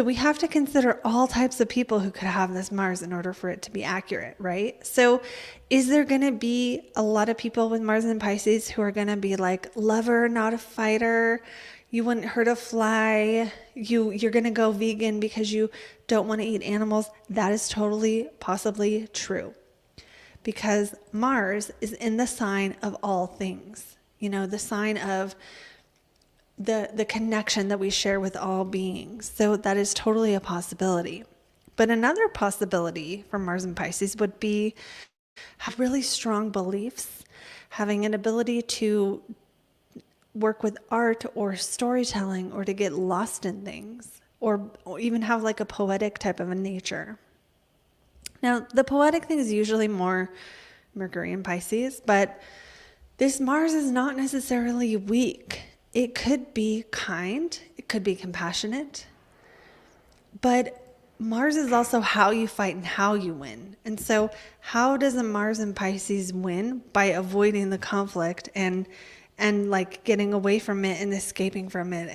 we have to consider all types of people who could have this Mars in order for it to be accurate, right? So is there going to be a lot of people with Mars and Pisces who are going to be like lover, not a fighter? You wouldn't hurt a fly. You're going to go vegan because you don't want to eat animals. That is totally possibly true because Mars is in the sign of all things, the sign of the connection that we share with all beings. So that is totally a possibility. But another possibility for Mars and Pisces would be have really strong beliefs, having an ability to work with art or storytelling, or to get lost in things, or even have like a poetic type of a nature. Now, the poetic thing is usually more Mercury and Pisces, but this Mars is not necessarily weak. It could be kind, it could be compassionate, but Mars is also how you fight and how you win. And so how does a Mars in Pisces win? By avoiding the conflict and like getting away from it and escaping from it.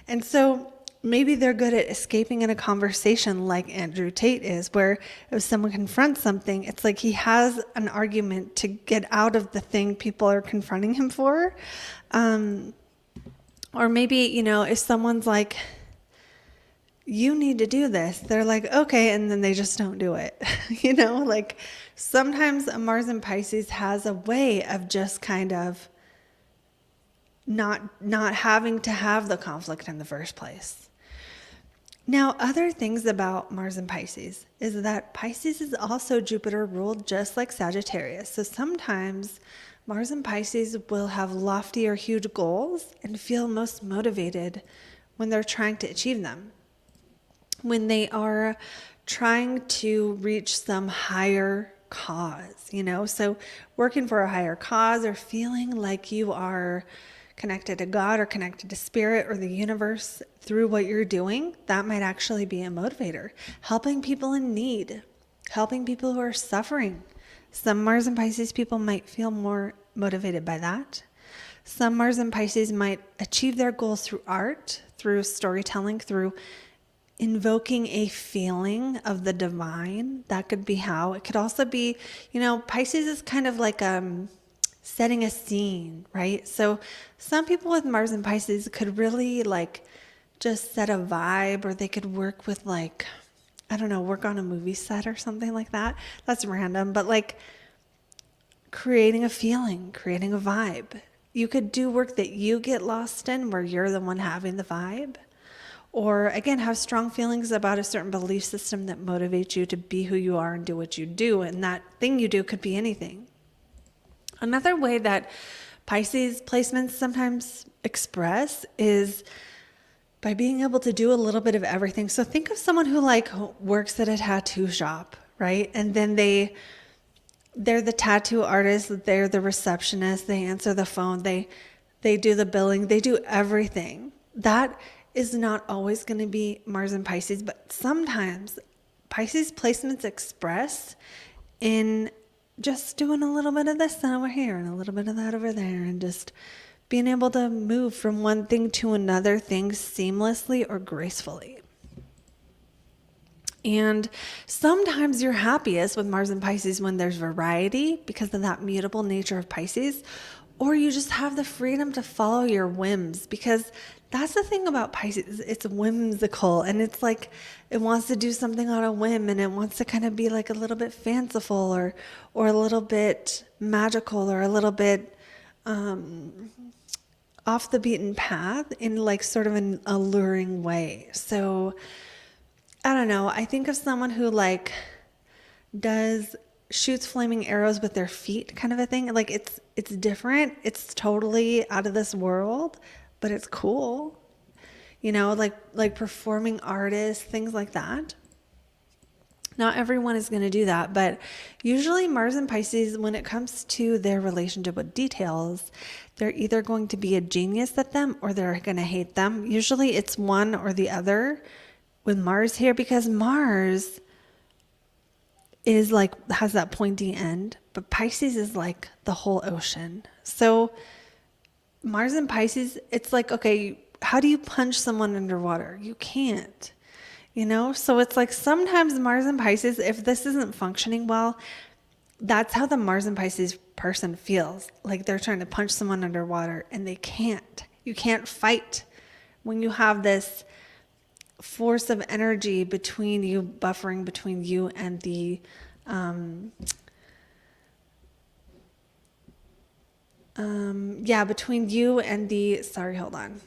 And so maybe they're good at escaping in a conversation like Andrew Tate is, where if someone confronts something, it's like he has an argument to get out of the thing people are confronting him for. Or maybe, if someone's like, you need to do this, they're like, okay, and then they just don't do it. Like sometimes a Mars in Pisces has a way of just kind of not having to have the conflict in the first place. Now, other things about Mars in Pisces is that Pisces is also Jupiter ruled, just like Sagittarius. So sometimes Mars in Pisces will have lofty or huge goals and feel most motivated when they're trying to achieve them, when they are trying to reach some higher cause, so working for a higher cause, or feeling like you are connected to God or connected to spirit or the universe through what you're doing. That might actually be a motivator. Helping people in need, helping people who are suffering. Some Mars and Pisces people might feel more motivated by that. Some Mars and Pisces might achieve their goals through art, through storytelling, through invoking a feeling of the divine. That could be how. It could also be, Pisces is kind of like setting a scene, right? So some people with Mars and Pisces could really like just set a vibe, or they could work with like, I don't know, work on a movie set or something like that. That's random, but like creating a feeling, creating a vibe. You could do work that you get lost in, where you're the one having the vibe. Or again, have strong feelings about a certain belief system that motivates you to be who you are and do what you do. And that thing you do could be anything. Another way that Pisces placements sometimes express is by being able to do a little bit of everything. So think of someone who like works at a tattoo shop, right? And then they're the tattoo artist, they're the receptionist, they answer the phone, they do the billing, they do everything. That is not always going to be Mars and Pisces, but sometimes Pisces placements express in just doing a little bit of this over here and a little bit of that over there, and just being able to move from one thing to another thing seamlessly or gracefully. And sometimes you're happiest with Mars and Pisces when there's variety because of that mutable nature of Pisces, or you just have the freedom to follow your whims, because that's the thing about Pisces. It's whimsical, and it's like it wants to do something on a whim, and it wants to kind of be like a little bit fanciful, or a little bit magical, or a little bit off the beaten path in like sort of an alluring way. So I don't know. I think of someone who like shoots flaming arrows with their feet, kind of a thing. Like it's different. It's totally out of this world, but it's cool. Like performing artists, things like that. Not everyone is going to do that, but usually Mars and Pisces, when it comes to their relationship with details, they're either going to be a genius at them or they're going to hate them. Usually it's one or the other with Mars here, because Mars is like, has that pointy end, but Pisces is like the whole ocean. So Mars and Pisces, it's like, okay, how do you punch someone underwater? You can't, So it's like sometimes Mars and Pisces, if this isn't functioning well, that's how the Mars and Pisces person feels. Like they're trying to punch someone underwater and they can't. You can't fight when you have this force of energy between you, buffering between you and the between you and the, sorry, hold on.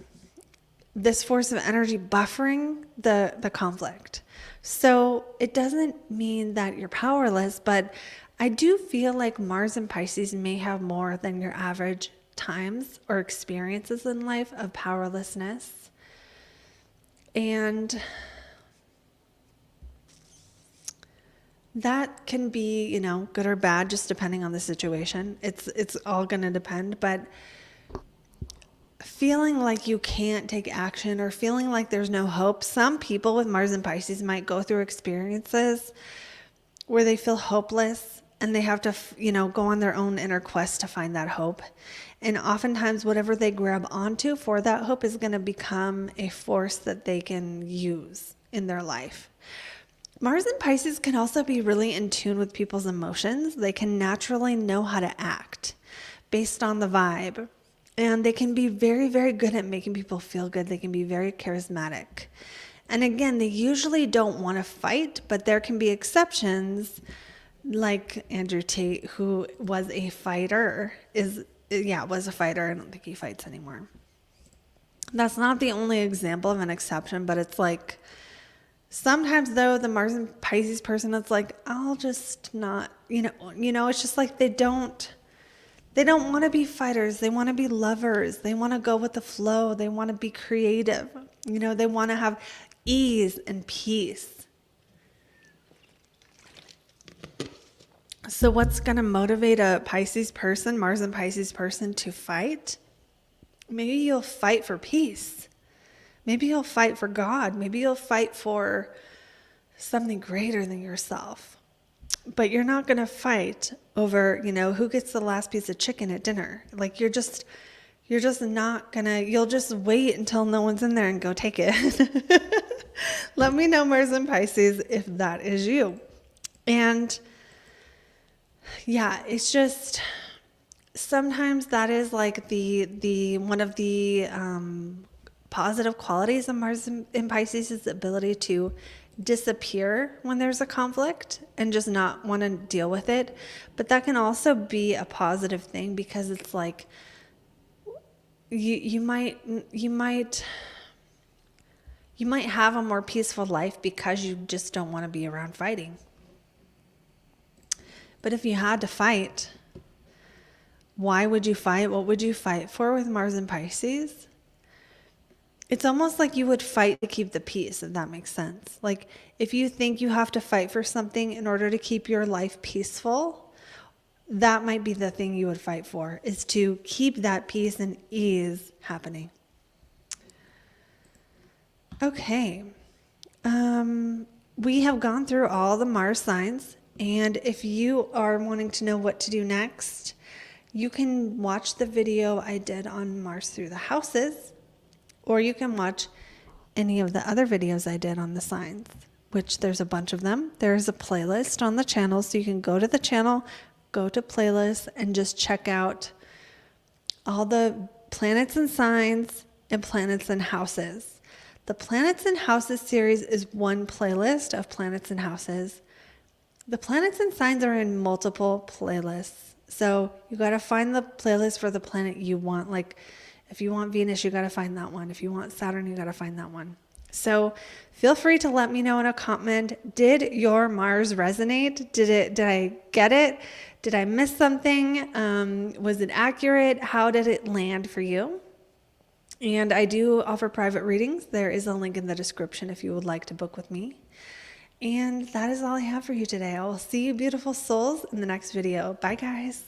this force of energy buffering the conflict. So it doesn't mean that you're powerless, but I do feel like Mars and Pisces may have more than your average times or experiences in life of powerlessness. And that can be, you know, good or bad, just depending on the situation. It's all going to depend, but feeling like you can't take action or feeling like there's no hope. Some people with Mars and Pisces might go through experiences where they feel hopeless and they have to, you know, go on their own inner quest to find that hope. And oftentimes whatever they grab onto for that hope is going to become a force that they can use in their life. Mars and Pisces can also be really in tune with people's emotions. They can naturally know how to act based on the vibe. And they can be very, very good at making people feel good. They can be very charismatic. And again, they usually don't want to fight, but there can be exceptions, like Andrew Tate, who was a fighter, was a fighter. I don't think he fights anymore. That's not the only example of an exception, but it's like, sometimes though, the Mars and Pisces person, it's like, I'll just not, you know, it's just like they don't want to be fighters. They want to be lovers. They want to go with the flow. They want to be creative. You know, they want to have ease and peace. So what's going to motivate a Pisces person, Mars and Pisces person, to fight? Maybe you'll fight for peace. Maybe you'll fight for God. Maybe you'll fight for something greater than yourself. But you're not going to fight over, you know, who gets the last piece of chicken at dinner. Like you're just not going to, you'll just wait until no one's in there and go take it. Let me know, Mars and Pisces, if that is you. And yeah, it's just, sometimes that is like the one of the positive qualities of Mars in Pisces is the ability to disappear when there's a conflict and just not want to deal with it. But that can also be a positive thing, because it's like you might have a more peaceful life because you just don't want to be around fighting. But if you had to fight, why would you fight? What would you fight for with Mars and Pisces? It's almost like you would fight to keep the peace, if that makes sense. Like if you think you have to fight for something in order to keep your life peaceful, that might be the thing you would fight for, is to keep that peace and ease happening. Okay. We have gone through all the Mars signs, and if you are wanting to know what to do next, you can watch the video I did on Mars through the houses. Or you can watch any of the other videos I did on the signs, which there's a bunch of them. There's a playlist on the channel, so you can go to the channel, go to playlists, and just check out all the planets and signs and planets and houses. The Planets and Houses series is one playlist of planets and houses. The planets and signs are in multiple playlists. So you got to find the playlist for the planet you want. Like, if you want Venus, you got to find that one. If you want Saturn, you got to find that one. So feel free to let me know in a comment. Did your Mars resonate? Did I get it? Did I miss something? Was it accurate? How did it land for you? And I do offer private readings. There is a link in the description if you would like to book with me. And that is all I have for you today. I will see you beautiful souls in the next video. Bye guys.